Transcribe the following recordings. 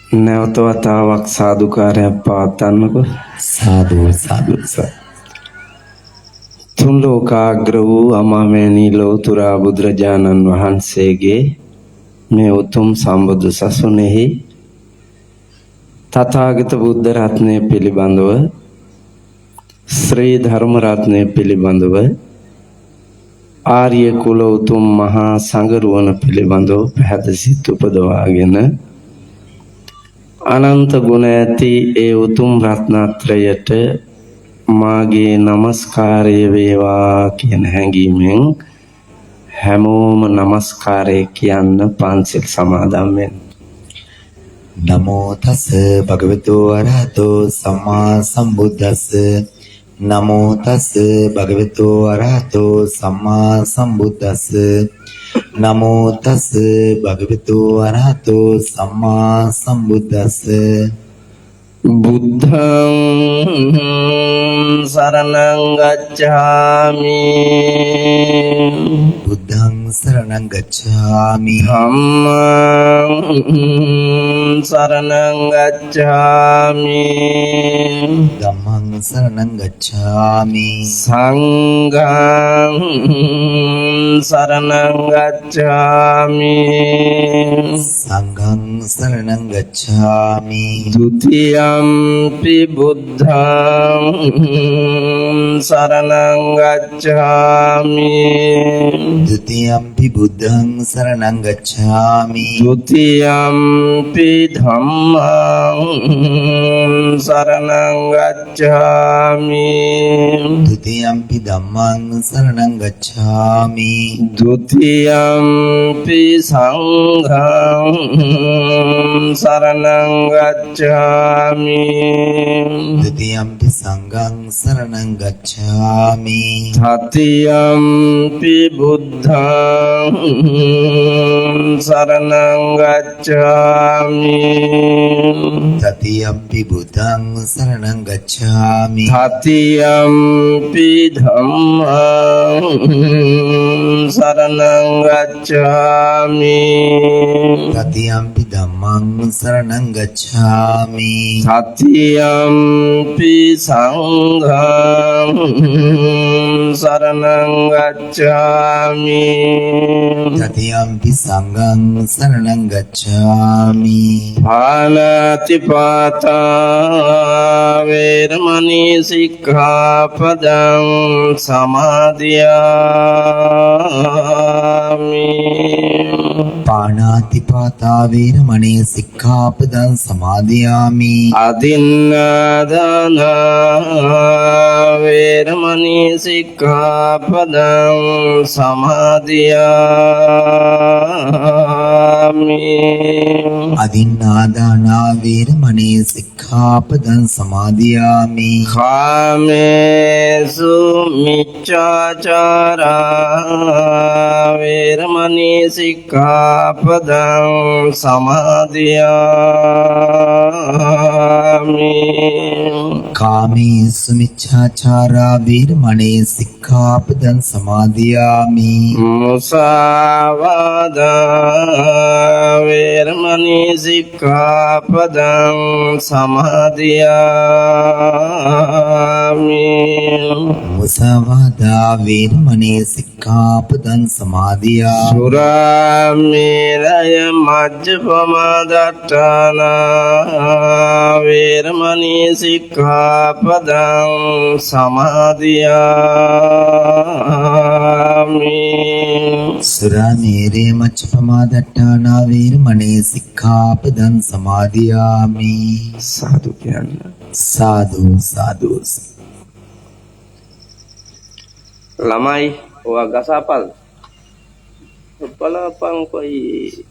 නැවත වතාවක් සාදුකාරයක් පවත්වන්නකො. සාදු සාදු සර්. තුන් ලෝකාග්‍ර වූ අමාමෑණී ලෝතුරා බුදුරජාණන් වහන්සේගේ මේ උතුම් සම්බුදු සසුනේහි තථාගත බුද්ධ රත්නය පිළිබඳව ශ්‍රී ධර්ම රත්නය පිළිබඳව ආර්ය කුල උතුම් මහා සංඝරුවන පිළිබඳව පැහැදිලිසිත උපදවාගෙන අනන්ත ගුණ ඇති ඒ උතුම් රත්නත්‍රයට මාගේ নমස්කාරය වේවා කියන හැඟීමෙන් හැමෝම নমස්කාරය කියන්න පන්සිල් සමාදන් වෙන්න. නමෝ තස් භගවතු අරහතෝ සම්මා සම්බුද්දස්ස. නමෝ තස් භගවතු අරහතෝ සම්මා සම්බුද්දස්ස. නමෝ තස් භගවතු අරහතෝ සම්මා සම්බුද්දස්ස. බුද්ධං සරණං ගච්ඡාමි. බුද්ධං සරණං ගච්ඡාමි. ධම්මං සරණං ගච්ඡාමි. ධම්මං සරණං ගච්ඡාමි. සංඝං සරණං ගච්ඡාමි. සංඝං සරණං ගච්ඡාමි. ဒုတိယံ පි බුද්ධං සරණං ගච්ඡාමි. ဒုတိယံ පි බුද්ධං සරණං ගච්ඡාමි. ဒုတိယံ පි ධම්මං සරණං ගච්ඡාමි. ဒုတိယံ පි ධම්මං සරණං ගච්ඡාමි. ဒုတိယံ පි සංඝං සරණං ගච්ඡාමි. ဒုတိယံ පි සංඝං සරණං ගච්ඡාමි. တတိယံ පි බුද්ධං සරණං ගච්ඡාමි. တတိယံ පි බුද්ධං සරණං ගච්ඡාමි. တတိယံ පි ධම්මං සරණං ගච්ඡාමි. တတိယံ පි ධම්මං සරණං ගච්ඡාමි. တတိယံ පි සංඝං සරණං ගච්ඡාමි. တတိယံ පි සංඝං සරණං ගච්ඡාමි. පාණාතිපාතා වේරමණී සික්ඛාපදං සමාදියාමි. පාණාතිපාතා වේරමණී සික්ඛාපදං සමාදියාමි. අදින්නාදාන වේරමණී සික්ඛාපදං සමාදියාමි. අදින්නාදානා වේරමණී සික්ඛාපදං සමාදියාමි. කාමේසු මිච්ඡාචාරා වේරමණී සික්ඛාපදං සමාදියාමි. කාමේසු මිච්ඡාචාරා වේරමණී සික්ඛාපදං සමාදියාමි. මුසාවාදා වේරමණී සික්ඛාපදං සමාදියාමි. මුසාවාදා වේරමණී සික්ඛාපදං සමාදියාමි. සුරාමේරය මජ්ජපමාදට්ඨානා වේරමණී සික්ඛාපදං සමාදියාමි. සුරාමේරේ මච්චපමාදට්ඨානා වේරමණී සික්ඛාපදං සමාදියාමි. සාදු කියන්න. සාදු සාදු. ළමයි ඔයා ගසපල් බලපන් කොයි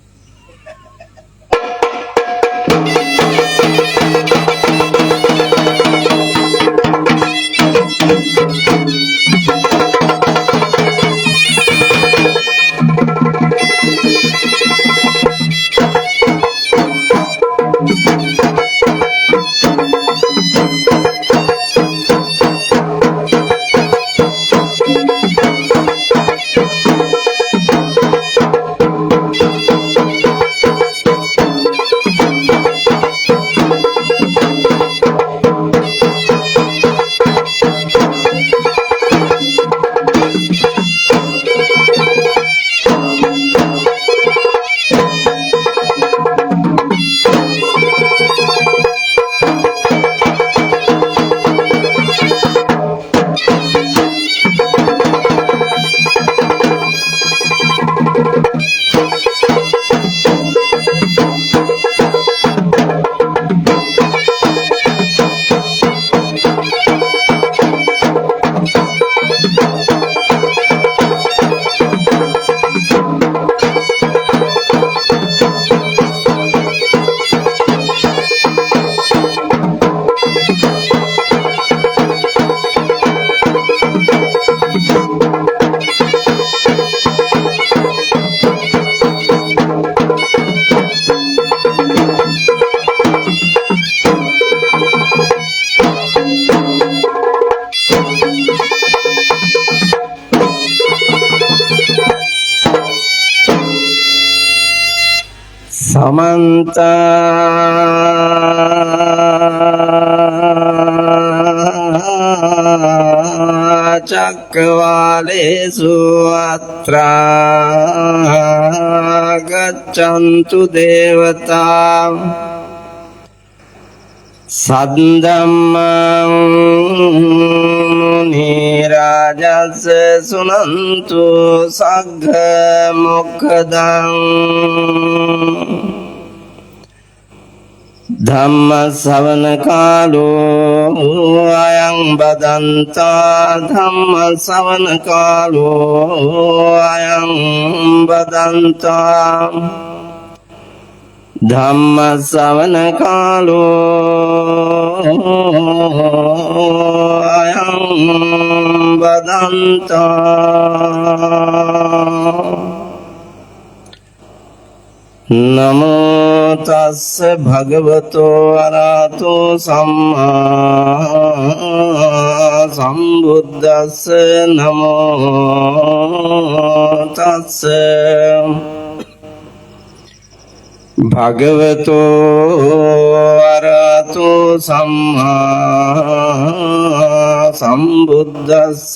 समन्त चक्रवालेषु अत्रा गच्छन्तु देवता सद्धम्मं मुनिराजस्य शृण्वन्तु सद्मुखदम् धम्मश्रवणकालो अयं बदन्ता धम्मश्रवणकालो अयं बदन्ता धम्मश्रवणकालो अयं बदन्ता नमो तस्स भगवतो अरहतो सम्मा सम्बुद्धस्स नमो तस्स भगवतो अरहतो सम्मा सम्बुद्धस्स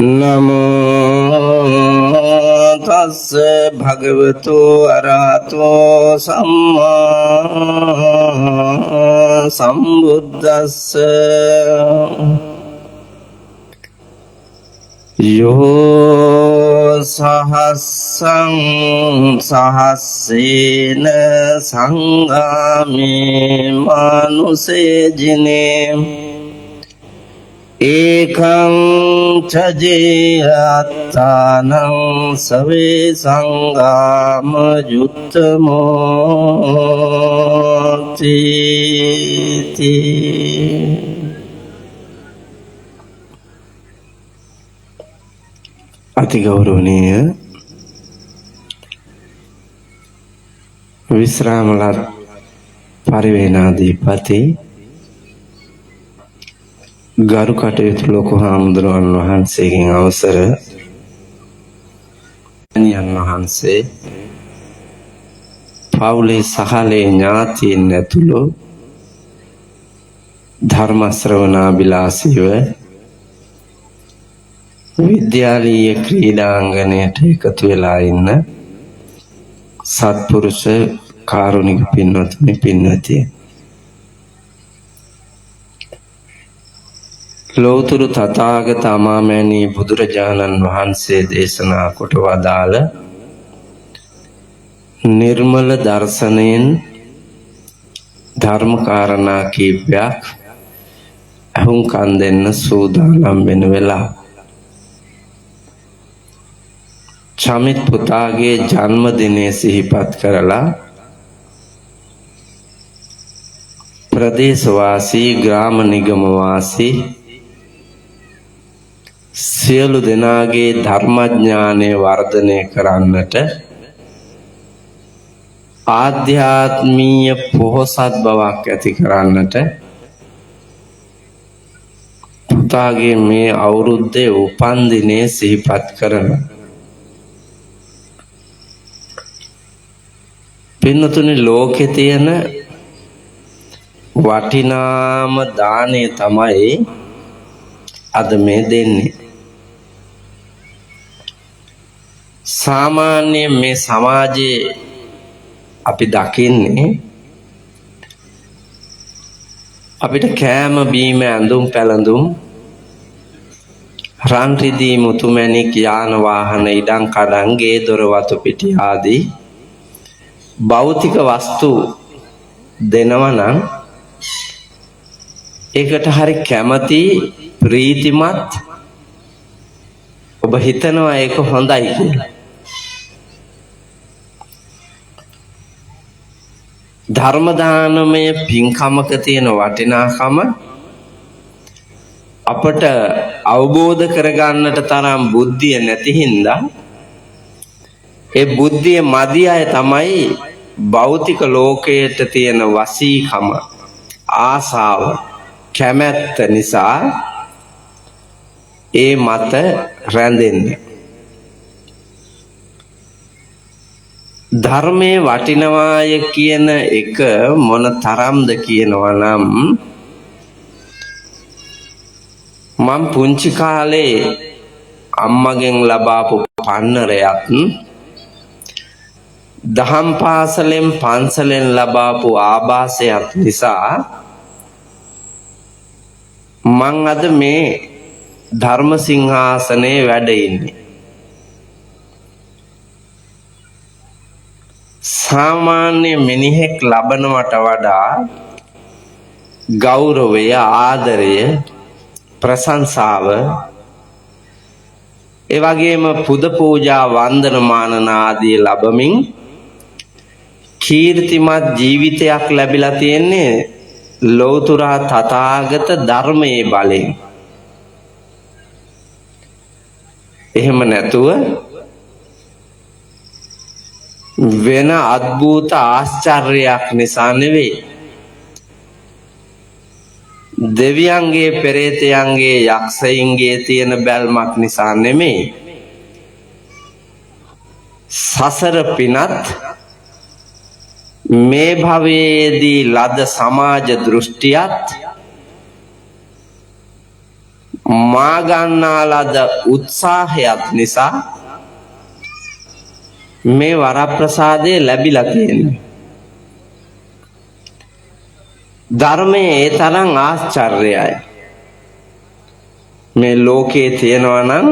नमो तस्स भगवतो अरहतो सम्मा सम्बुद्धस्स यो सहस्रं सहस्रेण संगामि मानुषे जिने एकं च जेयत्तानं सवे संगामयुत्तमोति अति गौरवनीय विश्रामला परिवेणाधिपति ගරු කටයුතු ලොකු හාමුදුරුවන් වහන්සේගෙන් අවසර අනියන් වහන්සේ පවුලේ සහලේ ඥාතීන් ඇතුළු ධර්ම ශ්‍රවණාබිලාසීව විද්‍යාලීය ක්‍රීඩාංගණයට එකතු වෙලා ඉන්න සත්පුරුෂ කාරුණික පින්වත්නි පින්වතිය ලෝතුරු තථාගත අමාමෑණී බුදුරජාණන් වහන්සේ දේශනා කොට වදාළ නිර්මල දර්ශනයෙන් ධර්ම කාරණා කීපයක් අහුම්කන් දෙන්න සූදානම් වෙන වෙලාව චමිත් පුතාගේ ජන්මදිනය සිහිපත් කරලා ප්‍රදේශවාසී ග්‍රාම නිගම වාසී සියලු දෙනාගේ ධර්මඥානය වර්ධනය කරන්නට ආධ්‍යාත්මීය පොහොසත් බවක් ඇති කරන්නට පුතාගේ මේ අවුරුද්දේ උපන්දිනය සිහිපත් කරන පින්නතුනි ලෝකේ තියෙන වටිනාම දාණය තමයි අද මේ දෙන්නේ සාමාන්‍ය මේ සමාජයේ අපි දකින්නේ අපිට කෑම බීම ඇඳුම් පැළඳුම් රන් රිදී මුතුමැණික් යාන වාහන ඉඩම් කඩම් ගේ දොර වතු පිටි ආදී භෞතික වස්තු දෙනවා නම් ඒකට හරි කැමති ප්‍රීතිමත් ඔබ හිතනවා ඒක හොඳයි කියලා ධර්ම දානමය පින්කමක තියෙන වටිනාකම අපට අවබෝධ කරගන්නට තරම් බුද්ධිය නැති හින්දා ඒ බුද්ධිය මදි අය තමයි භෞතික ලෝකයට තියෙන වසීකම ආසාව කැමැත්ත නිසා ඒ මත රැඳෙන්නේ ධර්මයේ වටිනවාය කියන එක මොන තරම්ද කියනවා නම් මම පුංචි කාලේ අම්මගෙන් ලබාපු පන්නරයත් දහම් පාසලෙන් පන්සලෙන් ලබාපු ආభాසයත් නිසා මං අද මේ ධර්ම සිංහාසනයේ වැඩ ඉන්නේ. සාමාන්‍ය මිනිහෙක් ලබනවට වඩා ගෞරවය, ආදරය, ප්‍රශංසාව, ඒ වගේම පුද පූජා වන්දනමාන ආදී ලැබමින් කීර්තිමත් ජීවිතයක් ලැබිලා තියෙන්නේ ලෞතර තථාගත ධර්මයේ බලයෙන්. එහෙම නැතුව වෙන අద్భుත ආශ්චර්යයක් නිසා නෙවෙයි. දෙවියන්ගේ, පෙරේතයන්ගේ, යක්ෂයින්ගේ තියෙන බැල්මක් නිසා නෙමෙයි. සසර පිනත් මේ භවයේදී ලද සමාජ දෘෂ්ටියත් මා ගන්නා ලද උත්සාහයත් නිසා මේ වරප්‍රසාදය ලැබිලා තියෙනවා. ධර්මයේ ඒ තරම් ආශ්චර්යයි. මේ ලෝකේ තියෙනවා නම්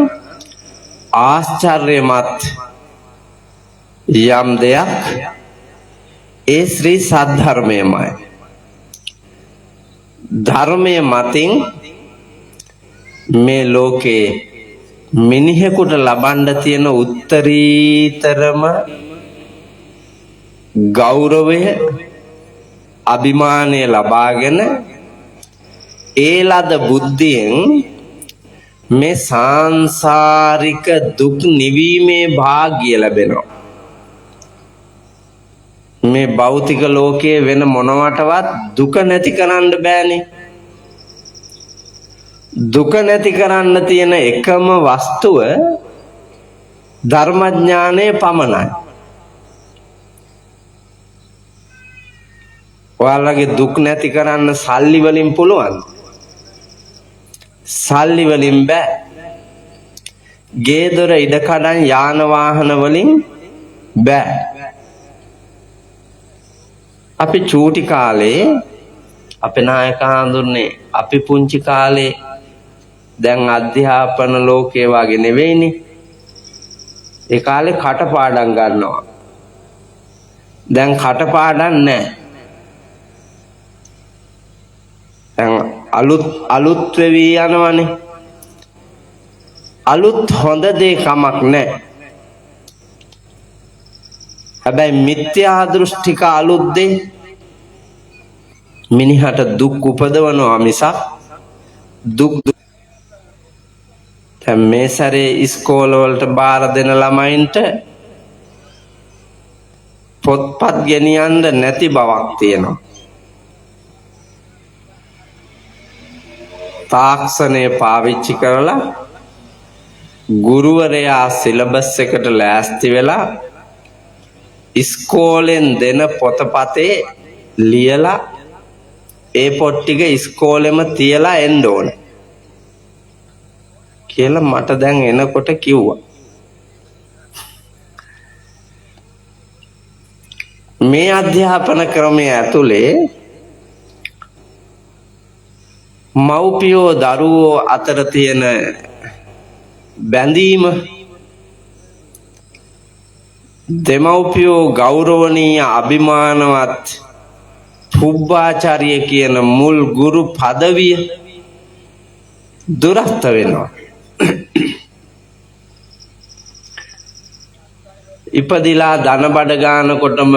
ආශ්චර්යමත් යම් දෙයක් ඒ ශ්‍රී සද්ධර්මයමයි. ධර්මයේ මතින් මේ ලෝකේ මිනිහෙකුට ලබන්න තියෙන උත්තරීතරම ගෞරවය, අභිමානය ලබාගෙන ඒ ලද බුද්ධියෙන් මේ සාංසාරික දුක් නිවීමේ භාග්‍ය ලැබෙනවා. මේ භෞතික ලෝකයේ වෙන මොනවටවත් දුක නැති කරන්න බෑනේ. දුක නැති කරන්න තියෙන එකම වස්තුව ධර්මඥානය පමණයි. ඔයාලගේ දුක් නැති කරන්න සල්ලි වලින් පුළුවන්? සල්ලි වලින් බෑ. ගේ දොර ඉඩකඩම් යාන වාහන වලින් බෑ. අපි චූටි කාලේ අපේ නායක හඳුන්නේ අපි පුංචි කාලේ දැන් අධ්‍යාපන ලෝකයේ වගේ නෙවෙයිනේ. ඒ කාලේ කටපාඩම් ගන්නවා. දැන් කටපාඩම් නැහැ. දැන් අලුත් වෙවි යනවනේ. අලුත් හොඳ දේ කමක් නැහැ. හැබැයි මිත්‍යා දෘෂ්ටික අලුත් දේ මිනිහට දුක් උපදවනවා මිසක් දුක් දැන් මේ සැරේ ඉස්කෝලවලට බාර දෙන ළමයින්ට පොත්පත් ගෙනියන්න නැති බවක් තියෙනවා. තාක්ෂණය පාවිච්චි කරලා ගුරුවරයා සිලබස් එකට ලෑස්ති වෙලා ඉස්කෝලෙන් දෙන පොතපතේ ලියලා ඒ පොත් ටික ඉස්කෝලෙම තියලා එන්න ඕනේ කියලා මට දැන් එනකොට කිව්වා. මේ අධ්‍යාපන ක්‍රමයේ ඇතුලේ මව්පියෝ දරුවෝ අතර තියෙන බැඳීම, දෙමව්පියෝ ගෞරවනීය, අභිමානවත්, පුබ්බාචාර්ය කියන මුල් ගුරු පදවිය දුරස්ත වෙනවා. ඉපදිලා ධන බඩ ගන්නකොටම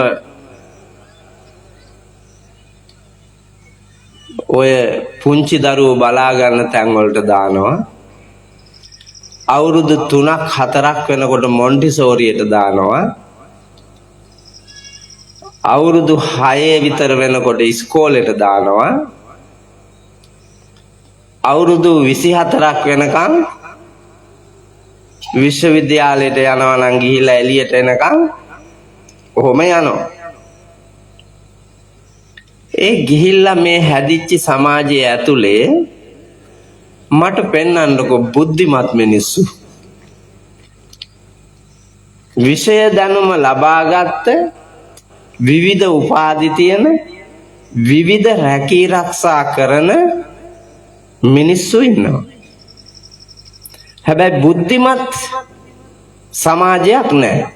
ඔය පුංචි දරුවෝ බලා ගන්න තැන් වලට දානවා. අවුරුදු 3ක් 4ක් වෙනකොට මොන්ටිසෝරියට දානවා. අවුරුදු 6 විතර වෙනකොට ඉස්කෝලේට දානවා. අවුරුදු 24ක් වෙනකන් විශ්වවිද්‍යාලයට යනවා නම් ගිහිලා එළියට එනකන් ඔහොම යනවා. ඒ ගිහිල්ලා මේ හැදිච්ච සමාජයේ ඇතුලේ මට පෙන්වන්නකො බුද්ධිමත් මිනිස්සු. විෂය දැනුම ලබාගත්ත විවිධ උපාධි තියෙන විවිධ රැකී ආරක්ෂා කරන මිනිස්සු ඉන්නවා. හැබැයි බුද්ධිමත් සමාජයක් නැහැ.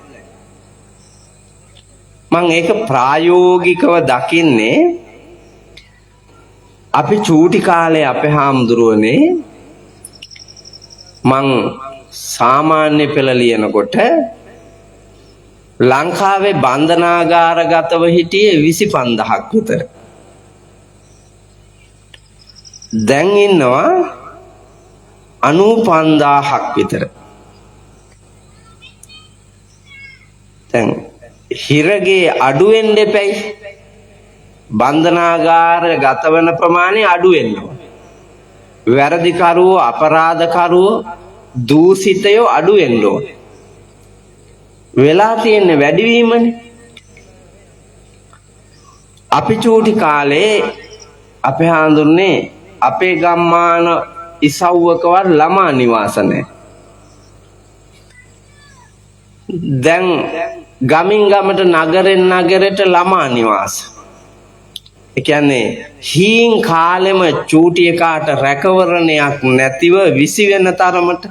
මම ඒක ප්‍රායෝගිකව දකින්නේ අපි චූටි කාලේ අපේ හාමුදුරුවනේ මං සාමාන්‍ය පෙළ ලියනකොට ලංකාවේ බන්ධනාගාරගතව හිටියේ 25000ක් විතර. දැන් ඉන්නවා 95000ක් විතර. දැන් හිරගේ අඩු වෙන්න එපැයි. බන්ධනාගාර ගත වෙන ප්‍රමාණය අඩු වෙනවා. වැරදිකරුවෝ අපරාධකරුවෝ දූෂිතයෝ අඩු වෙන්න ඕන. වෙලා තියෙන්නේ වැඩිවීමනේ. අපි චූටි කාලේ අපේ හාඳුන්නේ අපේ ගම්මාන ඉසව්වකවත් ළමා නිවාස නැහැ. දැන් ගමින් ගමට නගරෙන් නගරයට ළමා නිවාස. ඒ කියන්නේ හීන් කාලෙම චූටි එකාට රැකවරණයක් නැතිව විසි වෙන තරමට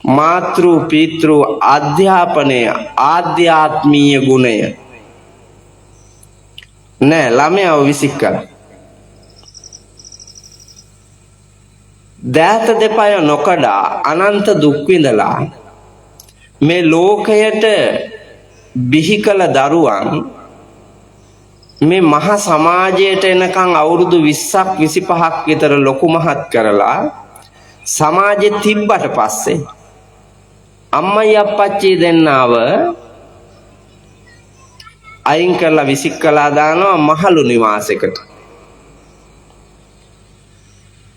මාතෘ පීතෘ අධ්‍යාපනය ආධ්‍යාත්මීය ගුණය නෑ ළමයාව විසික් කර. දෑත දෙපය නොකඩා අනන්ත දුක් විඳලා මේ ලෝකයට බිහි කළ දරුවන් මේ මහා සමාජයට එනකන් අවුරුදු 20ක් 25ක් විතර ලොකු මහත් කරලා සමාජෙ තිබ්බට පස්සේ අම්මයි අප්පච්චි දෙන්නව අයින් කරලා විසික් කළා දානවා මහලු නිවාසයකට.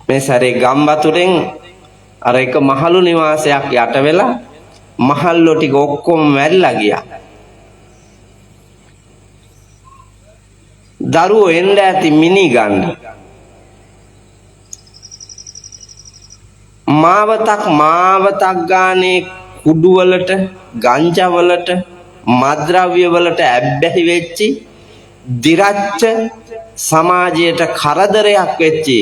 මේ සැරේ ගම්බතුරෙන් අර එක මහලු නිවාසයක් යට වෙලා මහල්ලෝ ටික ඔක්කොම මැරිලා ගියා. දරුවෝ එන්න ඇති මිනි ගන්න. මාවතක් ගානේ කුඩු වලට, ගංජා වලට, මද්ද්‍රව්‍ය වලට ඇබ්බැහි වෙච්චි, දිරච්ච සමාජයට කරදරයක් වෙච්චි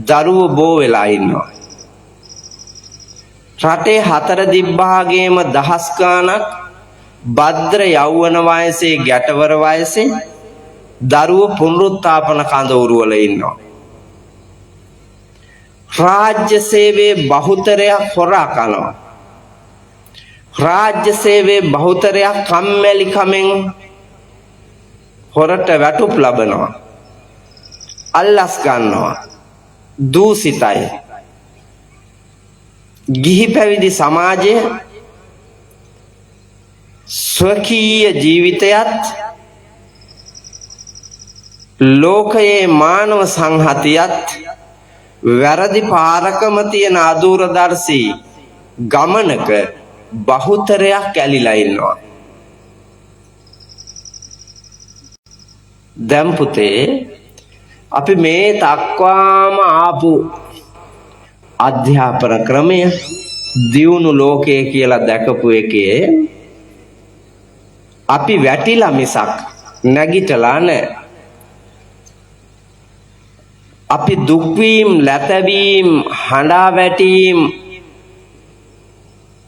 දරුවෝ බෝ වෙලා ඉන්නවා. රටේ 4 දිබ්බාගේම දහස් ගාණක් භද්‍ර යෞවන වයසේ ගැටවර වයසේ දරුවෝ පුනරුත්ථාපන කඳවුරු වල ඉන්නවා. රාජ්‍ය සේවයේ බහුතරයක් හොරා කනවා. රාජ්‍ය සේවයේ බහුතරයක් කම්මැලි කමෙන් හොරට වැටුප් ලබනවා. අල්ලස් ගන්නවා. දූෂිතයි. ගිහි පැවිදි සමාජය ස්වකීය ජීවිතයත් ලෝකයේ මානව සංහතියත් වැරදි පාරකම තියෙන අදූරදර්ශී ගමනක බහුතරයක් ඇලිලා ඉන්නවා. දැන් පුතේ අපි මේ තක්වාම ආපු අධ්‍යාපන ක්‍රමය දියුණු ලෝකයේ කියලා දැකපු එකේ අපි වැටිලා මිසක් නැගිටලා නැහැ. අපි දුක් වීම, ලැතවීම, හඬා වැටීම්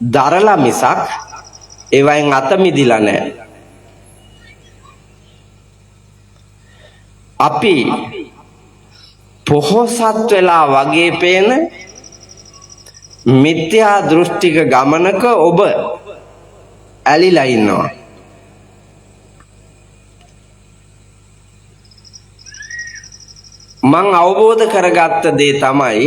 දරලා මිසක් ඒවයින් අත මිදිලා නැහැ. අපි පොහොසත් වෙලා වගේ පේන මිත්‍යා දෘෂ්ටික ගමනක ඔබ ඇලිලා ඉන්නවා. මං අවබෝධ කරගත්ත දේ තමයි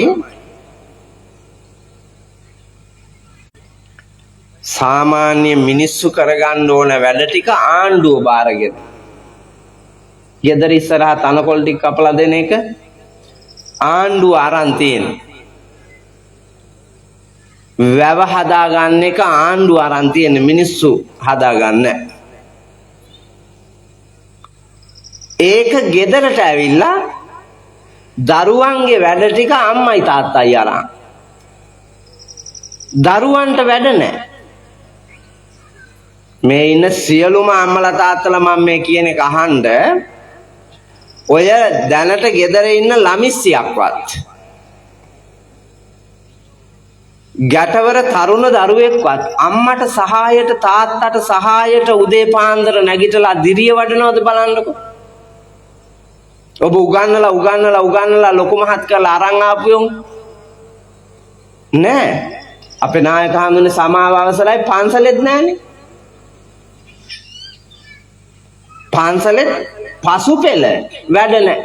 සාමාන්‍ය මිනිස්සු කරගන්න ඕන වැඩ ටික ආණ්ඩුව බාරගෙන ගෙදර ඉස්සරහා තනකොළ ටික කපලා දෙන එක ආණ්ඩුව අරන් තියෙන. වැව හදාගන්න එක ආණ්ඩුව අරන් තියෙන මිනිස්සු හදාගන්න. ඒක ගෙදරට ඇවිල්ලා දරුවන්ගේ වැඩ ටික අම්මයි තාත්තයි අරන්. දරුවන්ට වැඩ නැහැ. මේ ඉන්න සියලුම අම්මලා තාත්තලා මම මේ කියන එක අහන්න ඔය දැනට ගෙදර ඉන්න ළමිස්සියක්වත් ගැටවර තරුණ දරුවෙක්වත් අම්මට සහායට තාත්තට සහායට උදේ පාන්දර නැගිටලා දිරිය වඩනවද බලන්නකො. ඔබ උගන්නලා ලොකු මහත් කරලා අරන් ආපු නෑ. අපේ නායක හඳුනේ සමාව අවසරයි පන්සලෙත් නෑනේ. පන්සලෙත් පසු පෙළ වැඩ නෑ.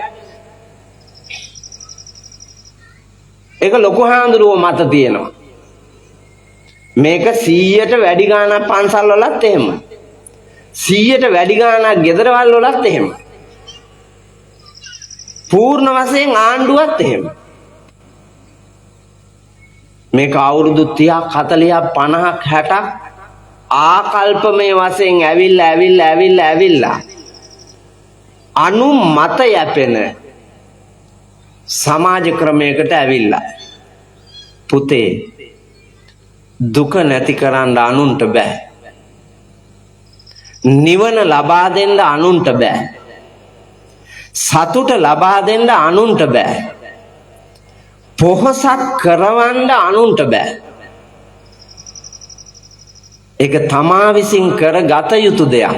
ඒක ලොකු හාමුදුරුවෝ මත තියෙනවා. මේක 100ට වැඩි ගාණක් පන්සල් වලත් එහෙම. 100ට වැඩි ගාණක් ගෙදරවල් වලත් එහෙම. පූර්ණ වශයෙන් ආණ්ඩුවත් එහෙම. මේක අවුරුදු 30ක් 40ක් 50ක් 60ක් ආකල්පමය වශයෙන් ඇවිල්ලා අනු මත යැපෙන සමාජ ක්‍රමයකට ඇවිල්ලා පුතේ දුක නැති කරන්න අනුන්ට බෑ. නිවන ලබා දෙන්න අනුන්ට බෑ. සතුට ලබා දෙන්න අනුන්ට බෑ. පොහොසත් කරවන්න අනුන්ට බෑ. ඒක තමා විසින් කරගත යුතු දෙයක්.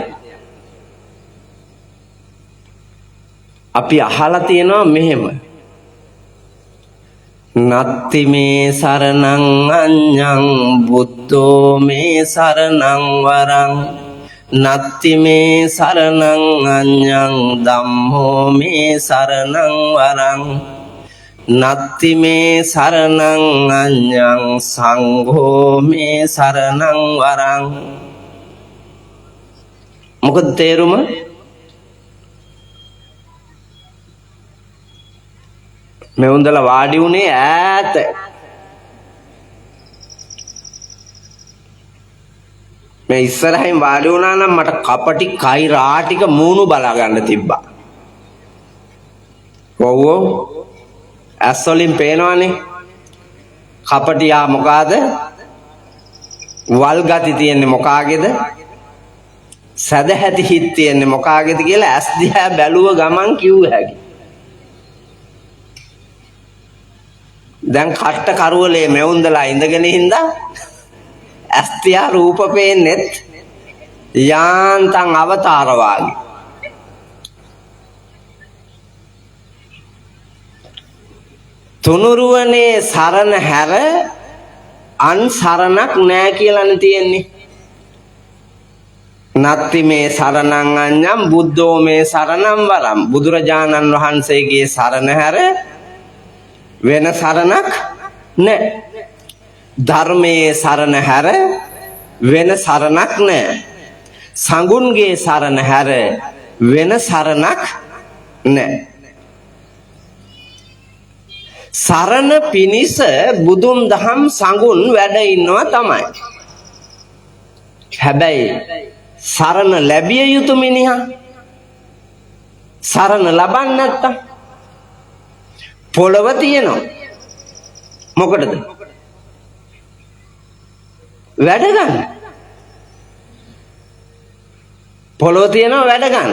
අපි අහලා තියෙනවා මෙහෙම. නත්ති මේ සරණං අඤ්ඤං බුද්ධෝ මේ සරණං වරං නත්ති මේ සරණං අඤ්ඤං ධම්මෝ මේ සරණං වරං නත්ති මේ සරණං අඤ්ඤං සංඝෝ මේ සරණං වරං. මොකද තේරුම? මේ උන්දලා වාඩි උනේ ඈත. මේ ඉස්සරහින් වාඩි වුණා නම් මට කපටි කයි රාටික මූණු බලා ගන්න තිබ්බා. ඔව් ඇස් වලින් පේනවනේ. කපටියා මොකාද? වල් ගති තියෙන්නේ මොකාගේද? සදහැති හිත් තියෙන්නේ මොකාගේද කියලා ඇස් දිහා බැලුව ගමන් කිව්ව හැකි. දැන් කට්ට කරවලේ මෙවුන්දලා ඉඳගෙන හින්දා ඇස්තියා රූප පේන්නෙත් යාන්තම් අවතාර වාගේ. තුනුරුවනේ සරණ හැර අන් සරණක් නෑ කියලානේ තියෙන්නේ. නත්ති මේ සරණං අඤ්ඤං බුද්ධෝ මේ සරණං වරං. බුදුරජාණන් වහන්සේගේ සරණ හැර වෙන සරණක් නැහැ. ධර්මයේ සරණ හැර වෙන සරණක් නැහැ. සංඝුන්ගේ සරණ හැර වෙන සරණක් නැහැ. සරණ පිනිස බුදුන් දහම් සංඝුන් වැඩ ඉන්නවා තමයි. හැබැයි සරණ ලැබිය යුතු මිනිහා සරණ ලබන්නේ නැත්තම් පොළව තියෙනවා. මොකටද? වැඩ ගන්න. පොළව තියෙනවා වැඩ ගන්න.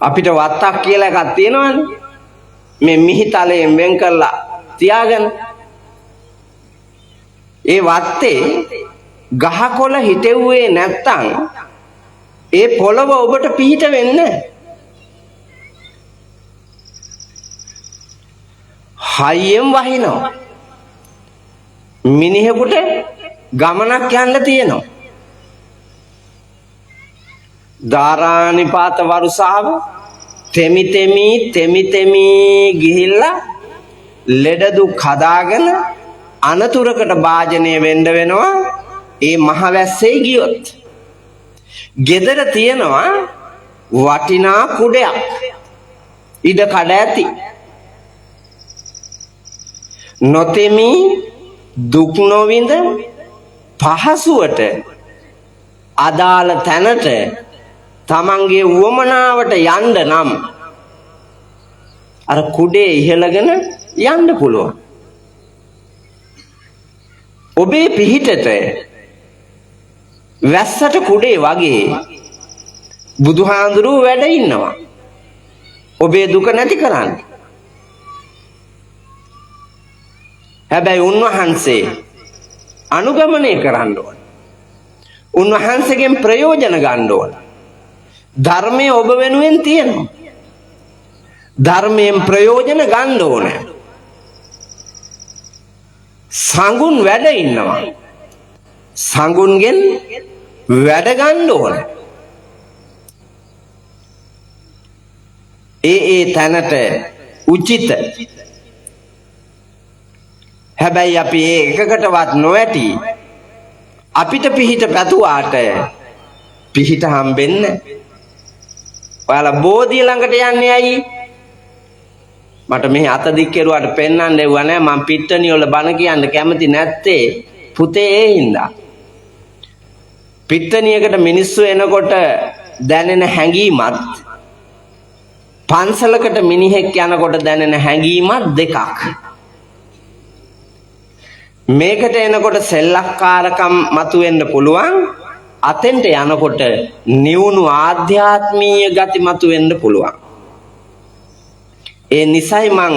අපිට වත්තක් කියලා එකක් තියෙනවනේ. මේ මිහිතලයෙන් වෙන් කරලා තියාගෙන. ඒ වත්තේ ගහකොළ හිටෙව්වේ නැත්තම් ඒ පොළව ඔබට පිහිට වෙන්නේ නැහැ. හයියෙන් වහිනවා. මිනිහෙකුට ගමනක් යන්න තියෙනවා. ධාරානිපාත වරුසාව තෙමි තෙමි ගිහිල්ලා ලෙඩ දුක් හදාගෙන අනතුරකට භාජනය වෙන්න වෙනවා. ඒ මහවැස්සේ ගියොත් ගෙදර තියෙනවා වටිනා කුඩයක් ඉඩ කඩ ඇති. නොතෙමි දුක් නොවිඳ පහසුවට අදාළ තැනට තමන්ගේ උවමනාවට යන්න නම් අර කුඩේ ඉහළගෙන යන්න පුළුවන්. ඔබේ පිහිටට වැස්සට කුඩේ වගේ බුදුහාඳුරුව වැඩ ඉන්නවා. ඔබේ දුක නැති කරන්න. හැබැයි උන්වහන්සේ අනුගමනය කරන්න ඕන. උන්වහන්සේගෙන් ප්‍රයෝජන ගන්න ඕන. ධර්මයේ ඔබ වෙනුවෙන් තියෙනවා. ධර්මයෙන් ප්‍රයෝජන ගන්න ඕන. සංගුන් වැඩ ඉන්නවා. සංගුන්ගෙන් වැඩ ගන්න ඕන. ඒ තැනට උචිත. හැබැයි අපි ඒ එකකටවත් නොවැටි අපිට පිහිට පැතුවාට පිහිට හම්බෙන්නේ. ඔයාලා බෝධිය ළඟට යන්නේ ඇයි? මට මෙහි අත දික් කෙරුවාට පෙන්වන්න දෙවුවා නෑ. මම පිට්ටනිය වල බණ කියන්න කැමති නැත්තේ පුතේ ඒ හින්දා. පිට්ටනියකට මිනිස්සු එනකොට දැනෙන හැඟීමත් පන්සලකට මිනිහෙක් යනකොට දැනෙන හැඟීමත් දෙකක්. මේකට එනකොට සෙල්ලක්කාරකම් මතුවෙන්න පුළුවන්. අතෙන්ට යනකොට නිවුණු ආධ්‍යාත්මීය ගති මතුවෙන්න පුළුවන්. ඒ නිසයි මං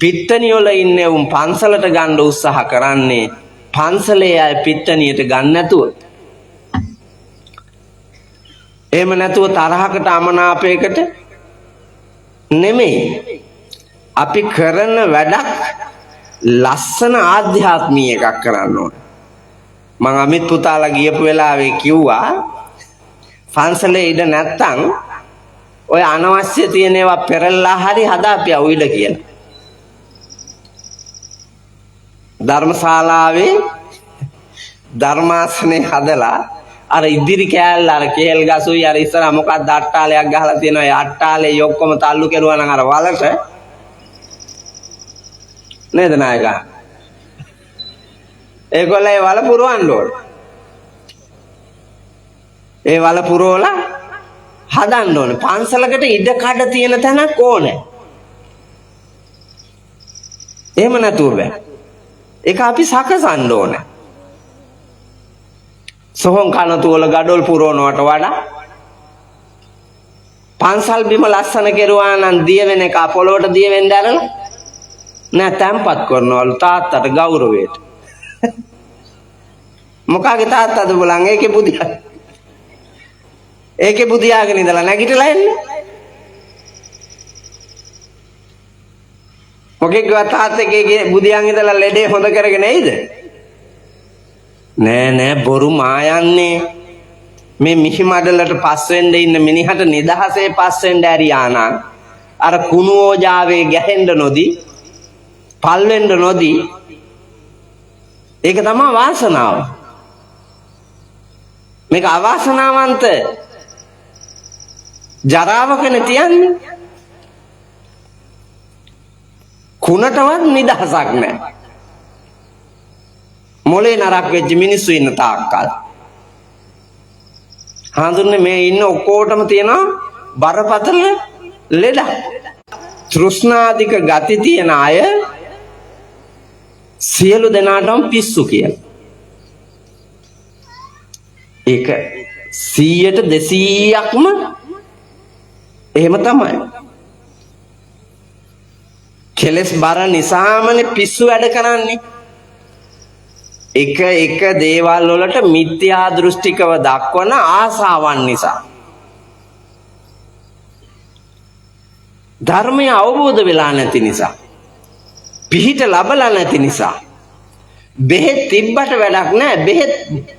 පිට්ටනිය වල ඉන්නේ උන් පන්සලට ගන්න උත්සාහ කරන්නේ. පන්සලේ අය පිට්ටනියට ගන්න නැතුව. එහෙම නැතුව තරහකට අමනාපයකට නෙමෙයි. අපි කරන වැඩක් ලස්සන ආධ්‍යාත්මීය එකක් කරන්න ඕන. මම අමිත් පුතාලා ගියපු වෙලාවේ කිව්වා පන්සලේ ඉඩ නැත්තම් ඔය අනවශ්‍ය තියෙන ඒවා පෙරල්ලා හරි හදාපියව ඉඩ කියලා. ධර්මශාලාවේ ධර්මාසනේ හදලා අර ඉදිරි කෑල්ල අර කේල් ගසුයි අර ඉස්සර මොකක්ද අට්ටාලයක් ගහලා තියෙනවා. ඒ අට්ටාලේ ඔක්කොම තල්ලු කෙරුවා නම් අර වලට නේද නායකා? ඒගොල්ලෝ ඒ වල පුරවන්න ඕන. ඒ වල පුරවලා හදන්න ඕන. පන්සලකට ඉඩ කඩ තියෙන තැනක් ඕනේ. එහෙම නැතුව බෑ. ඒක අපි සකසන්න ඕනේ. සොහොන් කනතු වල gadol පුරවනවට වඩා පන්සල් බිම ලස්සන කෙරුවා නම් දිය වෙන එක පොළොවට දිය වෙන්න ඇරලා නෑ තැම්පත් කරනවලු තාත්තට ගෞරවයට. මොකාගේ තාත්තද බලන් ඒකේ බුදියා. ඒකේ බුදියාගෙන ඉඳලා නැගිටලා එන්නේ. මොකෙක්ව තාත්තගේ බුදියන් ඉඳලා ලෙඩේ හොඳ කරගෙන එයිද? නෑ බොරු මායන්නේ. මේ මිහි මඩලට පස් වෙන්න ඉන්න මිනිහට නිදහසේ පස් වෙන්න ඇරියා නම් අර කුණු ඕජාවේ ගැහෙන්න නොදී පල් වෙන්න නොදී ඒක තමයි වාසනාව. මේක අවාසනාවන්ත ජරාවකනේ තියන්නේ. කුණටවත් නිදහසක් නැහැ. මොලේ නරක් වෙච්ච මිනිස්සු ඉන්න තාක්කල් හඳුන්නේ මේ ඉන්න ඔක්කොටම තියෙනවා බරපතල ලෙඩ. තෘෂ්ණාධික ගති තියෙන අය සියලු දෙනාටම පිස්සු කියලා. ඒක 100ට 200ක්ම එහෙම තමයි. කෙලස් බර නිසාමනේ පිස්සු වැඩ කරන්නේ. එක දේවල් වලට මිත්‍යා දෘෂ්ටිකව දක්වන ආසාවන් නිසා. ධර්මය අවබෝධ වෙලා නැති නිසා. පිහිට ලැබලා නැති නිසා. බෙහෙත් තිබ්බට වැඩක් නැහැ. බෙහෙත්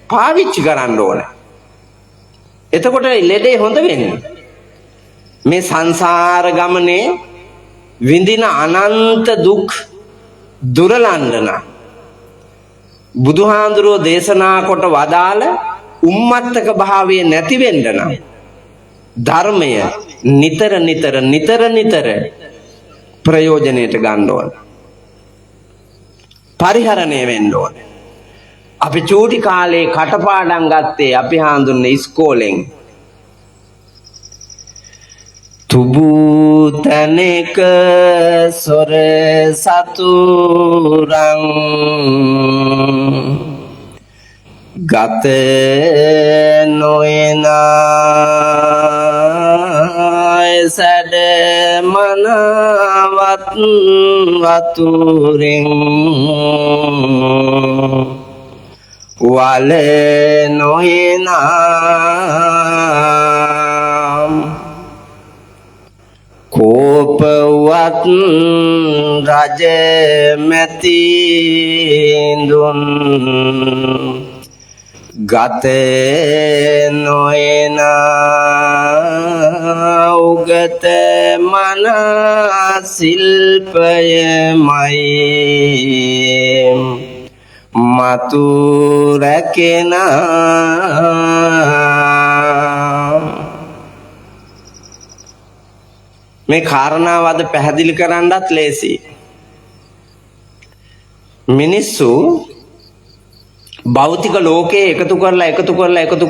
පාවිච්චි කරන්න ඕන. එතකොට ලෙඩේ හොඳ වෙන්නේ. මේ සංසාර ගමනේ විඳින අනන්ත දුක් දුරලන්න බුදුහාඳුරෝ දේශනා කොට වදාළ උම්මත්තක භාවයේ නැති වෙන්න නම් ධර්මය නිතර ප්‍රයෝජනෙට ගන්න ඕන. පරිහරණය වෙන්න ඕනේ. අපි චූටි කාලේ කටපාඩම් ගත්තේ අපි හාඳුන්නේ ඉස්කෝලෙන්. තුබූ තැනෙක සොර සතුරන් ගත නොයනා සැඩ මනවත් වතුරෙන් වල නොයනා කෝපවත් රජ මැතිඳුන් ගත නොයනා උගත මන ශිල්පයමයි මතු රැකෙනා. මේ කාරණාව අද පැහැදිලි කරන්නත් ලේසි. මිනිස්සු භෞතික ලෝකයේ එකතු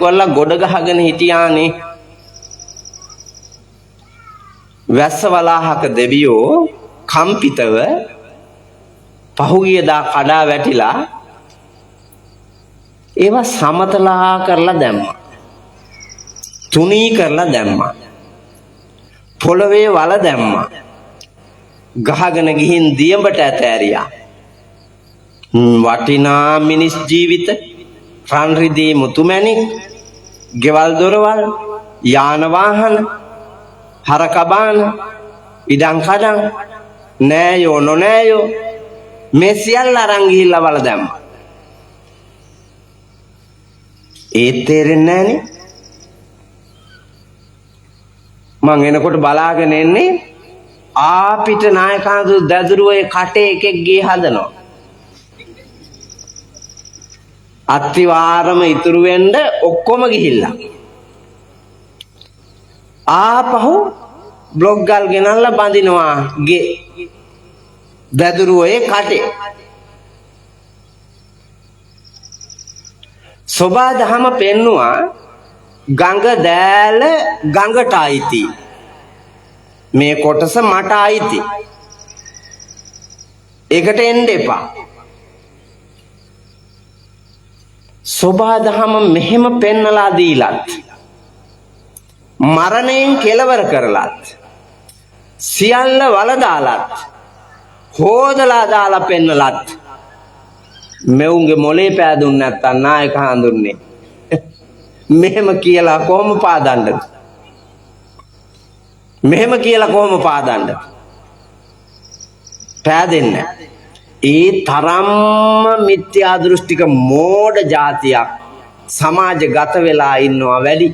කරලා ගොඩ ගහගෙන හිටියානේ. වැස්ස වලාහක දෙවියෝ කම්පිතව පහුගියදා කඩා වැටිලා ඒවා සමතලා කරලා දැම්මා. තුනී කරලා දැම්මා. පොළවේ වල දැම්මා. ගහගෙන ගිහින් දියඹට ඇතෑරියා. වටිනා මිනිස් ජීවිත, රන් රිදී මුතුමැණික්, ගෙවල් දොරවල්, යාන වාහන, හරකබාන, ඉඩම් කඩම්, නෑයෝ නොනෑයෝ මේ සියල්ල අරන් ගිහිල්ලා වල දැම්මා. ඒත් තේරෙන්නේ නෑනේ. මං එනකොට බලාගෙන එන්නේ ආපිට නායකාඳු දැදුරුවේ කටේ එකෙක් ගියේ හදනවා. අත්තිවාරම ඉතුරු වෙන්න ඔක්කොම ගිහිල්ලා. ආපහු බ්ලොග් ගල් ගෙනල්ලා බඳිනවා ගේ දැදුරුවේ කටේ. සෝබා දහම පෙන්නවා ගඟ දෑල ගඟට අයිති. මේ කොටස මට අයිති. ඒකට එන්න එපා. සෝබා දහම මෙහෙම පෙන්නලා දීලත් මරණයෙන් කෙලවර කරලත් සියල්ල වලදාලත් හොදලා දාලා පෙන්නලත් මෙවුන්ගේ මොලේ පෑදුන් නැත්තම් නායක හඳුන්නේ මෙහෙම කියලා කොහොම පාදන්නද? මෙහෙම කියලා කොහොම පාදන්නද? පෑදෙන්නේ. ඒ තරම්ම මිත්‍යා දෘෂ්ටික මෝඩ જાතියක් සමාජගත වෙලා ඉන්නවා වැඩි.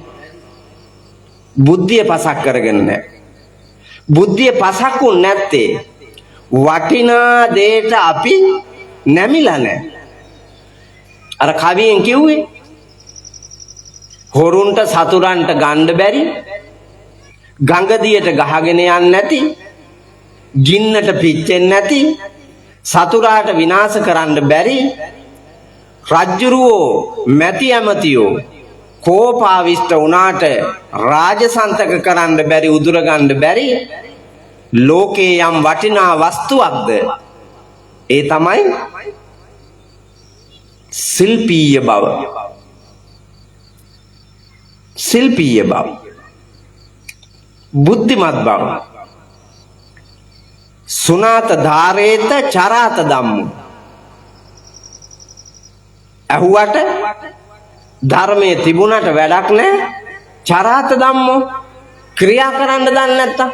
බුද්ධිය පසක් කරගෙන නැහැ. බුද්ධිය පසක්ුන් නැත්තේ වටිනා දෙයට අපි නැමිලා නැහැ. අර කවියෙන් කිව්වේ හොරුන්ට සතුරන්ට ගන්න බැරි, ගංගදියට ගහගෙන යන්නේ නැති, ගින්නට පිච්චෙන්නේ නැති, සතුරාට විනාශ කරන්න බැරි, රජ්ජුරුවෝ මැති ඇමතියෝ කෝපාවිෂ්ඨ වුණාට රාජසන්තක කරන්න බැරි, උදුර ගන්න බැරි ලෝකේ යම් වටිනා වස්තුවක්ද ඒ තමයි ශිල්පීය බව. ශිල්පීය බව, බුද්ධිමත් බව. සුනාත ධාරේත චරාත ධම්මු. අහුවට ධර්මයේ තිබුණට වැඩක් නැහැ. චරාත ධම්මෝ ක්‍රියා කරන්න දන්නේ නැත්තම්.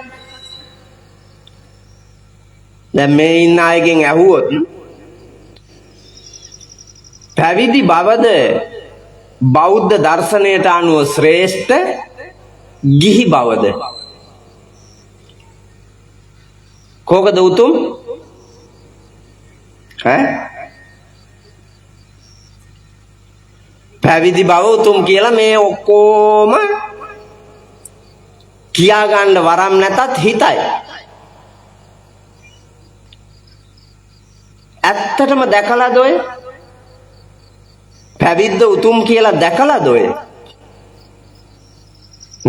දැන් මේ ඉන්න අයගෙන් ඇහුවොත් පැවිදි බවද බෞද්ධ දර්ශනයට අනුව ශ්‍රේෂ්ඨ, ගිහි බවද කෝකද උතුම්? පැවිදි බව උතුම් කියලා මේ ඔක්කොම කියා ගන්න වරම් නැතත් හිතයි. ඇත්තටම දැකලාද ඔය? පැවිද්ද උතුම් කියලා දැකලාද ඔය?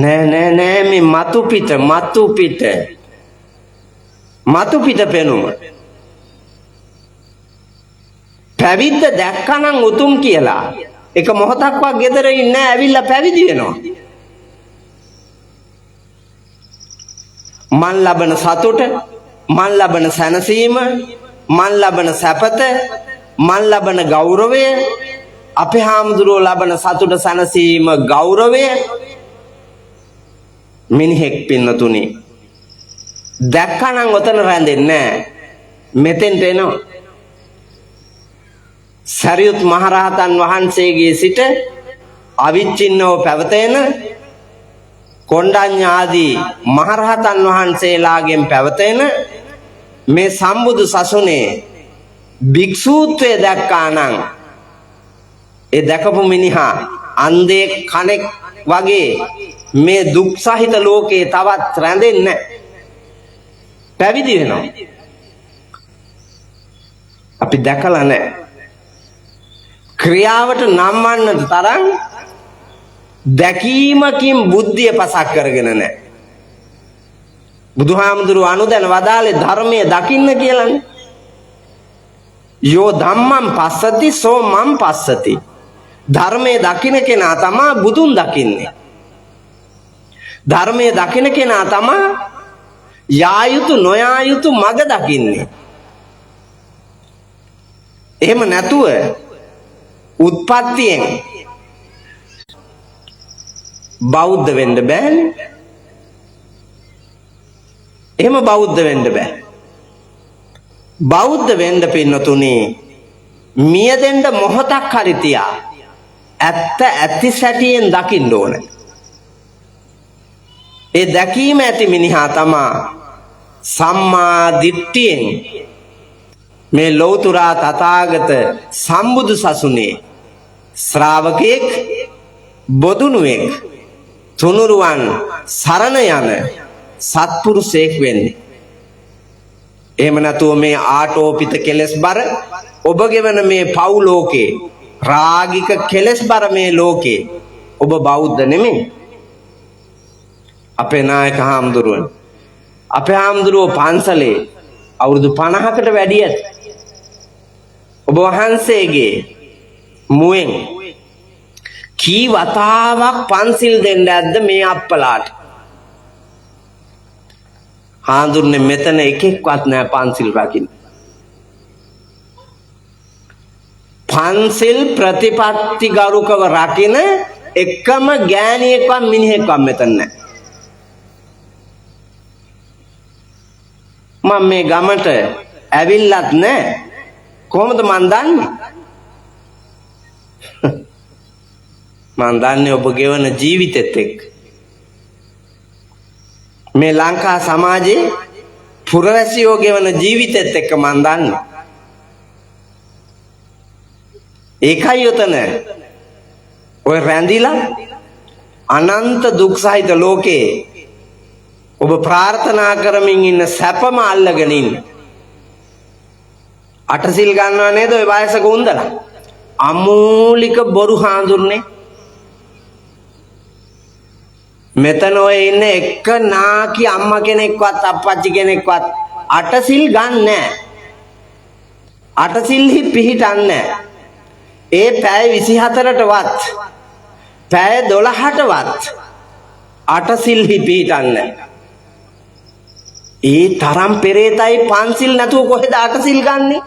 නෑ මේ මතු පිට පෙනුම. පැවිද්ද දැක්කනම් උතුම් කියලා එක මොහොතක්වත් ගෙදර ඉන්නේ නැහැ, ඇවිල්ලා පැවිදි වෙනවා. මන් ලබන සතුට, මන් ලබන සැනසීම, මන් ලබන සැපත, මන් ලබන ගෞරවය, අපේ හාමුදුරුවෝ ලබන සතුට, සැනසීම, ගෞරවය මිනිහෙක් පින්නතුනි දැක්කනම් ඔතන රැඳෙන්නේ නැහැ. මෙතෙන්ට එනවා. සරියුත් මහරහතන් වහන්සේගේ සිට අවිච්ඡින්නව පැවතෙන කොණ්ඩඤ්ඤ ආදී මහරහතන් වහන්සේලාගෙන් පැවතෙන මේ සම්බුදු සසුනේ භික්ෂූත්වය දැක්කානම් ඒ දැකපු මිනිහා අන්ධේ කණෙක් වගේ මේ දුක් සහිත ලෝකේ තවත් රැඳෙන්නේ පැවිදි වෙනවා. අපි දැකලා නැහැ. ක්‍රියාවට නම්වන්නට තරම් දැකීමකින් බුද්ධිය පසක් කරගෙන නැහැ. බුදුහාමුදුරුවෝ අනුදැන වදාලේ ධර්මයේ දකින්න කියලානේ. යෝ ධම්මං පස්සති සෝ මං පස්සති. ධර්මයේ දකින්න කෙනා තමයි බුදුන් දකින්නේ. ධර්මයේ දකින්න කෙනා තමයි යා යුතු නොයා යුතු මඟ දකින්නේ. එහෙම නැතුව උත්පත්තියෙන් බෞද්ධ වෙන්න බෑනේ. එහෙම බෞද්ධ වෙන්න බෑ. බෞද්ධ වෙන්න පින්නතුනි මියදෙන්න මොහොතක් හරි තියා ඇත්ත ඇති සැටියෙන් දකින්න ඕනේ. ඒ දැකීම ඇති මිනිහා තමා සම්මා දිට්ඨියෙන් මේ ලෞතුරා තථාගත සම්බුදු සසුනේ ශ්‍රාවකෙක්, බොදුනුවෙක්, තුනුරුවන් සරණ යන සත්පුරුෂයෙක් වෙන්නේ. එහෙම නැතුව මේ ආටෝපිත කෙලස් බර ඔබ ගෙවන මේ පව් ලෝකේ, රාගික කෙලස් බර මේ ලෝකේ ඔබ බෞද්ධ නෙමෙයි. අපේ නායක හාමුදුරුවෝ පන්සලේ අවුරුදු 50කට වැඩි ඇත. ඔබ වහන්සේගේ මුවෙන් කී වතාවක් පන්සිල් දෙන්න ඇද්ද මේ අප්පලාට? හාමුදුරනේ මෙතන එකෙක්වත් නැහැ පන්සිල් රකින්න. පන්සිල් ප්‍රතිපත්ති ගරුකව රකින්න එකම ගෑණියෙක්වත් මිනිහෙක්වත් මෙතන නැහැ. මම මේ ගමට ඇවිල්ලත් නැහැ. කොහොමද මන් දන්නේ? මන් දන්නේ ඔබ ගෙවන ජීවිතෙත් එක්ක. මේ ලංකා සමාජයේ පුරවැසියෝ ගෙවන ජීවිතෙත් එක්ක මන් දන්නේ. ඒකයි උතන ඔය රැඳිලා අනන්ත දුක් සහිත ලෝකේ ඔබ ප්‍රාර්ථනා කරමින් ඉන්න සැපම අල්ලගෙන ඉන්න. අටසිල් ගන්නවා නේද ඔය වයසක උන්දලා? අමූලික බොරු හාඳුන්නේ. මෙතන ඔය ඉන්න එක නාකි අම්මා කෙනෙක්වත් අප්පච්චි කෙනෙක්වත් අටසිල් ගන්නෑ. අටසිල්හි පිහිටන්නේ. ඒ පැය 24ටවත් පැය 12ටවත් අටසිල්හි පිහිටන්නේ. ඒ තරම් පෙරේතයි පන්සිල් නැතුව කොහෙද අටසිල් ගන්නෙ?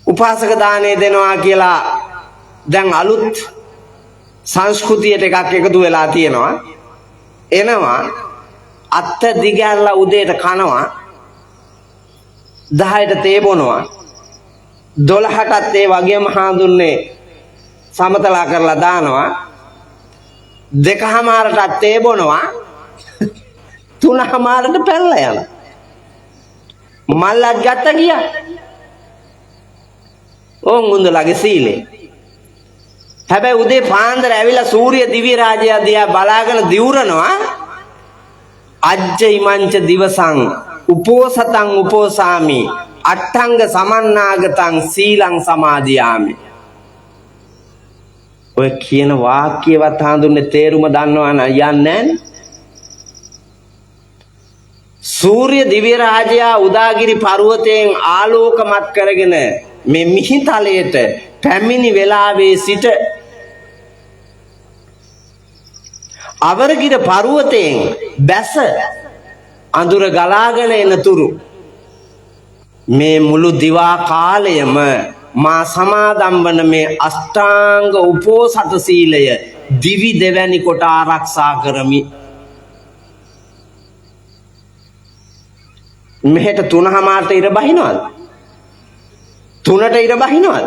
උපාසක දාණය දෙනවා කියලා දැන් අලුත් සංස්කෘතියට එකක් එකතු වෙලා තියෙනවා. එනවා අත්ත දිගැරලා උදේට කනවා, 10ට තේ බොනවා, 12ටත් ඒ වගේම හාඳුන්නේ සමතලා කරලා දානවා, 2:00ටත් තේ බොනවා, 3:00ට පැනලා යනවා. මල්ලත් ගත්ත ගියා. ඕන් උන්දලගේ සීලේ. හැබැයි උදේ පාන්දර ඇවිල්ලා සූර්ය දිව්‍ය රාජයා දිහා බලාගෙන දිවුරනවා. අජ්ජ ඉමංච දිවසං උපෝසතං උපෝසාමි අට්ඨංග සමන්නාගතං සීලං සමාදියාමි. ඔය කියන වාක්‍යවත් හඳුන්නේ තේරුම දන්නවා නම් යන්නේ නැහැ. සූර්ය දිව්‍ය රාජයා උදාගිරි පර්වතයෙන් ආලෝකමත් කරගෙන මේ මිහිතලයට පැමිණි වෙලාවේ සිට අවරගිර පර්වතයෙන් බැස අඳුර ගලාගෙන එනතුරු මේ මුළු දිවා කාලයම මා සමාදම් වන මේ අෂ්ටාංග උපෝසත සීලය දිවි දෙවැනි කොට ආරක්ෂා කරමි. මෙහෙට 3:00ට ඉර බහිනවද? 3ට ඉර බහිනවද?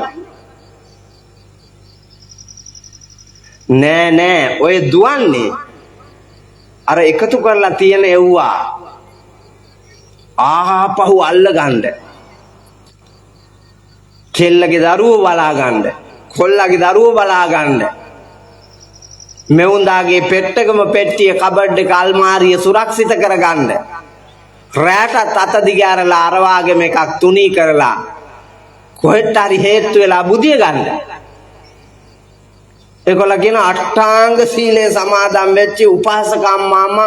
නෑ ඔය දුවන්නේ අර එකතු කරලා තියෙන එව්වා ආපහු අල්ල ගන්න. කෙල්ලගේ දරුවෝ බලා ගන්න, කොල්ලගේ දරුවෝ බලා ගන්න. මෙවුන්දාගේ පෙට්ටකම පෙට්ටිය කබඩ් එක අල්මාරිය සුරක්ෂිත කරගන්න. රැටත් අත දිගාරලා අර වාගේම එකක් තුනී කරලා කොහෙට හරි හේතු වෙලා බුදිය ගන්න. ඒගොල්ලෝ කියන අට්ඨාංග සීලේ සමාදන් වෙච්ච උපාසක අම්මාම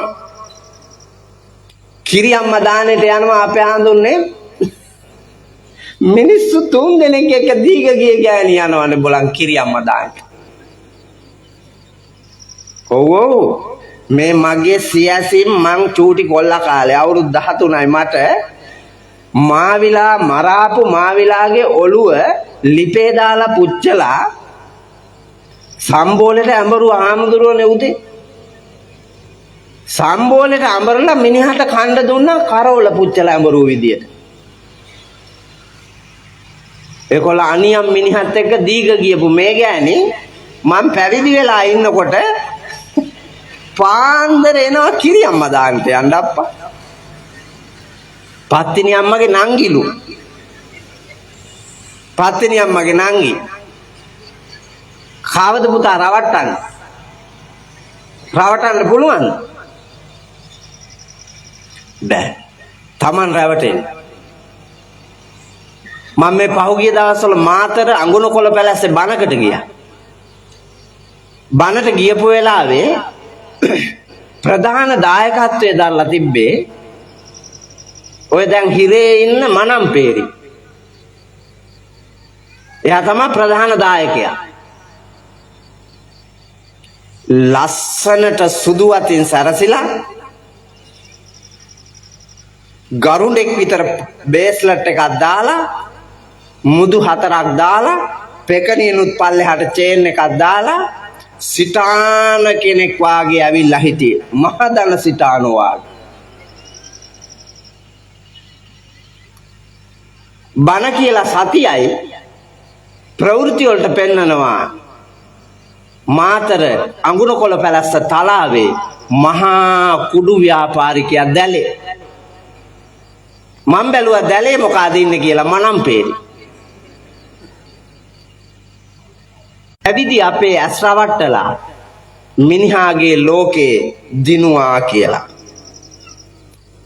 කිරියම්ම දානෙට යනවා අපේ හඳුන්නේ. මිනිස්සු 3 දෙනෙක් එක දීග ගිය ගෑණි යනවනේ බලන් කිරියම්ම දාන්න. ඔව් මේ මගේ සියසින් මං චූටි කොල්ලා කාලේ අවුරුදු 13යි මට මාවිලා මරාපු මාවිලාගේ ඔළුව ලිපේ දාලා පුච්චලා සම්බෝලෙට ඇඹරුව ආමඳුරෝනේ උදේ. සම්බෝලෙට ඇඹරලා මිනිහට කණ්ඩ දුන්නා කරවල පුච්චලා ඇඹරුව විදියට. ඒකොල්ල අනියම් මිනිහත් එක්ක දීග ගියපු මේ ගෑණි මම පැවිදි වෙලා ඉන්නකොට පාන්දර එනවා කිරියම්ම දාන්නට යන්න අප්පා. පත්තිනි අම්මගේ නංගිලු. පත්තිනි අම්මගේ නංගි. කාවද පුතා රවට්ටන්න? රවටන්න පුළුවන්ද? බෑ. Taman රවටෙන්නේ. මම මේ පහුගිය දවස්වල මාතර අඟුණකොළ පැලැස්සේ බණකට ගියා. බණට ගියපු වෙලාවේ ප්‍රධාන දායකත්වයේ දරලා තිබ්බේ ඔය දැන් හිරේ ඉන්න මනම්පේරි. එයා තමයි ප්‍රධාන දායකයා. ලස්සනට සුදු අතින් සැරසිලා ගරුණෙක් විතර බේස්ලට් එකක් දාලා මුදු 4ක් දාලා පෙකණියනුත් පල්ලෙහාට චේන් එකක් දාලා සිතාන කෙනෙක් වාගේ ඇවිල්ලා හිටියේ. මහදන සිතානෝ වාගේ. බණ කියලා සතියයි ප්‍රවෘත්ති වලට පෙන්නනවා. මාතර අඟුණකොළ පැලස්ස තලාවේ මහා කුඩු ව්‍යාපාරිකයා දැලේ. මම බැලුවා දැලේ මොකද ඉන්නේ කියලා මනම්පේරි. ඇවිදි අපේ ඇස් රවට්ටලා මිනිහාගේ ලෝකේ දිනුවා කියලා.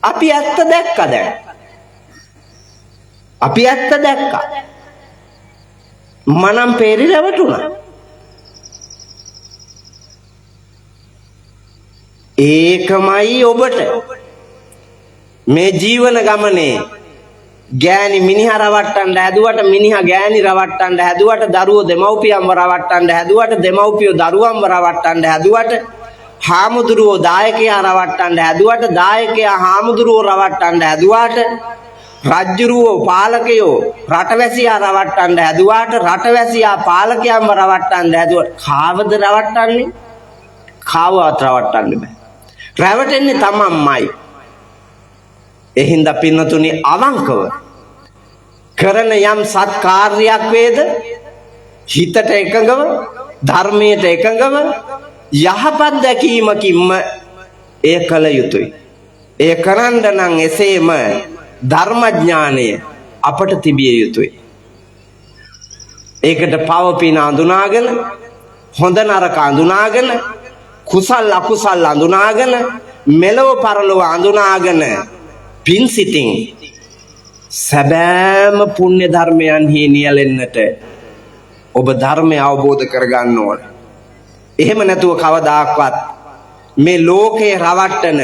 අපි ඇත්ත දැක්කද? අපි ඇත්ත දැක්කා. මනම්පේරි රැවටුණා. ඒකමයි ඔබට මේ ජීවන ගමනේ ගෑණි මිනිහා රවට්ටන්න හැදුවට මිනිහා ගෑණි රවට්ටන්න හැදුවට දරුවෝ දෙමව්පියන්ව රවට්ටන්න හැදුවට දෙමව්පියෝ දරුවන්ව රවට්ටන්න හැදුවට හාමුදුරුවෝ දායකයා රවට්ටන්න හැදුවට දායකයා හාමුදුරුවෝ රවට්ටන්න හැදුවාට රජ්ජුරුවෝ පාලකයෝ රටවැසියා රවට්ටන්න හැදුවාට රටවැසියා පාලකයන්ව රවට්ටන්න හැදුවට කාවද රවට්ටන්නේ? කාවවත් රවට්ටන්න බෑ. රැවටෙන්නේ තමන්මයි. එහින්දා පින්නතුනි අවංකව කරන යම් සත්කාර්යයක් වේද හිතට එකඟව ධර්මයට එකඟව යහපත් දැකීමකින්ම එය කළ යුතුයි. එය කරන්න නම් එසේම ධර්මඥානය අපට තිබිය යුතුයි. ඒකට පව පින අඳුනාගෙන හොඳ නරක අඳුනාගෙන කුසල් අකුසල් අඳුනාගෙන මෙලව පරලොව අඳුනාගෙන පින් සිතින් සැබෑම පුණ්‍ය ධර්මයන්හි නියැලෙන්නට ඔබ ධර්මය අවබෝධ කරගන්න ඕන. එහෙම නැතුව කවදාක්වත් මේ ලෝකේ රවට්ටන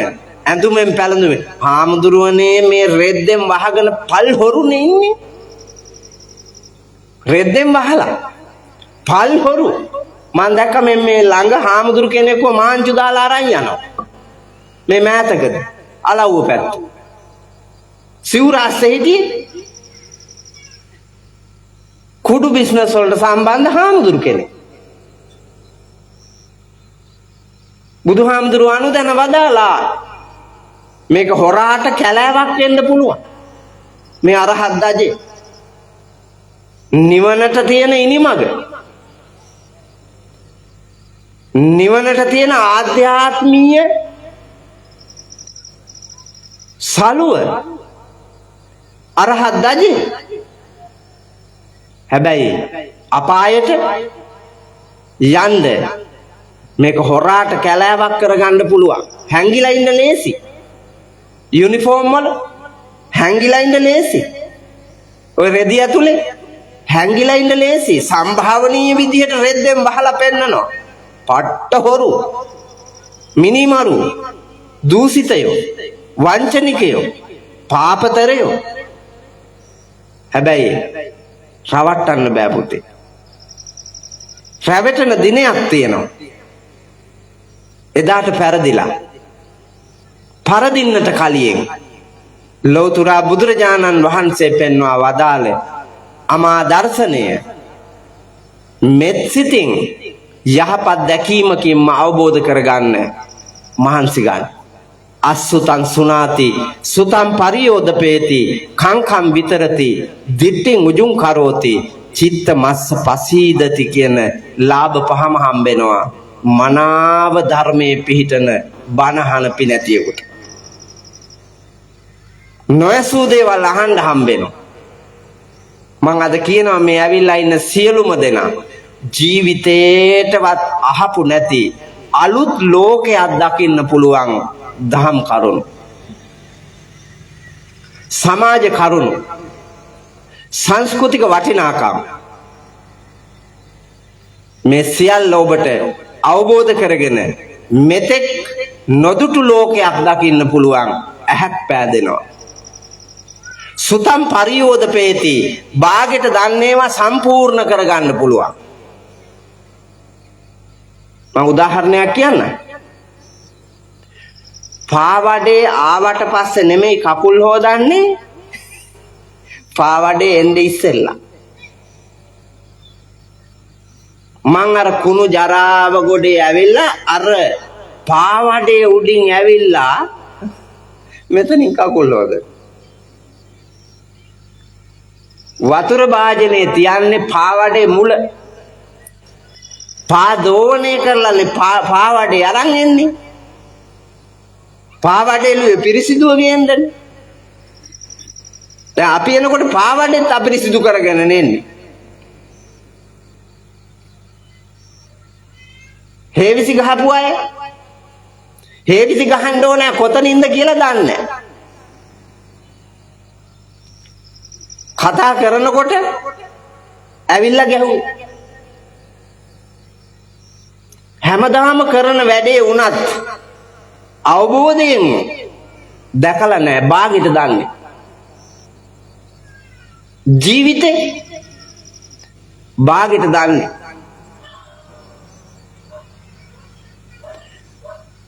ඇඳුමෙන් පැළඳුමෙන් හාමුදුරුවනේ මේ රෙද්දෙන් වහගෙන පල් හොරුනේ ඉන්නේ. රෙද්දෙන් වහලා පල් හොරු මම දැක්ක මේ ළඟ හාමුදුරු කෙනෙක්ව මාංචු දාලා අරන් යනවා. මේ මෑතකද අලව්ව පැත්ත. සිවුරාස්සේ හිටියේ කුඩු බිස්නස් වලට සම්බන්ධ හාමුදුරු කෙනෙක්. බුදුහාමුදුරු අනුදැන වදාලා මේක හොරාට කැලෑවක් වෙන්න පුළුවන්. මේ අරහත් දජේ නිවනට තියෙන ඉනිමග, නිවනට තියෙන ආධ්‍යාත්මීය සලුව අරහත් දජේ. හැබැයි අපායට යන්න මේක හොරාට කැලෑවක් කරගන්න පුළුවන්. හැංගිලා ඉන්න ලේසි. යුනිෆෝම් වල හැංගිලා ඉන්න ලේසි. ඔය රෙදි ඇතුලේ හැංගිලා ඉන්න ලේසි. සම්භාවනීය විදිහට රෙද්දෙන් වහලා පෙන්නනවා. පට්ට හොරු, මිනිමරු, දූෂිතයෝ, වංචනිකයෝ, පාපතරයෝ. හැබැයි රවට්ටන්න බෑ පුතේ. රැවටෙන දිනයක් තියෙනවා. එදාට පෙරදිලා පරදින්නට කලියෙන් ලෞතුරා බුදුරජාණන් වහන්සේ පෙන්වා වදාළ අමා දර්ශනය මෙත් සිතින් යහපත් දැකීමකින්ම අවබෝධ කරගන්න මහන්සි ගන්න. අස්සුතං සුනාති සුතං පරියෝදපේති කංකම් විතරති දිට්ඨින් උජුං කරෝති චිත්ත මස්ස පසීදති කියන ලාභ පහම හම්බෙනවා මනාව ධර්මයේ පිහිටන බණහන පිනැතියෙකුට. නොයසූ දේවල් අහන්න හම්බෙනවා. මං අද කියනවා මේ ඇවිල්ලා ඉන්න සියලුම දෙනා ජීවිතේටවත් අහපු නැති අලුත් ලෝකයක් දකින්න පුළුවන් දහම් කරුණු, සමාජ කරුණු, සංස්කෘතික වටිනාකම් මේ සියල්ල ඔබට අවබෝධ කරගෙන මෙතෙක් නොදුටු ලෝකයක් දකින්න පුළුවන් ඇහක් පෑදෙනවා. සුතම් පරියෝදපේති බාගෙට දන්නේවා සම්පූර්ණ කරගන්න පුළුවන්. මම උදාහරණයක් කියන්න. පාවඩේ ආවට පස්සේ නෙමෙයි කකුල් හොදන්නේ, පාවඩේ එන්නේ ඉස්සෙල්ලා. මං අර කුණු ජරාව ගොඩේ ඇවිල්ලා අර පාවඩේ උඩින් ඇවිල්ලා මෙතනින් කකුල් හොදන. වතුර භාජනේ තියන්නේ පාවඩේ මුල. පා දෝවණය කරලානේ පාවඩේ අරන් එන්නේ. පාවඩේ පිරිසිදුව ගේන්නනේ. දැන් අපි එනකොට පාවඩෙත් අපිරිසිදු කරගෙන නෙන්නේ. හේවිසි ගහපු අය හේවිසි ගහන්න ඕනේ කොතනින්ද කියලා දන්නේ නැහැ. කතා කරනකොට ඇවිල්ලා ගැහුවා. හැමදාම කරන වැඩේ වුණත් අවබෝධයෙන් දැකලා නැහැ, බාගෙට දන්නේ. ජීවිතේ බාගෙට දන්නේ.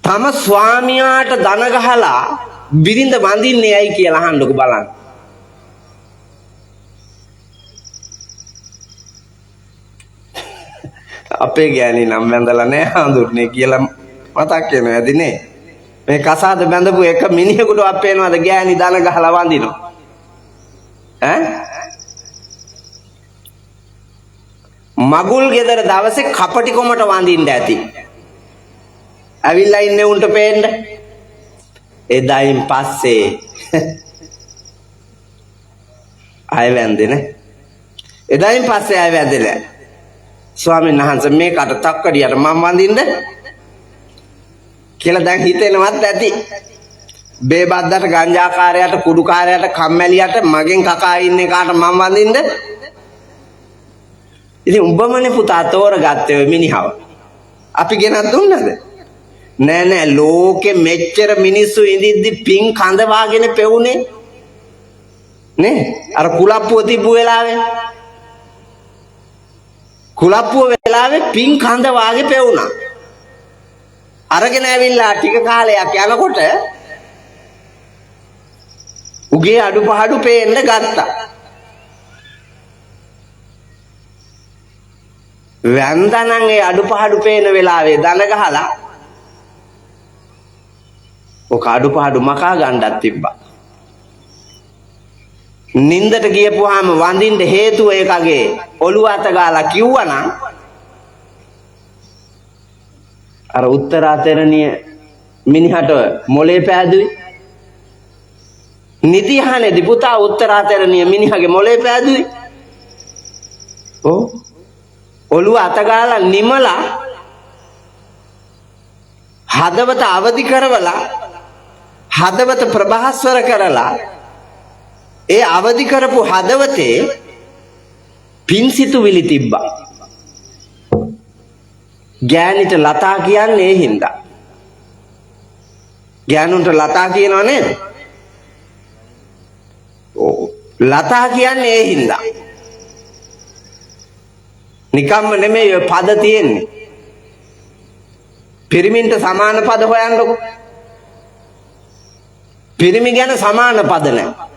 තම ස්වාමියාට දන ගහලා බිරිඳ වඳින්නේ ඇයි කියලා අහන්නකෝ බලන්න. අපේ ගෑණි නම් වැඳලා නැහැ හඳුන්නේ කියලා මතක් වෙනවා ඇදිනේ. මේ කසාද බැඳපු එක මිනිහෙකුටවත් පේනවද ගෑණි දන ගහලා වඳිනවා? මගුල් ගෙදර දවසේ කපටි කොමට වඳින්න ඇති. ඇවිල්ලා ඉන්නේ උන්ට පේන්න. එදායින් පස්සේ ආය වැන්දේ. එදායින් පස්සේ ආය වැන්දේ. ස්වාමීන් වහන්සේ මේකට තක්කඩියට මම වඳින්නද කියලා දැන් හිතෙනවත් ඇති. බේබද්දට ගංජාකාරයට කුඩුකාරයට කම්මැලියට මගෙන් කකා ඉන්නේ කාට මම වඳින්ද? ඉතින් උඹමනේ පුතා තෝරගත්තේ ඔය මිනිහව. අපි ගෙනත් දුන්නද? නෑ නෑ ලෝකෙ මෙච්චර මිනිස්සු ඉඳිද්දි පිං කඳ වාගෙන පෙවුනේ නේ? අර කුලප්පුව තිබ්බු වෙලාවේ පිං කඳ වාගේ පෙවුනා. අරගෙන ඇවිල්ලා ටික කාලයක් යනකොට උගේ අඩුපහඩු පේන්න ගත්තා. වැන්දනම් ඒ අඩුපහඩු පේන වෙලාවේ දන ගහලා ඔක අඩුපහඩු මකා ගන්නත් තිබ්බා. නින්දට ගියපුවාම වඳින්න හේතුව ඒකගේ ඔළුව අත ගාලා කිව්වනම් අර උත්තරාතරණිය මිනිහට මොලේ පෑදුවේ. නිදිහනේදී පුතා උත්තරාතරණිය මිනිහගේ මොලේ පෑදුවේ. ඔව් ඔළුව අත ගාලා නිමලා හදවත අවදි කරවලා හදවත ප්‍රභාස්වර කරලා ඒ අවදි කරපු හදවතේ පින්සිතුවිලි තිබ්බා. ගෑනිට ලතා කියන්නේ ඒ හින්දා. ගෑනුන්ට ලතා කියනවා නේද? ඔව් ලතා කියන්නේ ඒ හින්දා. නිකම්ම නෙමෙයි ඔය පද තියෙන්නේ. පිරිමින්ට සමාන පද හොයන්නකො. පිරිමි ගැන සමාන පද නැහැ.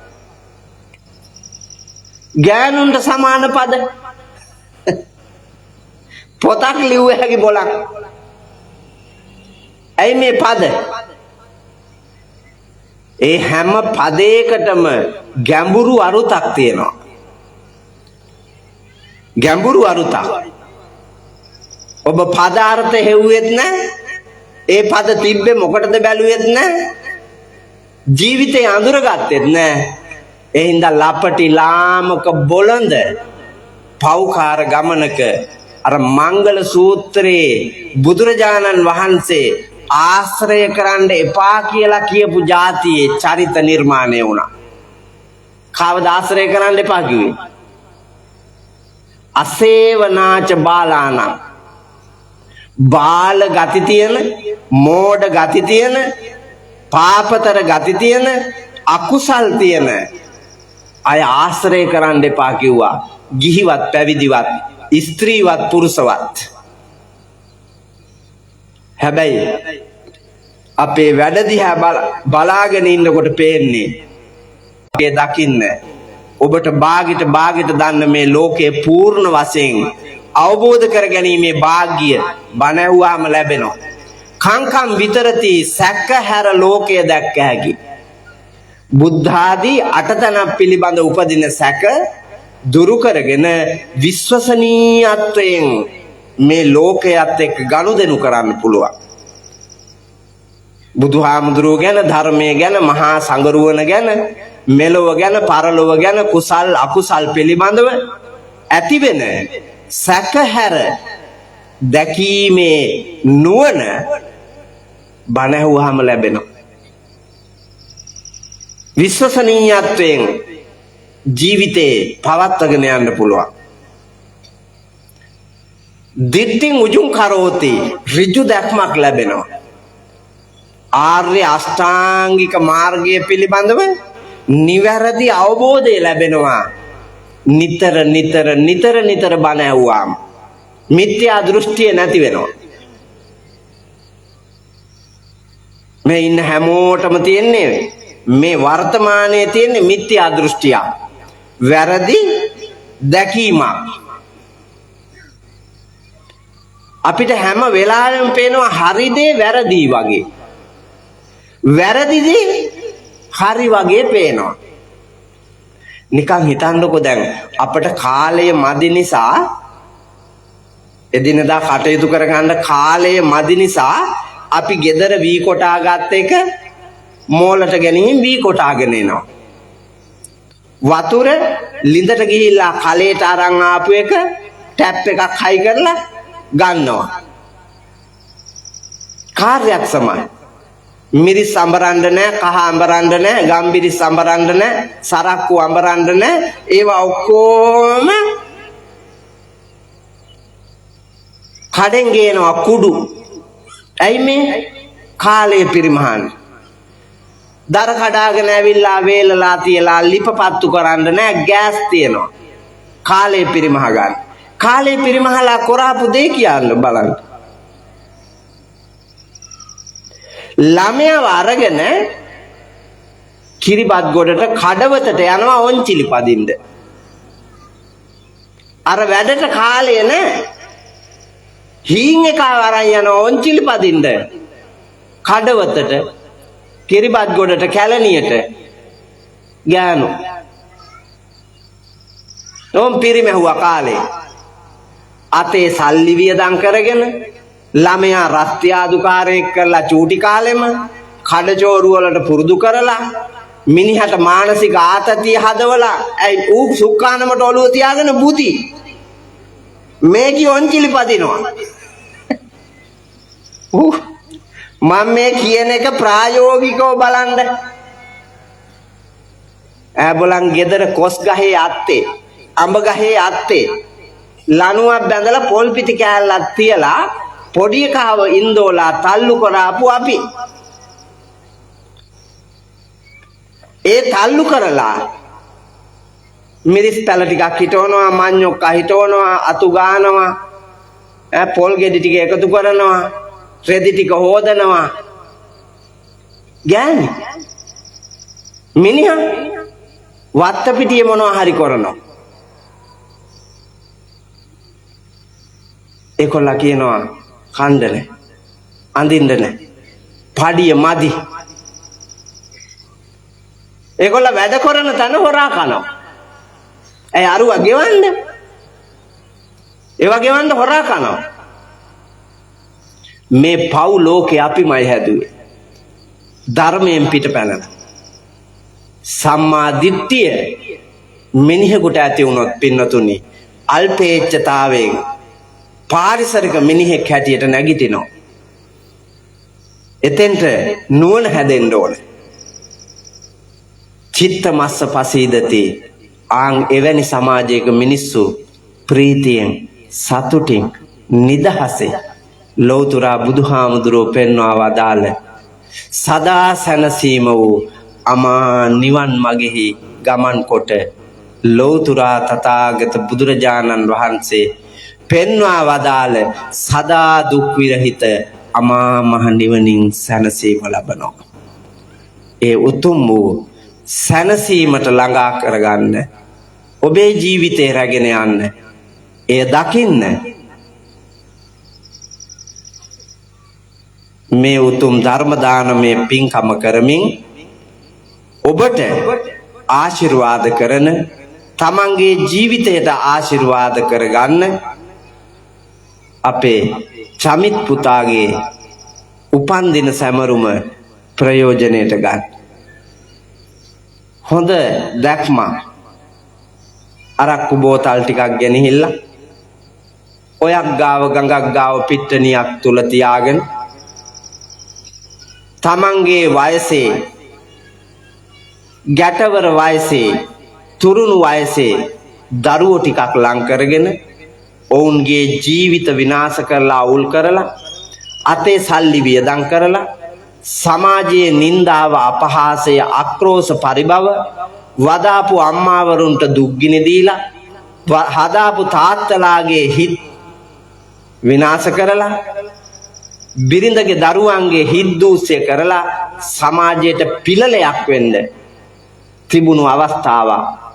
ගෑනුන්ට සමාන පද පොතක් ලිව්ව හැකි බොලක්. ඇයි මේ පද? ඒ හැම පදයකටම ගැඹුරු අරුතක් තියෙනවා. ගැඹුරු අරුතක්. ඔබ පදාර්ථ හෙව්වෙත් නැහැ. ඒ පද තිබ්බේ මොකටද බැලුවෙත් නැහැ. ජීවිතේ අඳුරගත්තෙත් නැහැ. ඒ හින්දා ලපටි ලාමක බොළඳ පෞකාර ගමනක අර මංගල සූත්‍රයේ බුදුරජාණන් වහන්සේ ආශ්‍රය කරන්න එපා කියලා කියපු જાතියේ චරිත නිර්මාණය වුණා. කවද ආශ්‍රය කරන්න එපා කිව්වේ? අසේවනාච බාලානම් බාල ගති තියෙන, මෝඩ ගති තියෙන, පාපතර ගති තියෙන, අකුසල් තියෙන අය ආශ්‍රය කරන්න එපා කිව්වා. ගිහිවත් පැවිදිවත් ස්ත්‍රීවත් පුරුෂවත්. හැබැයි අපේ වැඩ දිහා බලාගෙන ඉන්නකොට පේන්නේ ඒ දකින්න ඔබට භාගිත දන්න මේ ලෝකේ පූර්ණ වශයෙන් අවබෝධ කර ගැනීමේ වාග්ය බණ ඇහුවාම ලැබෙනවා. කංකම් විතරති සැකහැර ලෝකය දැක්ක හැකි. බුද්ධ ආදී අටතනක් පිළිබඳ උපදින සැක දුරු කරගෙන විශ්වසනීයත්වයෙන් මේ ලෝකයත් එක්ක ගනුදෙනු කරන්න පුළුවන්. බුදුහාමුදුරුවෝ ගැන, ධර්මයේ ගැන, මහා සංඝරුවන ගැන, මෙලොව ගැන, පරලොව ගැන, කුසල් අකුසල් පිළිබඳව ඇතිවෙන සැකහැර දැකීමේ නුවණ බණ ඇහුවාම ලැබෙනවා. විශ්වසනීයත්වයෙන් ජීවිතේ පවත්වාගෙන යන්න පුළුවන්. දිට්ඨින් උජුං කරෝති ඍජු දැක්මක් ලැබෙනවා. ආර්ය අෂ්ටාංගික මාර්ගය පිළිබඳව නිවැරදි අවබෝධය ලැබෙනවා. නිතර බණ ඇහුවාම මිත්‍යා දෘෂ්ටිය නැති වෙනවා. මේ ඉන්න හැමෝටම තියෙන්නේ මේ වර්තමානයේ තියෙන මිත්‍යා දෘෂ්ටිය. වැරදි දැකීමක්. අපිට හැම වෙලාවෙම පේනවා හරි දේ වැරදි වගේ. වැරදි දේ හරි වගේ පේනවා. නිකන් හිතන්නකෝ දැන් අපිට කාලය මදි නිසා එදිනදා කටයුතු කරගන්න කාලය මදි නිසා අපි gedara වී කොටා ගත්ත එක මෝලට ගෙනින් වී කොටාගෙන එනවා. වතුර ලිඳට ගිහිල්ලා කලයට අරන් ආපු එක ටැප් එකක් හයි කරලා ගන්නවා. කාර්යයක් සමයි. මිරිස් අඹරන්න නැහැ, කහ අඹරන්න නැහැ, ගම්බිරිස් අඹරන්න නැහැ, සරක්කු අඹරන්න නැහැ. ඒවා ඔක්කොම කඩෙන් ගේනවා කුඩු. ඇයි මේ කාලේ පිරිමහන්? දර කඩාගෙන ඇවිල්ලා වේලලා තියලා ලිපපත්තු කරන්න නැහැ, ගෑස් තියෙනවා. කාලේ පිරිමහ ගන්න. කාලේ පිරිමහලා කරාපු දෙය කියන්න බලන්න. ළමයාව අරගෙන කිරිබත් ගොඩට කඩවතට යනවා ඔන්චිලි පදින්න. අර වැඩට කාලය නැහැ. හීන් එකව අරන් යනවා ඔන්චිලි පදින්න. කඩවතට කිරිබත් ගොඩට කැලණියට ගෑනු. නොම් පිරිමැහුවා කාලේ. අතේ සල්ලි වියදම් කරගෙන ළමයා රස්තියාදුකාරයෙක් කරලා චූටි කාලෙම කඩජෝරු වලට පුරුදු කරලා මිනිහට මානසික ආතතිය හදවලා ඇයි ඌ සුක්කානමට ඔළුව තියාගෙන බුති මේකි ඔන්චිලි පදිනවා. මම මේ කියන එක ප්‍රායෝගිකව බලන්න. ඈබලන් ගෙදර කොස් ගහේ අත්තේ අඹ ගහේ අත්තේ ලණුවක් බැඳලා පොල් පිටි කෑල්ලක් තියලා පොඩි කාව ඉන්දෝලා තල්ලු කරාපු අපි. ඒ තල්ලු කරලා මිරිස් පැල ටිකක් හිටවනවා, මඤ්ඤොක්ක හිටවනවා, අතු ගානවා, පොල් ගෙඩි ටික එකතු කරනවා, රෙදි ටික හොදනවා. ගෑනි මිනිහා වත්ත පිටියේ මොනවා හරි කරනවා. ඒකොල්ලා කියනවා කණ්ඩන අඳින්න පඩිය මදි. ඒකොල්ලා වැඩ කරන තැන හොරා කනවා. ඇයි අරුවා ගෙවන්න? ඒවා ගෙවන්න හොරා කනවා. මේ පව් ලෝකේ අපිමයි හැදුවේ. ධර්මයෙන් පිටපැනලා. සම්මා දිට්ඨිය මිනිහෙකුට ඇති වුණොත් පින්නතුනි අල්පේච්ඡතාවයෙන් පාරිසරික මිනිහෙක් හැටියට නැගිටිනවා. එතෙන්ට නුවණ හැදෙන්න ඕනේ. චිත්ත මස්ස පසීදති. ආන් එවැනි සමාජයක මිනිස්සු ප්‍රීතියෙන් සතුටින් නිදහසේ ලෞතුරා බුදුහාමුදුරුවෝ පෙන්වා වදාළ සදා සැනසීම වූ අමා නිවන් මගෙහි ගමන් කොට ලෞතුරා තථාගත බුදුරජාණන් වහන්සේ පෙන්වා වදාළ සදා දුක් විරහිත අමා මහ නිවනින් සැනසීම ලබනවා. ඒ උතුම් වූ සැනසීමට ළඟා කරගන්න ඔබේ ජීවිතේ රැගෙන යන්න එය දකින්න මේ උතුම් ධර්ම දානමය පින්කම කරමින් ඔබට ආශිර්වාද කරන තමන්ගේ ජීවිතයට ආශිර්වාද කරගන්න අපේ චමිත් පුතාගේ උපන්දින සැමරුම ප්‍රයෝජනයට ගන්න. හොඳ දැක්ම අරක්කු බෝතල් ටිකක් ගෙනහිල්ලා ඔයක් ගාව ගඟක් ගාව පිට්ටනියක් තුල තියාගෙන තමන්ගේ වයසේ ගැටවර වයසේ තුරුණු වයසේ දරුවෝ ටිකක් ලං කරගෙන ඔවුන්ගේ ජීවිත විනාශ කරලා අවුල් කරලා අතේ සල්ලි වියදම් කරලා සමාජයේ නින්දාව අපහාසය ආක්‍රෝෂ පරිභව වදාපු අම්මාවරුන්ට දුක්ගිනි දීලා හදාපු තාත්තලාගේ හිත් විනාශ කරලා බිරිඳගේ දරුවන්ගේ හිත් දූෂ්‍ය කරලා සමාජයට පිළලයක් වෙන්න තිබුණු අවස්ථාවක්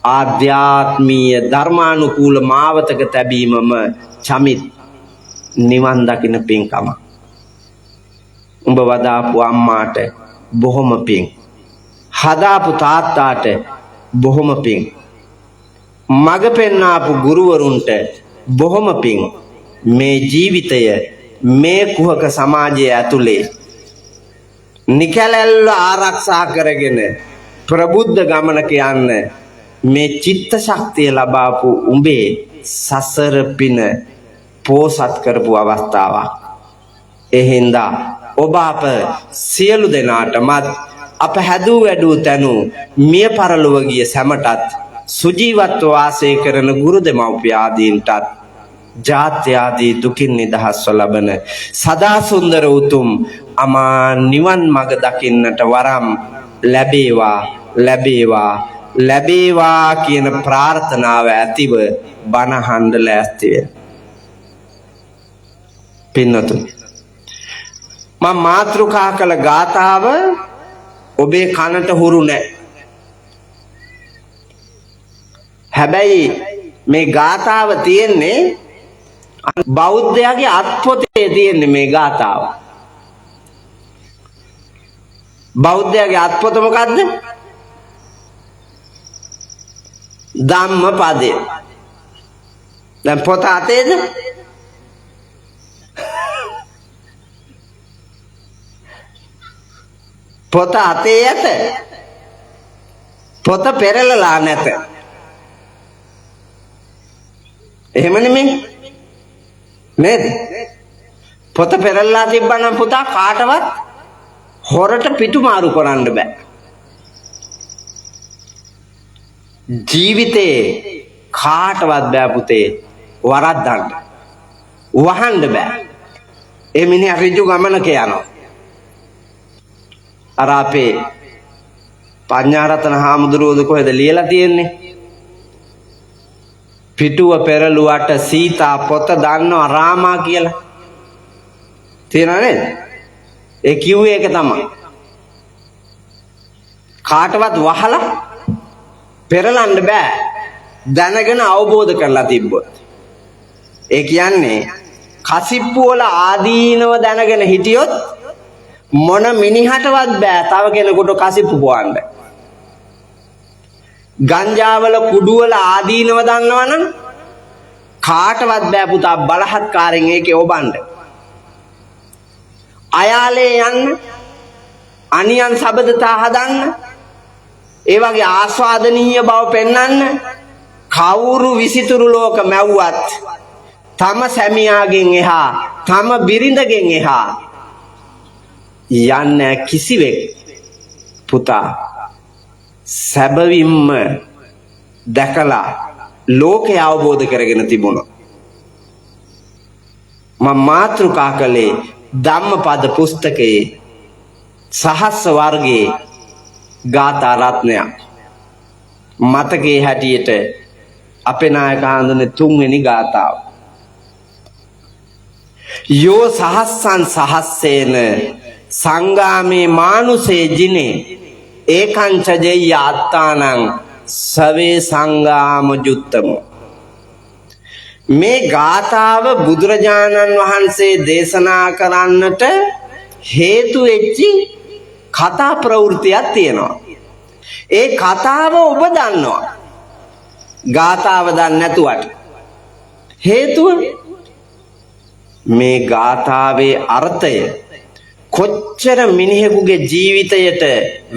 ආධ්‍යාත්මීය ධර්මානුකූල මාවතක තැබීමම චමිත් නිවන් දකින්න පින්කම. උඹ වදාපු අම්මාට බොහොම පිං. හදාපු තාත්තාට බොහොම පිං. මග පෙන්නාපු ගුරුවරුන්ට බොහොම පිං. මේ ජීවිතය මේ කුහක සමාජය ඇතුලේ නිකැලැල්ල ආරක්ෂා කරගෙන ප්‍රබුද්ධ ගමනක යන්න මේ චිත්ත ශක්තිය ලබාපු උඹේ සසර පින පෝසත් කරපු අවස්ථාවක්. එහෙන්දා ඔබ අප සියලු දෙනාටමත් අප හැදූ වැඩූ තැනු මිය පරලොව ගිය සැමටත් සුජීවත්ව වාසය කරන ගුරු දෙමව්පිය ආදීන්ටත් ජාත්‍යාදී දුකින් නිදහස්ව ලබන සදා සුන්දර උතුම් අමා නිවන් මඟ දකින්නට වරම් ලැබේවා ලැබේවා ලැබේවා කියන ප්‍රාර්ථනාව ඇතිව බණ අහන්න ලෑස්ති වෙන්න. පින්නතුනි, මම මාතෘකා කළ ගාථාව ඔබේ කනට හුරු නැහැ. හැබැයි මේ ගාථාව තියෙන්නේ බෞද්ධයාගේ අත්පොතේ තියෙන්නේ මේ ගාථාව. බෞද්ධයාගේ අත්පොත මොකද්ද? ධම්මපදය. දැන් පොත අතේද? පොත අතේ ඇත. පොත පෙරලලා නැත. එහෙම නෙමෙයි නේද? පොත පෙරලලා තිබ්බනම් පුතා කාටවත් හොරට පිටු මාරු කරන්න බෑ. ජීවිතේ කාටවත් බෑ පුතේ වරද්දන්න. වහන්න බෑ. ඒ මිනිහා ඍජු ගමනක යනවා. අර අපේ පඤ්ඤාරතන හාමුදුරුවෝද කොහෙද ලියලා තියෙන්නේ? පිටුව පෙරළුවට සීතා පොත දන්නවා රාමා කියලා. තේරෙනව නේද? ඒ කිව්වේ ඒක තමයි. කාටවත් වහලා පෙරලන්න බෑ. දැනගෙන අවබෝධ කරලා තිබ්බොත්. ඒ කියන්නේ කසිප්පු වල ආදීනව දැනගෙන හිටියොත් මොන මිනිහටවත් බෑ තව කෙනෙකුට කසිප්පු පොවන්න. ගංජාවල කුඩුවල ආදීනව දන්නවනම් කාටවත් බෑ පුතා බලහත්කාරයෙන් ඒකේ ඔබන්න. අයාලේ යන්න, අනියන් සබදතා හදන්න, ඒ වගේ ආස්වාදනීය බව පෙන්වන්න කවුරු විසිතුරු ලෝක මැව්වත් තම සැමියාගෙන් එහා, තම බිරිඳගෙන් එහා යන්නේ කිසිවෙක් පුතා. සැබවින්ම දැකලා ලෝකය අවබෝධ කරගෙන තිබුණා. මම මාතෘකා කළේ ධම්මපද පුස්තකයේ සහස්ස වර්ගයේ ගාථා රත්නයක්. මතකයේ හැටියට අපේ නායක හඳුනේ 3 වෙනි ගාථාව. යෝ සහස්සං සහස්සේන සංගාමේ මානුසේ ජිනේ ඒකංච ජෙය්‍ය අත්තානං සවේ සංගාම ජුත්තමෝ. මේ ගාථාව බුදුරජාණන් වහන්සේ දේශනා කරන්නට හේතු වෙච්චි කතා ප්‍රවෘත්තියක් තියෙනවා. ඒ කතාව ඔබ දන්නවා. ගාථාව දන්නේ නැතුවට හේතුව මේ ගාථාවේ අර්ථය කොච්චර මිනිහෙකුගේ ජීවිතයට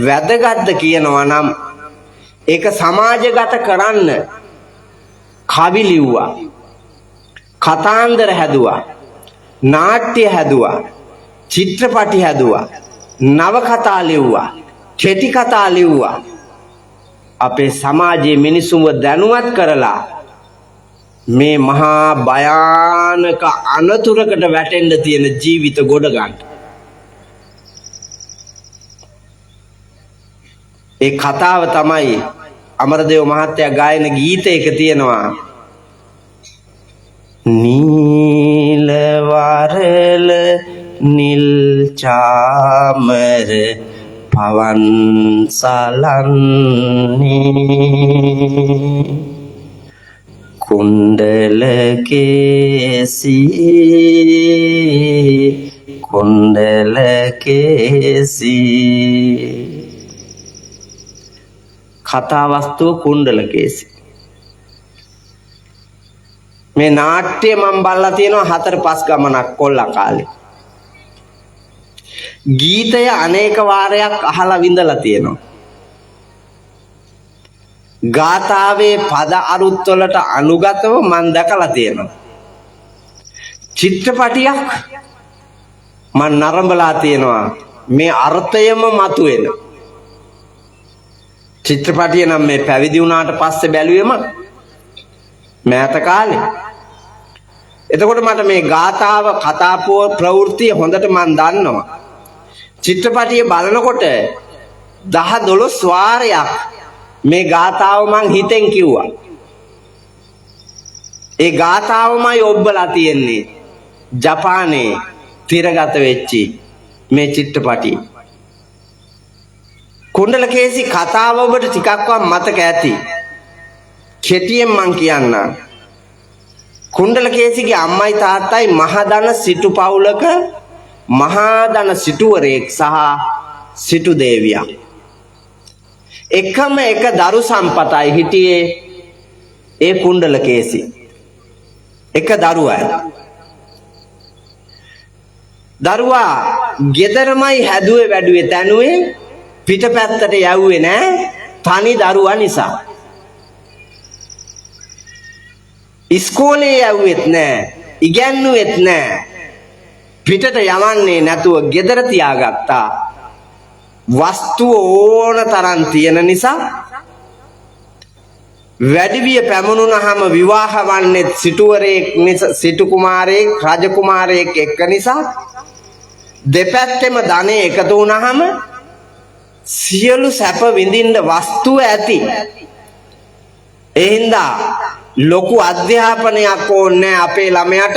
වැදගත්ද කියනවා නම් ඒක සමාජගත කරන්න කවි ලිව්වා, කතාන්දර හැදුවා, නාට්‍ය හැදුවා, චිත්‍රපටි හැදුවා, නවකතා ලිව්වා, කෙටි කතා ලිව්වා. අපේ සමාජයේ මිනිසුන්ව දැනුවත් කරලා මේ මහා භයානක අනතුරකට වැටෙන්න තියෙන ජීවිත ගොඩ ගන්න. ඒ කතාව තමයි අමරදේව මහත්තයා ගායන ගීතයක තියෙනවා. නීල වරල නිල් චාමර පවන් සලන්නේ කුණ්ඩල කේසී කතා වස්තුව කුණ්ඩල කේසී. මේ නාට්‍ය මම බලලා තියෙනවා 4-5 ගමනක් කොල්ලා කාලේ. ගීතය අනේක වාරයක් අහලා විඳලා තියෙනවා. ගාථාවේ පද අරුත් වලට අනුගතව මම දැකලා තියෙනවා. චිත්‍රපටියක් මන් නරඹලා තියෙනවා මේ අර්ථයම මතුවෙන චිත්‍රපටිය නම් මේ පැවිදි වුණාට පස්සේ බැලුවෙම මෑත කාලේ. එතකොට මට මේ ගාථාව කතාපුව ප්‍රවෘත්තිය හොඳට මන් දන්නවා. චිත්‍රපටිය බලනකොට 10-12 වාරයක් මේ ගාථාව මං හිතෙන් කිව්වා. ඒ ගාථාවමයි ඔබලා තියෙන්නේ ජපානයේ තිරගත වෙච්චි මේ චිත්‍රපටිය. කුණ්ඩලකේසි කතාව ඔබට ටිකක්වත් මතක ඇති. කෙටියෙන් මං කියන්නම්. කුණ්ඩලකේසිගේ අම්මයි තාත්තයි මහදන සිටු පවුලක මහදන සිටුවරයෙක් සහ සිටු දේවියක්. එකම එක දරු සම්පතයි හිටියේ ඒ කුණ්ඩලකේසි. එක දරුවයි. දරුවා ගෙදරමයි හැදුවේ වැඩුවේ තැනුවේ පිටපැත්තට යවුවේ නෑ තනි දරුවා නිසා. ඉස්කෝලේ යවුවෙත් නෑ ඉගැන්නුවෙත් නෑ පිටට යවන්නේ නැතුව ගෙදර තියාගත්තා. වස්තුව ඕන තරම් තියෙන නිසා වැඩිවිය පැමුණුනහම විවාහ වන්නේ සිටුවරයෙක් නිසා සිටු කුමාරයෙක් රජ කුමාරයෙක් එක්ක නිසා දෙපැත්තෙම ධනෙ එකතු වුණාම සියලු සැප විඳින්න වස්තුව ඇති. ඒ හින්දා ලොකු අධ්‍යාපනයක් ඕනේ අපේ ළමයාට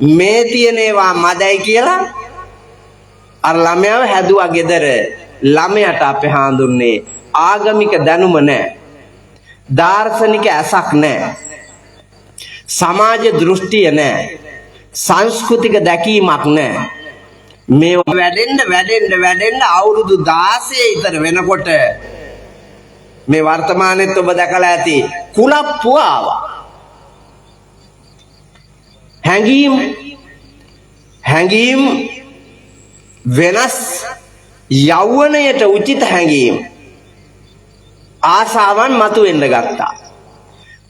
මේ තියෙන ඒවා මදයි කියලා අර ළමයාව හැදුවා ගෙදර. ළමයාට අපේ හාඳුන්නේ ආගමික දැනුම නැහැ. දාර්ශනික ඇසක් නැහැ. සමාජ දෘෂ්ටිය නැහැ. සංස්කෘතික දැකීමක් නැහැ. මේ වැඩෙන්න අවුරුදු 16 ඉතර වෙනකොට මේ වර්තමානෙත් ඔබ දැකලා ඇති කුලප්පුව ආවා. හැඟීම් වෙනස් යෞවනයට උචිත හැඟීම් ආසාවන් මතුවෙන්න ගත්තා.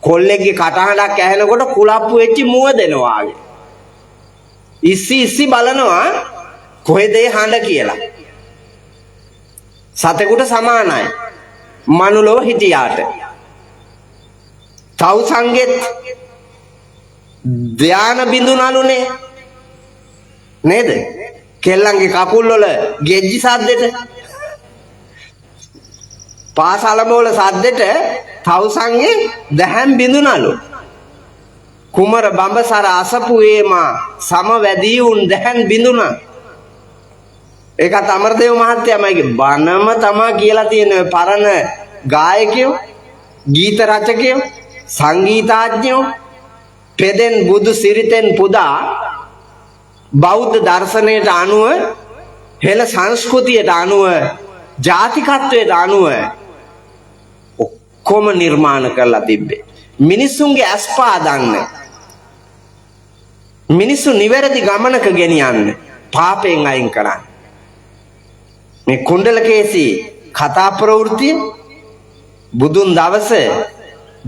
කොල්ලෙක්ගේ කටහඬක් ඇහෙනකොට කුලප්පු වෙච්චි මුව දෙනවා වගේ. ඉස්සි බලනවා කොහෙද හඬ කියලා. සතෙකුට සමානයි. මනුලොව හිටියාට. තවුසංගෙත් ධාන බිඳුනලුනේ නේද? කෙල්ලන්ගේ කකුල් වල ගෙජ්ජි සද්දෙට පාසලම වල සද්දෙට තවුසංගේ දැහැන් බිඳුනලු. කුමර බඹසර අසපු ඒමා සම වැඩි උන් දැහැන් බිඳුනා. ඒකත් අමරදේව මහත්තයාමයි බණම තමා කියලා තියෙන පරණ ගායකයෝ ගීත රචකයෝ සංගීතඥයෝ පෙදෙන් බුදු සිරිතෙන් පුදා බෞද්ධ දර්ශනයට අනුව හෙළ සංස්කෘතියට අනුව ජාතිකත්වයට අනුව ඔක්කොම නිර්මාණ කරලා තිබ්බේ. මිනිසුන්ගේ ඇස් පාදන්න මිනිසු නිවැරදි ගමනක ගෙනියන්න පාපයෙන් අයින් කරන්න. මේ කුණ්ඩලකේසි කතා ප්‍රවෘත්තිය බුදුන් දවස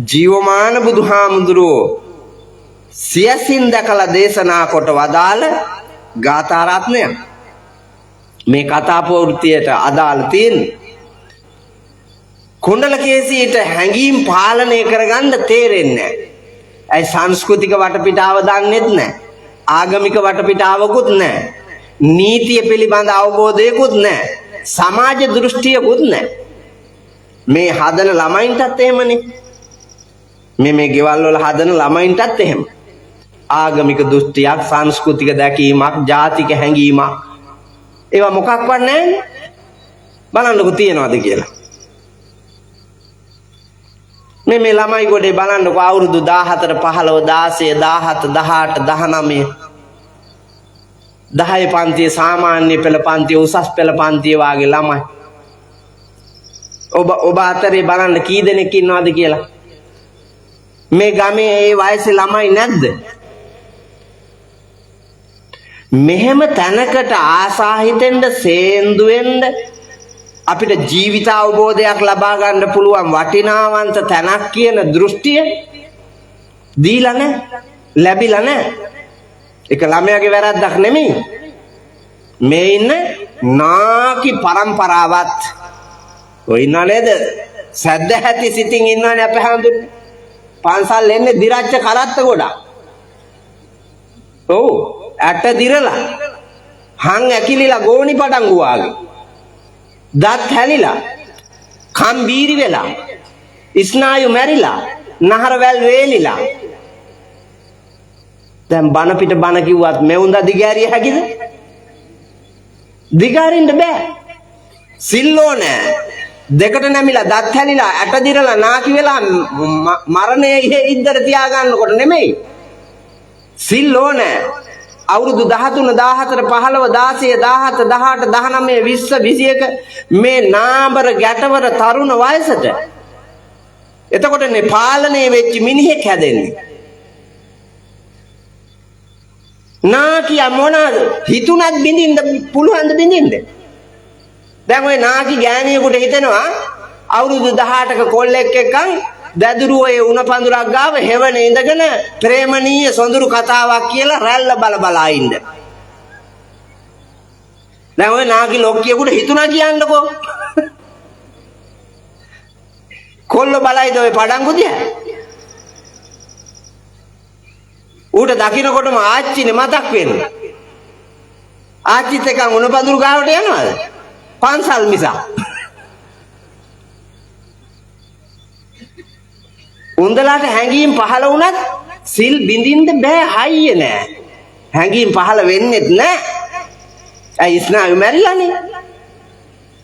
ජීවමාන බුදුහාමුදුරුවෝ සියසින් දැකලා දේශනා කොට වදාළ ගාථා රත්නය මේ කතා ප්‍රවෘත්තියට අදාළ තියෙන්නේ. කුණ්ඩලකේසිට හැඟීම් පාලනය කරගන්න තේරෙන්නේ නැහැ. ඒ සංස්කෘතික වටපිටාව දන්නෙත් නැහැ. ආගමික වටපිටාවකුත් නැහැ. නීතිය පිළිබඳ අවබෝධයකුත් නැහැ. සමාජ දෘෂ්ටියකුත් නැහැ. මේ හදන ළමයින්ටත් එහෙමනේ. මේ ගෙවල් වල හදන ළමයින්ටත් එහෙම. ආගමික දෘෂ්ටියක්, සංස්කෘතික දැකීමක්, ජාතික හැඟීමක් ඒවා මොකක්වත් නැහැනේ. බලන්නකො තියනවද කියලා. මේ ළමයි ගොඩේ බලන්නකො අවුරුදු 14 15 16 17 18 19 10 පන්තියේ සාමාන්‍ය පෙළ පන්තියේ උසස් පෙළ පන්තියේ වාගේ ළමයි. ඔබ අතරේ බලන්න කී දෙනෙක් ඉන්නවද කියලා. මේ ගමේ ඒ වයසේ ළමයි නැද්ද? මෙහෙම තැනකට ආසා හිතෙන්ද සේන්දු වෙන්න අපිට ජීවිත අවබෝධයක් ලබා ගන්න පුළුවන් වටිනාවන්ත තැනක් කියන දෘෂ්ටිය දීලා නැහැ, ලැබිලා නැහැ. ඒක ළමයාගේ වැරද්දක් නෙමෙයි. මේ ඉන්න නාකි පරම්පරාවත් ඔය ඉන්නව නේද? සද්ද ඇති සිතින් ඉන්නවනේ අපේ හැඳුන්නේ. පන්සල් එන්නේ දිරච්ච කරත්ත ගොඩක්. ඔව් ඇට දිරලා හං ඇකිලිලා ගෝණි පටංගු වාගේ. දත් හැලිලා කම් බීරි වෙලා ස්නායු මැරිලා නහර වැල් වේලිලා. දැන් බන පිට බන කිව්වත් මෙවුන්දා දිගෑරිය හැකිද? දිගාරින්න බෑ. සිල්ලෝ නෑ. දෙකට නැමිලා දත් හැලිලා ඇට දිරලා නාකි වෙලා මරණය ඉද්දර තියාගන්නකොට නෙමෙයි. සිල්ලෝ නෑ. අවුරුදු 13 14 15 16 17 18 19 20 21 මේ නාඹර ගැටවර තරුණ වයසට එතකොටනේ පාලනය වෙච්ච මිනිහෙක් හැදෙන්නේ. නාකිය මොනවාද හිතුණත් බින්දින්න පුළුවන් ද බින්දින්න? දැන් ওই නාකි ගෑණියෙකුට හිතෙනවා අවුරුදු 18ක කොල්ලෙක් එක්කන් දැදුරුවේ උණ පඳුරක් ගාව හෙවණේ ඉඳගෙන ප්‍රේමණීය සොඳුරු කතාවක් කියලා රැල්ල බල ඉන්න. දැන් ওই නාකි ලොක්කියෙකුට හිතුණා කියන්නකෝ. කොල්ල බලයිද ඔය පඩංගු දිහා? ඌට දකින්නකොටම ආච්චිනේ මතක් වෙන්නේ. ආච්චිත් එක්ක උණ පඳුරු ගාවට යනවාද? පන්සල් මිසක්. උන්දලාට හැංගීම් පහළ වුණත් සිල් බින්දින්න බෑ හයිය නෑ. හැංගීම් පහළ වෙන්නෙත් නෑ. ඇයි ස්නායු මැරිලානේ.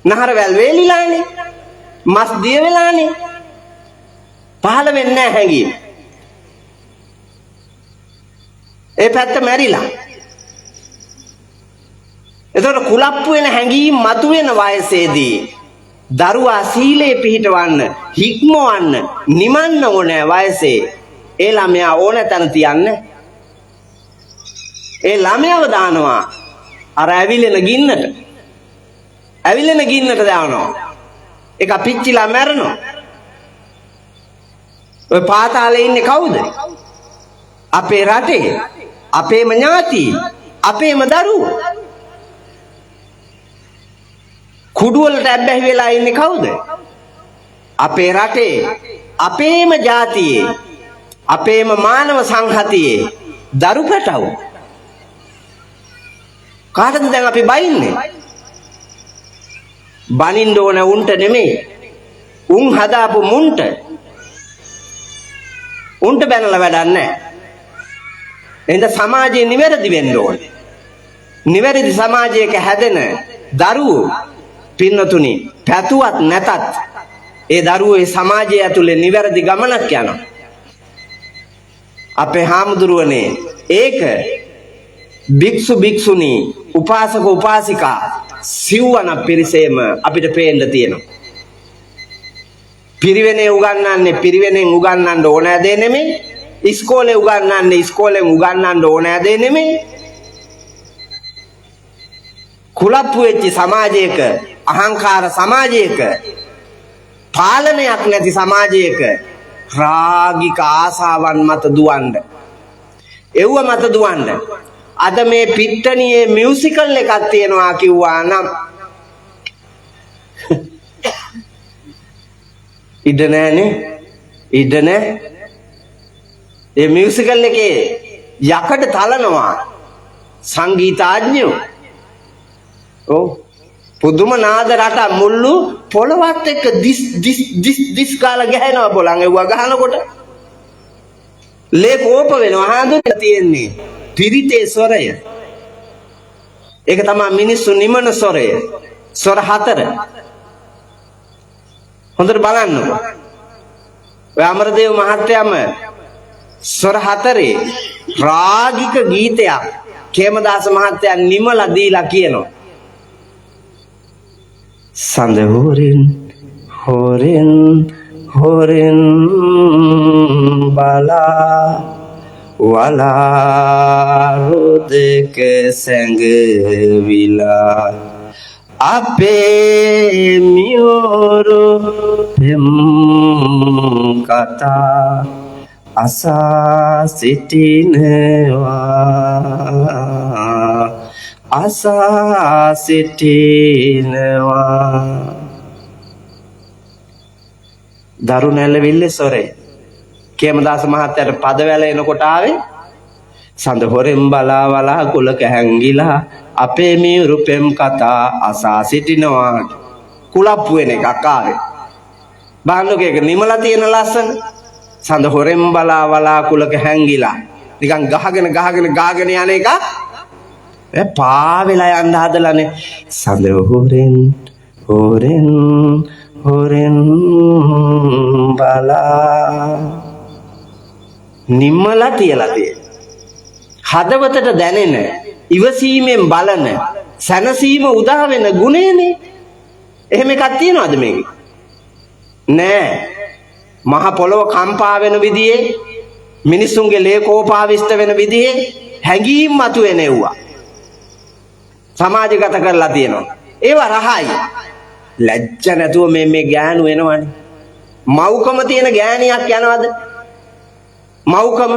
නහර වැල් වේලිලානේ. මස් දිය වෙලානේ. පහළ වෙන්නේ නෑ හැංගීම්. ඒ පැත්ත මැරිලා. එතකොට කුලප්පු වෙන හැංගීම් මතුවෙන වයසේදී දරුවා සීලේ පිහිටවන්න, හික්මවන්න, නිමන්න ඕනේ වයසේ. ඒ ළමයා ඕන තැන තියන්න. ඒ ළමයාව දානවා අර ඇවිලෙන ගින්නට. ඇවිලෙන ගින්නට දානවා. ඒක පිච්චිලා මැරෙනවා. ඔය පාතාලේ ඉන්නේ කවුද? අපේ රටේ, අපේම ඥාති, අපේම දරුවෝ. කුඩු වලට ඇබ්බැහි වෙලා ඉන්නේ කවුද? අපේ රටේ, අපේම ජාතියේ, අපේම මානව සංහතියේ දරු පැටව. කාටද දැන් අපි බයින්නේ? බනින්න ඕන උන්ට නෙමෙයි. උන් හදාපු මුන්ට. උන්ට බැනලා වැඩක් නැහැ. එහෙනම් සමාජයේ නිවැරදි වෙන්න ඕනේ. නිවැරදි සමාජයක හැදෙන දරුවෝ පින්නතුනි පැතුවත් නැතත් ඒ දරුවෝ ඒ සමාජය ඇතුලේ නිවැරදි ගමනක් යනවා. අපේ හාමුදුරුවනේ ඒක භික්ෂු භික්ෂුණී උපාසක උපාසිකා සිව්වන පිරිසේම අපිට පේන්න තියෙනවා. පිරිවෙනේ උගන්වන්නේ පිරිවෙනෙන් උගන්වන්න ඕන දේ නෙමෙයි. ඉස්කෝලේ උගන්වන්නේ ඉස්කෝලෙන් උගන්වන්න ඕන දේ නෙමෙයි. කුලප්පු වෙච්ච සමාජයක, අහංකාර සමාජයක, පාලනයක් නැති සමාජයක රාගික ආසාවන් මත දුවන්න. එව්ව මත දුවන්න. අද මේ පිට්ටනියේ මියුසිකල් එකක් තියෙනවා කිව්වා නම් ඉඩ නැනේ. ඉඩ නැහැ. ඒ මියුසිකල් එකේ යකඩ තලනවා සංගීතඥයෝ. ඔව් පුදුම නාද රට මුල්ලු පොළවත් එක්ක දිස් කාලා ගහනවා බලන් එවුවා ගහනකොට ලේ කෝප වෙනවා. හඳුනලා තියෙන්නේ පිරිතේ ස්වරය. ඒක තමයි මිනිස්සු නිමන ස්වරය. ස්වර 4. හොඳට බලන්නකෝ. ඔය අමරදේව මහත්තයාම ස්වර 4 රාගික ගීතයක් කේමදාස මහත්තයා නිමලා දීලා කියනවා. සඳ හොරෙන් හොරෙන් හොරෙන් බලා වලා රොදක සැඟවිලා අපේ මියෝරු පෙම් කතා අසා සිටිනවා අසා සිටිනවා. දරුණැලවිල්ලේ සොරේ කේමදාස මහත්තයාට පදවැල එනකොට ආවේ සඳ හොරෙන් බලා වලා කුලක හැංගිලා අපේ මියුරු පෙම් කතා අසා සිටිනවා. කුලප්පු වෙන එකක් ආවේ. බාන්නකේ එක නිමලා තියෙන ලස්සන සඳ හොරෙන් බලා වලා කුලක හැංගිලා නිකන් ගහගෙන යන එක පා වෙලා යන්න හදලානේ. සඳ හොරෙන් බලා නිමලා තියලා තියෙන හදවතට දැනෙන ඉවසීමෙන් බලන සැනසීම උදා වෙන ගුණේනේ. එහෙම එකක් තියනවද මේකේ? නෑ. මහ පොළොව කම්පා වෙන විදිහේ මිනිසුන්ගේ ලේ කෝපාවිෂ්ඨ වෙන විදිහේ හැඟීම් මතුවෙන ඒවා සමාජගත කරලා තියෙනවා. ඒවා රහයි. ලැජ්ජ නැතුව මේ ගෑනු එනවනේ. මව්කම තියෙන ගෑණියක් යනවද? මව්කම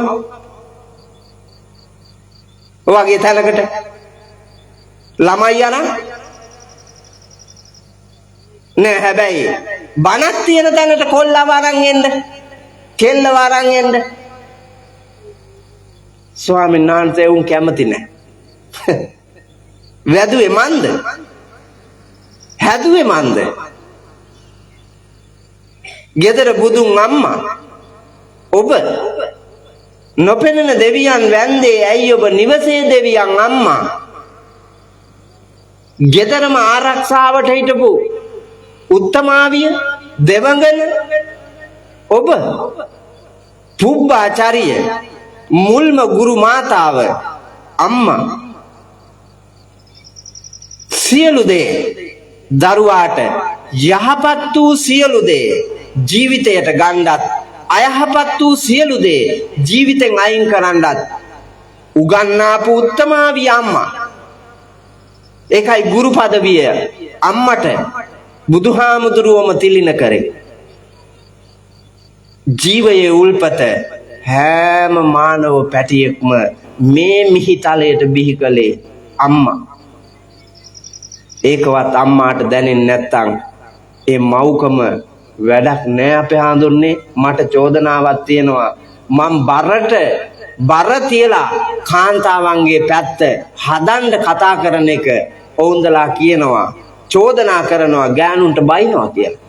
ඔයගේ තැනකට ළමයි යන නෑ. හැබැයි බණක් තියෙන තැනට කොල්ලව අරන් එන්න, කෙල්ලව අරන් එන්න ස්වාමීන් වහන්සේ උන් කැමති නෑ. වැදුවේ මන්ද? හැදුවේ මන්ද? ගෙදර බුදුන් අම්මා ඔබ නොපෙනෙන දෙවියන් වැන්දේ ඇයි ඔබ නිවසේ දෙවියන් අම්මා? ගෙදරම ආරක්ෂාවට හිටපු උත්තමාවිය දෙවඟන ඔබ පුබ්බාචාරිය මුල්ම ගුරු මාතාව අම්මා සියලු දේ දරුවාට යහපත් වූ සියලු දේ ජීවිතයට ගන්නත් අයහපත් වූ සියලු දේ ජීවිතෙන් අයින් කරන්නත් උගන්නාපු උත්තමාවිය අම්මා. ඒකයි ගුරු පදවිය අම්මට බුදුහාමුදුරුවම තිලින කරේ. ජීවයේ උල්පත හැම මානව පැටියෙක්ම මේ මිහිතලයට බිහි කළේ අම්මා. ඒකවත් අම්මාට දැනෙන්නේ නැත්තම් ඒ මව්කම වැඩක් නෑ අපේ හාඳුන්නේ. මට චෝදනාවක් තියෙනවා. මම බර තියලා කාන්තාවන්ගේ පැත්ත හදන්න කතා කරන එක ඔවුන්දලා කියනවා, චෝදනා කරනවා ගෑනුන්ට බයිනවා කියලා.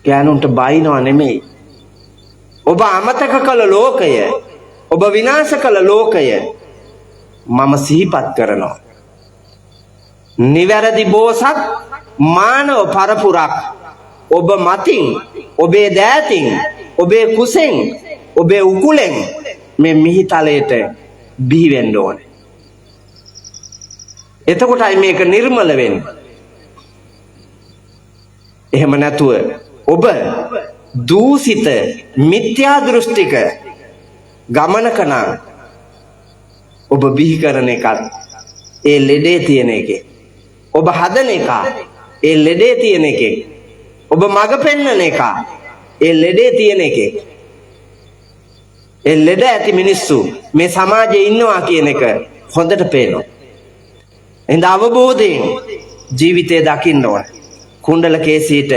ගෑනුන්ට බයිනවා නෙමෙයි. ඔබ අමතක කළ ලෝකය, ඔබ විනාශ කළ ලෝකය මම සිහිපත් කරනවා. නිවැරදි බෝසත් මානව පරපුරක් ඔබ මතින්, ඔබේ දෑතින්, ඔබේ කුසෙන්, ඔබේ උකුලෙන් මේ මිහිතලයට බිහි වෙන්න ඕනේ. එතකොටයි මේක නිර්මල වෙන්නේ. එහෙම නැතුව ඔබ දූෂිත මිත්‍යා දෘෂ්ටික ගමනක නම් ඔබ බිහි කරන එකත් ඒ ලෙඩේ තියෙන එකේ, ඔබ හදන එක ඒ ලෙඩේ තියෙන එකේ, ඔබ මඟ පෙන්වන එක ඒ ලෙඩේ තියෙන එකේ. ඒ ලෙඩ ඇති මිනිස්සු මේ සමාජයේ ඉන්නවා කියන එක හොඳට පේනවා. එහෙනම් අවබෝධයෙන් ජීවිතය දකින්න ඕන. කුණ්ඩලකේසීට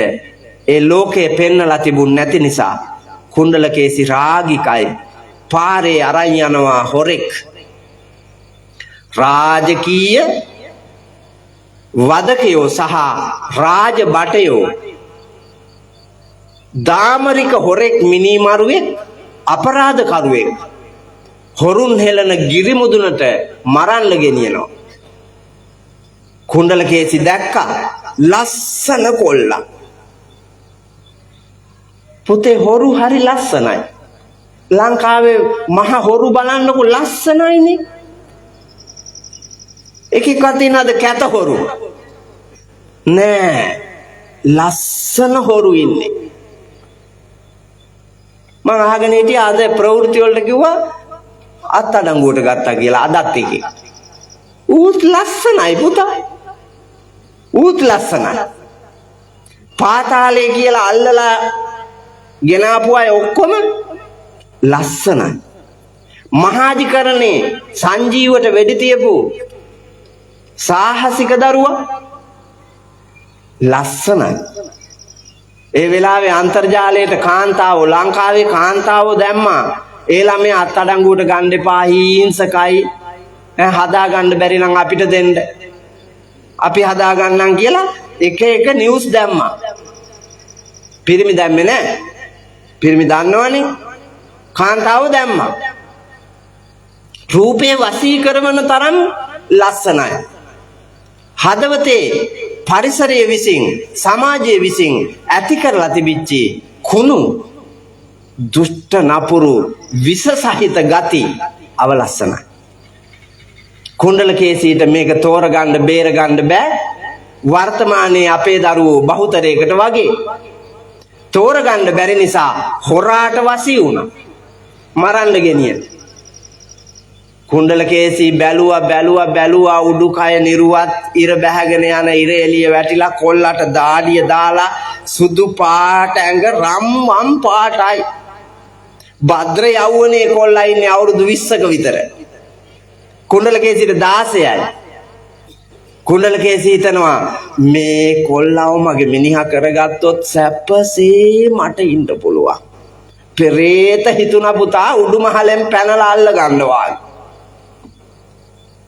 ඒ ලෝකේ පෙන්නලා තිබුණ නැති නිසා කුණ්ඩලකේසි රාගිකයි. පාරේ අරන් යනවා හොරෙක්. රාජකීය වදකයෝ සහ රාජ බටයෝ දාමරික හොරෙක් මිනිමරුවෙක් අපරාධකරුවෙක් හොරුන් හෙළන ගිරිමුදුනට මරන්න ගෙනියනවා. කුණ්ඩලකේසි දැක්කා ලස්සන කොල්ලා. පුතේ හොරු හරි ලස්සනයි. ලංකාවේ මහ හොරු බලන්නකො ලස්සනයිනේ. එකෙක් අතිනද කැත හොරු නෑ, ලස්සන හොරු ඉන්නේ. මම අහගෙන හිටියා අද ප්‍රවෘත්ති වලට කිව්වා අත්අඩංගුවට ගත්තා කියලා. අදත් එකේ ඌත් ලස්සනයි පුතා, ඌත් ලස්සනයි. පාතාලේ කියලා අල්ලලා ගෙනාපු අය ඔක්කොම ලස්සනයි. මහාධිකරණේ සංජීවට වෙඩි තියපු සාහසික දරුවා ලස්සනයි. ඒ වෙලාවේ අන්තර්ජාලයට කාන්තාව ලංකාවේ කාන්තාව දැම්මා. ඒ ළමයා අත්අඩංගුවට ගන්න එපා හිංසකයි. හදා ගන්න බැරි නම් අපිට දෙන්න. අපි හදා ගන්නම් කියලා එක එක නිවුස් දැම්මා. පිරිමි දැම්මේ නැහැ. පිරිමි දන්නවනේ. කාන්තාව දැම්මා. රූපේ වසී කරන තරම් ලස්සනයි. හදවතේ පරිසරයේ විසින් සමාජයේ විසින් ඇති කරලා තිබිච්ච කුණු දුෂ්ට නපුරු විස සහිත ගති අවලස්සනයි. කුණ්ඩලකේසීට මේක තෝරගන්න බේරගන්න බෑ. වර්තමානයේ අපේ දරුවෝ බහුතරයකට වගේ තෝරගන්න බැරි නිසා හොරාට වසී වුණා. මරන්න ගෙනියන. කුණ්ඩලකේසී බැලුවා උඩුකය නිරුවත් ඉර බැහැගෙන යන ඉර එළිය වැටිලා කොල්ලට දාඩිය දාලා සුදු පාට ඇඟ රම්මම් පාටයි. භද්‍ර යවුවනේ කොල්ලා ඉන්නේ අවුරුදු 20ක විතර. කුණ්ඩලකේසීට 16යි. කුණ්ඩලකේසී හිතනවා මේ කොල්ලව මගේ මිනිහා කරගත්තොත් සැපසේ මට ඉන්න පුළුවන්. පෙරේත හිතුණා පුතා උඩුමහලෙන් පැනලා අල්ල ගන්නවා.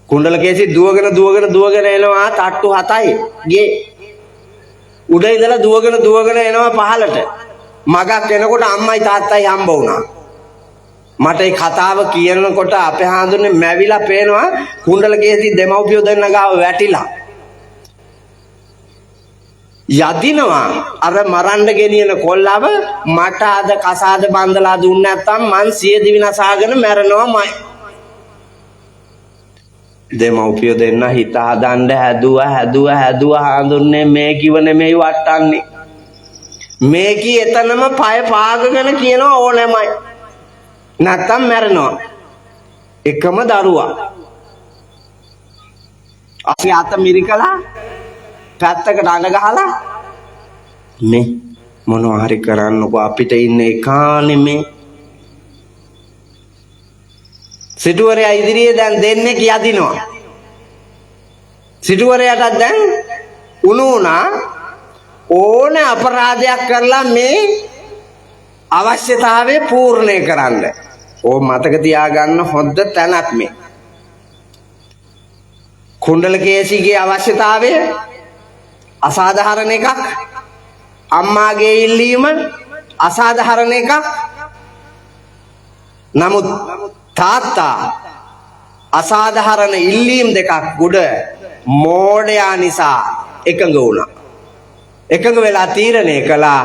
කුණ්ඩලකේසී දුවගෙන එනවා තට්ටු 7යි ගේ. උඩ ඉඳලා දුවගෙන එනවා පහලට. මගක් එනකොට අම්මයි තාත්තයි හම්බ වුණා. මට මේ කතාව කියනකොට අපේ හාඳුනේ මැවිලා පේනවා කුණ්ඩලකේසී දෙමව්පියෝ දෙන්න ගාව වැටිලා. යදිනවා අර මරන්න ගෙනියන කොල්ලව මට අද කසාද බන්දලා දුන්නේ නැත්තම් මං සිය දිවි නසාගෙන මැරෙනවාමයි. දෙමව්පියෝ දෙන්න හිත හදන්න හැදුවා හාඳුන්නේ මේ කිව නෙමෙයි වට්ටන්නේ. මේ කී එතනම පය පාගගෙන කියනවා ඕනෑමයි. නැත්තම් මැරෙනවා. එකම දරුවා. අපි අත මිරිකලා පැත්තකට අඬ ගහලා මේ මොනවා හරි කරන්නකෝ අපිට ඉන්නේ එකානේ මේ. සිටුවරයා ඉදිරියේ දැන් දෙන්නේ කියදිනවා. සිටුවරයාට දැන් උණුනා ඕනේ අපරාධයක් කරලා මේ අවශ්‍යතාවය පූර්ණේ කරන්න. ඕ මතක තියාගන්න හොඳ තැනක් මේ. කුණ්ඩලකේසීගේ අවශ්‍යතාවය අසාධාරණ එකක්. අම්මාගේ ඉල්ලීම අසාධාරණ එකක්. නමුත් තාත්තා අසාධාරණ ඉල්ලීම් දෙකක් උඩ මෝඩයා නිසා එකඟ වුණා. එකඟ වෙලා තීරණය කළා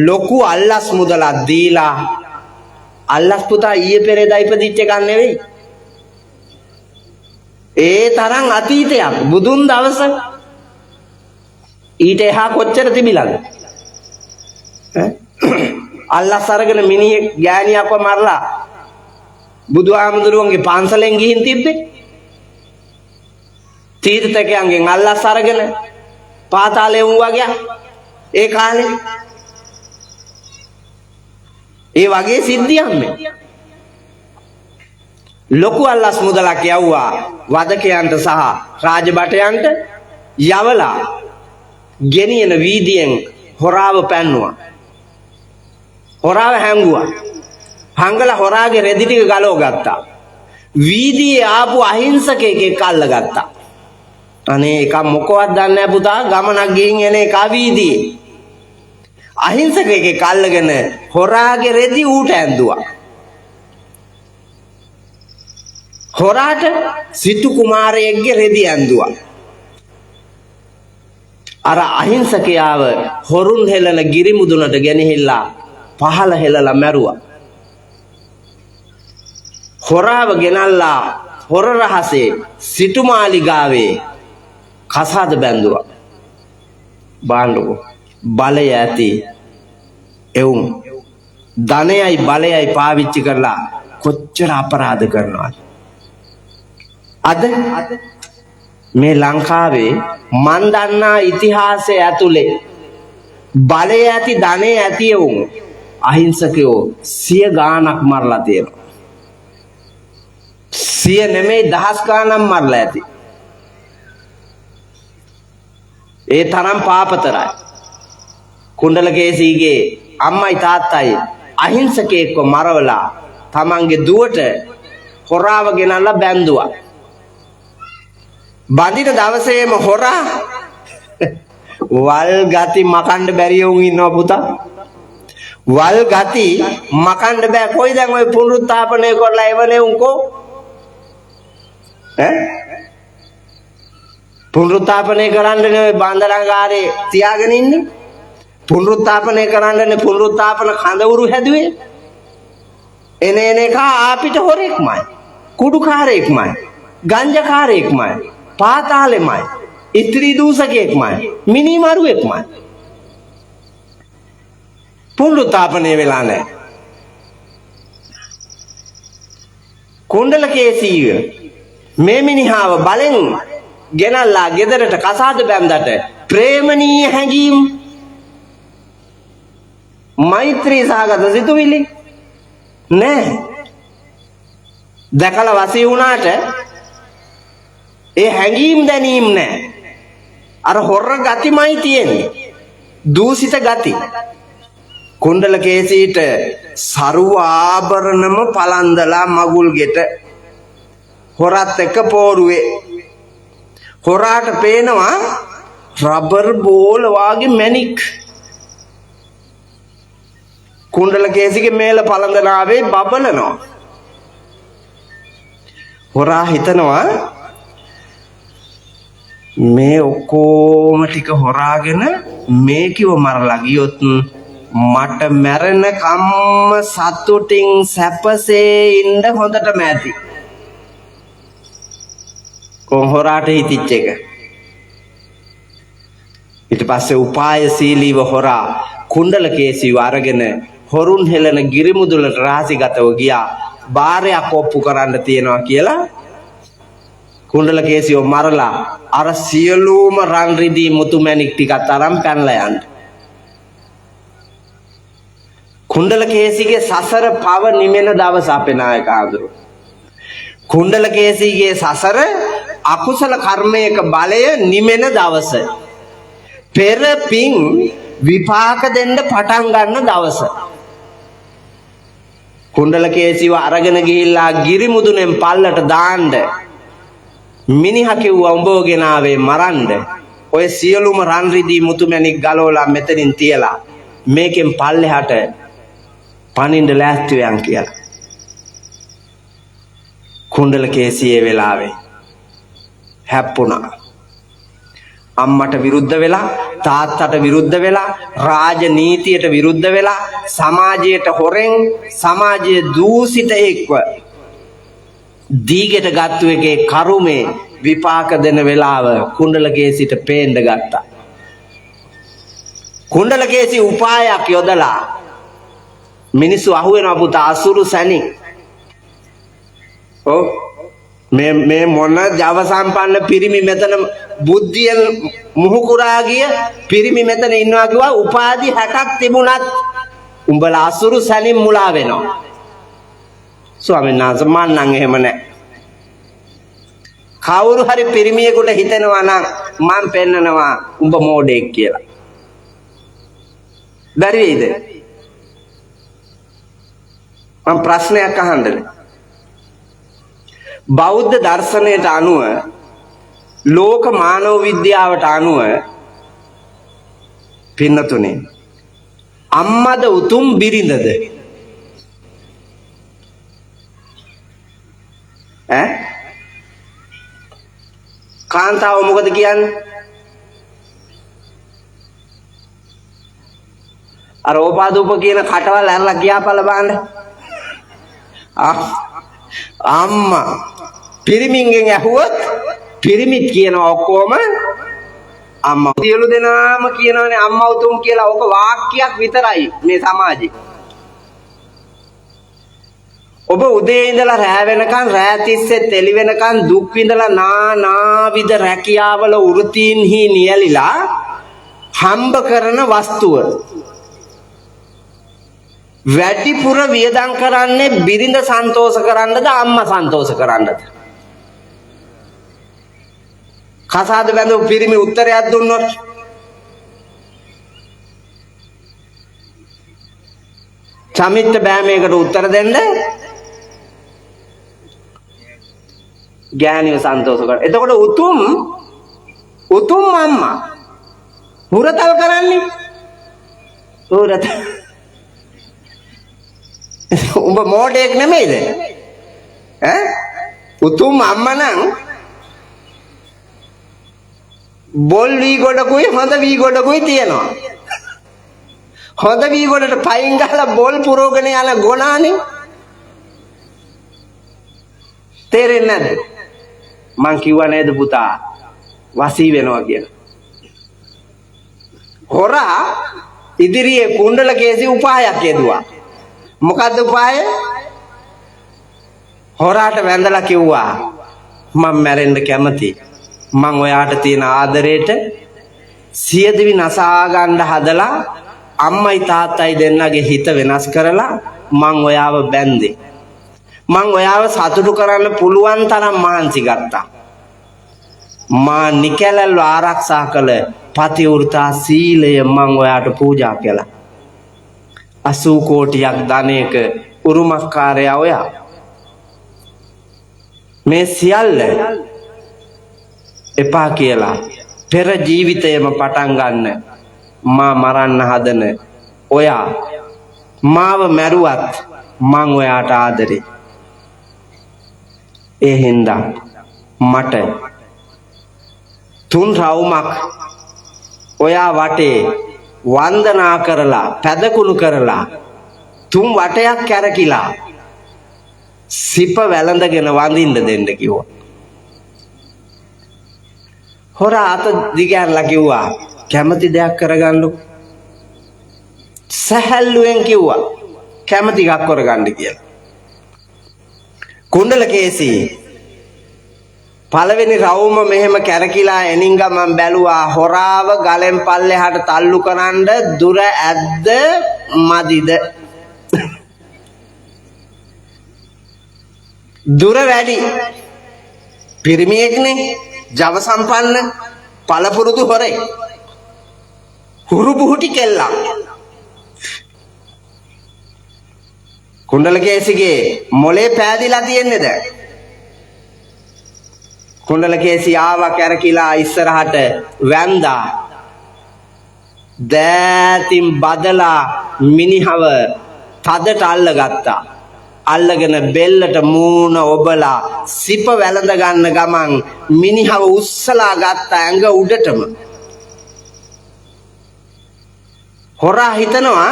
ලොකු අල්ලස් මුදලක් දීලා අල්ලස් පුතා ඊයේ පෙරේදා ඉපදිච්ච එකක් නෙවෙයි. ඒ තරම් අතීතයක් බුදුන් දවස ඊට එහා කොච්චර තිබිලාද? අල්ලස් අරගෙන මිනිහෙක් ගෑණියක්ව මරලා බුදුහාමුදුරුවන්ගේ පන්සලෙන් ගිහින් තිබ්බේ. තීර්ථකයන්ගෙන් අල්ලස් අරගෙන පාතාලේ වුණා ගියා. ඒ කාලේ ඒ වගේ සිද්ධියක් මේ. ලොකු අල්ලස් මුදලක් යවුවා වදකයන්ට සහ රාජබටයන්ට යවලා ගෙනියන වීදියෙන් හොරාව පැන්නුවා. හොරාව හැංගුවා. හංගලා හොරාගේ රෙදි ටික ගලව ගත්තා. වීදියේ ආපු අහිංසකයෙක් අල්ලගත්තා. අනේ එක මොකවත් දන්නේ නැහැ පුතා ගමනක් ගිහින් එන එක වීදියේ. අහිංසකයෙක් අල්ලගෙන හොරාගේ රෙදි ඌට ඇඳුවා. හොරාට සිටු කුමාරයෙක්ගේ රෙදි ඇඳුවා. අර අහිංසකයාව හොරුන් හෙලන ගිරිමුදුනට ගෙනහිල්ලා පහල හෙලලා මැරුවා. හොරාව ගෙනල්ලා හොර රහසේ සිටුමාලිගාවේ කසාද බැඳුවා. බාණ්ඩකෝ බලය ඇති එවුන් ධනයයි බලයයි පාවිච්චි කරලා කොච්චර අපරාධ කරනවද? අද මේ ලංකාවේ මන් දන්නා ඉතිහාසය ඇතුලේ බලය ඇති ධනය ඇති එවුන් අහිංසකයෝ සිය ගාණක් මරලා තියෙනවා. සිය නෙමෙයි දහස් ගාණක් මරලා ඇති. ඒ තරම් පාපතරයි. කුණ්ඩලකේසීගේ අම්මයි තාත්තයි අහිංසකයෙක්ව මරවලා තමන්ගේ දුවට හොරාව ගෙනල්ලා බැන්දුවා. බඳින දවසේම හොරා වල් ගති මකන්න බැරි වුන් ඉන්නවා පුතා. වල් ගති මකන්න බෑ. කොයි දැන් ඔය පුනරුත්ථාපනය කරලා එවනේ උන්කෝ පුනරුත්ථාපනය කරන්නේ බන්දරාගාරේ තියාගෙන ඉන්නේ. පුනරුත්ථාපනය කරන්නේ පුනරුත්ථාපන කඳවුරු හැදුවේ. එන එක අපිට හොරෙක්මයි, කුඩුකාරයෙක්මයි, ගංජාකාරයෙක්මයි, පාතාලෙමයි, ඉත්‍රි දූෂකයෙක්මයි, මිනිමරුවෙක්මයි. පුනරුත්ථාපනය වෙලා නැහැ. කුණ්ඩලකේසීව මේ මිනිහාව බලෙන් ගෙනල්ලා ගෙදරට කසාද බැන්දට ප්‍රේමණීය හැඟීම්, මෛත්‍රී සහගත සිතුවිලි නෑ. දැකලා වසී වුණාට ඒ හැඟීම් දැනීම් නෑ. අර හොර ගතිමයි තියෙන්නේ, දූෂිත ගති. කුණ්ඩලකේසීට සරුව ආභරණම පලන්දලා මගුල් ගෙට හොරත් එක්ක පෝරුවේ. හොරාට පේනවා රබර් බෝල වාගේ මැණික්. කුණ්ඩලකේසීගේ මේල පලඳනාවේ බබලනවා. හොරා හිතනවා මේ ඔක්කොම ටික හොරාගෙන මේකිව මරලා ගියොත් මට මැරෙන කම්ම සතුටින් සැපසේ ඉන්න හොඳටම ඇති. හොරාට හිතිච්ච එක. ඊට පස්සේ උපායශීලීව හොරා කුණ්ඩලකේසීව අරගෙන හොරුන් හෙලන ගිරිමුදුලට රාසිගතව ගියා. බාරයක් ඔප්පු කරන්න තියනවා කියලා කුණ්ඩලකේසීව මරලා අර සියලුම රන් රිදී මුතු මැණික් ටිකත් අරන් පැනලා යන්න. කුණ්ඩලකේසීගේ සසර පව නිමෙන දවස අපේ නායක ආඳුරු. කුණ්ඩලකේසීගේ සසර අකුසල කර්මයක බලය නිමෙන දවස. පෙර පින් විපාක දෙන්න පටන් ගන්න දවස. කුණ්ඩලකේසීව අරගෙන ගිහිල්ලා ගිරිමුදුනෙන් පල්ලට දාන්න මිනිහා කිව්වා උඹව ගෙනාවේ මරන්න. ඔය සියලුම රන් රිදී මුතු මැණික් ගලවලා මෙතනින් තියලා මේකෙන් පල්ලෙහාට පනින්න ලෑස්ති වෙයන් කියලා. කුණ්ඩලකේසී වෙලාවේ හැප්පුණා. අම්මට විරුද්ධ වෙලා, තාත්තට විරුද්ධ වෙලා, රාජනීතියට විරුද්ධ වෙලා, සමාජයට හොරෙන්, සමාජයේ දූෂිත එක්ව දීගෙට ගත්තු එකේ කරුමේ විපාක දෙන වෙලාව කුණ්ඩලකේසීට පේන්න ගත්තා. කුණ්ඩලකේසී උපායක් යොදලා මිනිස්සු අහුවෙනවා පුතා අසුරු සැනින්. ඔව් මේ මොන ජව සම්පන්න පිරිමි මෙතන බුද්ධියෙන් මුහුකුරා ගිය පිරිමි මෙතන ඉන්නවා කිව්වා උපාධි 60ක් තිබුණත් උඹලා අසුරු සැනින් මුලා වෙනවා. ස්වාමීන් වහන්සේ මං නම් එහෙම නැහැ. කවුරු හරි පිරිමියෙකුට හිතෙනවා නම් මං පෙන්නනවා උඹ මෝඩෙක් කියලා. බැරි වෙයිද? මම ප්‍රශ්නයක් අහන්නද? බෞද්ධ දර්ශනයට අනුව ලෝක මානව විද්‍යාවට අනුව පින්නතුනේ අම්මද උතුම් බිරිඳද? කාන්තාව මොකද කියන්නේ? අර ඕපාදූප කියන කටවල් ඇරලා ගියාපල බලන්න. අම්මා පිරිමින්ගෙන් ඇහුවොත් පිරිමිත් කියනවා ඔක්කොම අම්මා. සියලු දෙනාම කියනවානේ අම්මා උතුම් කියලා. ඕක වාක්‍යයක් විතරයි මේ සමාජේ. ඔබ උදේ ඉඳලා රෑ වෙනකන්, රෑ තිස්සේ තෙලි වෙනකන් දුක් විඳලා නානාවිද රැකියාවල වෘතීන්හි නියැලිලා හම්බ කරන වස්තුව වැඩිපුර වියදම් කරන්නේ බිරිඳ සන්තෝෂ කරන්නද අම්මා සන්තෝෂ කරන්නද? කසාද බැඳපු පිරිමි උත්තරයක් දුන්නොත් චමිත්ත බෑ මේකට උත්තර දෙන්න. ගෑණිව සන්තෝෂ කර. එතකොට උතුම් අම්මා හුරතල් කරන්නේ. හුරත. උඹ මොඩේක් නෙමෙයිද? ඈ? උතුම් අම්මා නම් බොල් වී ගොඩකුයි හොඳ වී ගොඩකුයි තියෙනවා. හොඳ වී ගොඩට පයින් ගහලා බොල් පුරෝගෙන යන ගොනානේ. තේරෙන්නේ නැද්ද? මං කිව්වා නේද පුතා වසී වෙනවා කියලා. හොරා ඉදිරියේ කුණ්ඩල කේසි උපායක් යෙදුවා. මොකද්ද උපාය? හොරාට වැඳලා කිව්වා මම මැරෙන්න කැමතියි. මං ඔයාට තියෙන ආදරේට සියදිවි නසා ගන්න හදලා අම්මයි තාත්තයි දෙන්නගේ හිත වෙනස් කරලා මං ඔයාව බැන්දේ. මං ඔයාව සතුටු කරන්න පුළුවන් තරම් මහන්සි ගත්තා. මා නිකැලල්ව ආරක්ෂා කළ පතිවෘතා සීලය මං ඔයාට පූජා කළා. 80 කෝටියක් ධනයක උරුමකාරයා ඔයා. මේ සියල්ල එපා කියලා පෙර ජීවිතයේම පටන් ගන්න මා මරන්න හදන ඔයා මාව මැරුවත් මං ඔයාට ආදරේ. ඒ හින්දා මට 3 රවුමක් ඔයා වටේ වන්දනා කරලා පැදකුණු කරලා 3 වටයක් කැරකිලා සිප වැළඳගෙන වඳින්න දෙන්න කිව්වා. හොරා අත දිගහැරලා කිව්වා කැමති දෙයක් කරගන්නු. සහැල්ලුවෙන් කිව්වා කැමති එකක් කරගන්න කියලා. කුණ්ඩල කේසි පළවෙනි රවුම මෙහෙම කැරකිලා එනින් ගමන් බැලුවා හොරාව ගලෙන් පල්ලෙහාට තල්ලු කරන්න දුර ඇද්ද මදිද? දුර වැඩි. පිරිමියෙක්නේ ජව සම්පන්න පළපුරුදු හොරේ. හුරු බුහුටි කෙල්ලක්. කුණ්ඩල කේසිගේ මොලේ පෑදිලා තියෙන්නේ දැන්. කුණ්ඩල කේසි ආවා කැරකිලා ඉස්සරහට වැන්දා. දෑතින් බදලා මිනිහව තදට අල්ලගත්තා. අල්ලගෙන බෙල්ලට මූණ ඔබලා සිප වැළඳ ගන්න ගමන් මිනිහව උස්සලා ගත්ත ඇඟ උඩටම. හොරා හිතනවා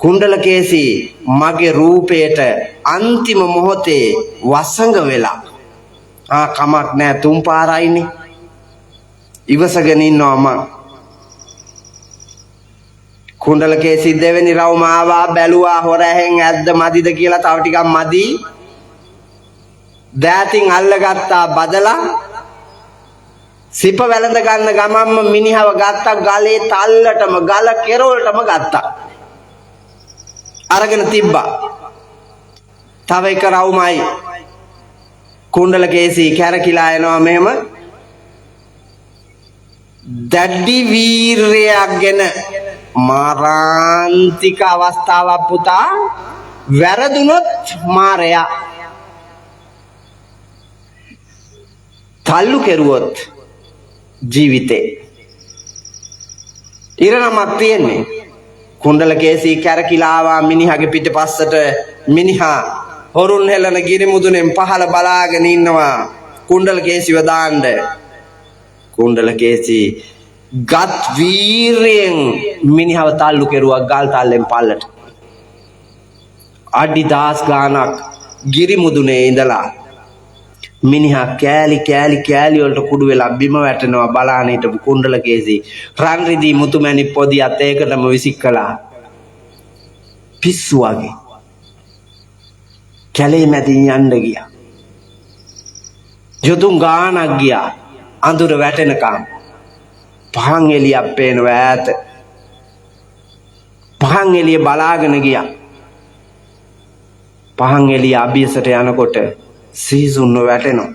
කුණ්ඩල කේසි මගේ රූපයට අන්තිම මොහොතේ වසඟ වෙලා කමක් නෑ 3 පාරයිනේ ඉවසගෙන ඉන්නවා මං. කුණ්ඩල කේසි දෙවෙනි රවුම ආවා බැලුවා හොරැහෙන් ඇද්ද මදිද කියලා තව ටිකක් මදි. දෑතින් අල්ලගත්තා බදලා සිප වැළඳ ගන්න ගමන්ම මිනිහව ගත්තා ගලේ තල්ලටම ගල කෙරවලටම ගත්තා. අරගෙන තිබ්බා. තව එක රවුමයි කුණ්ඩල කේසි කැරකිලා එනවා මෙහෙම දැඩි වීරයක්ගෙන මාරාන්තික අවස්ථාවක් පුතා. වැරදුනොත් මාරයා තල්ලු කෙරුවොත් ජීවිතේ ඉරණමක් තියෙන්නේ. කුණ්ඩල කේසි කැරකිලා ආවා මිනිහාගේ පිටපස්සට. මිනිහා හොරුන් හෙලන ගිරිමුදුනෙන් පහළ බලාගෙන ඉන්නවා කුණ්ඩල කේසිව දාන්න. කුණ්ඩල කේසි ගත් වීරයෙන් මිනිහව තල්ලු කෙරුවා ගල් තල්ලෙන් පල්ලට. අඩි 10 ගානක් ගිරිමුදුනේ ඉඳලා මිනිහා කෑලි වලට කුඩු වෙලා බිම වැටෙනවා බලාන හිටපු කුණ්ඩල කේසි රන් රිදී මුතුමැණි පොදියත් ඒකටම විසිකලා පිස්සු වගේ කැලේ මැදින් යන්න ගියා. යොදුන් ගානක් ගියා අඳුර වැටෙනකම්. පහන් එළියක් පේනවා ඈත. පහන් එළිය බලාගෙන ගියා. පහන් එළිය අභියසට යනකොට සිහිසුන්ව වැටෙනවා.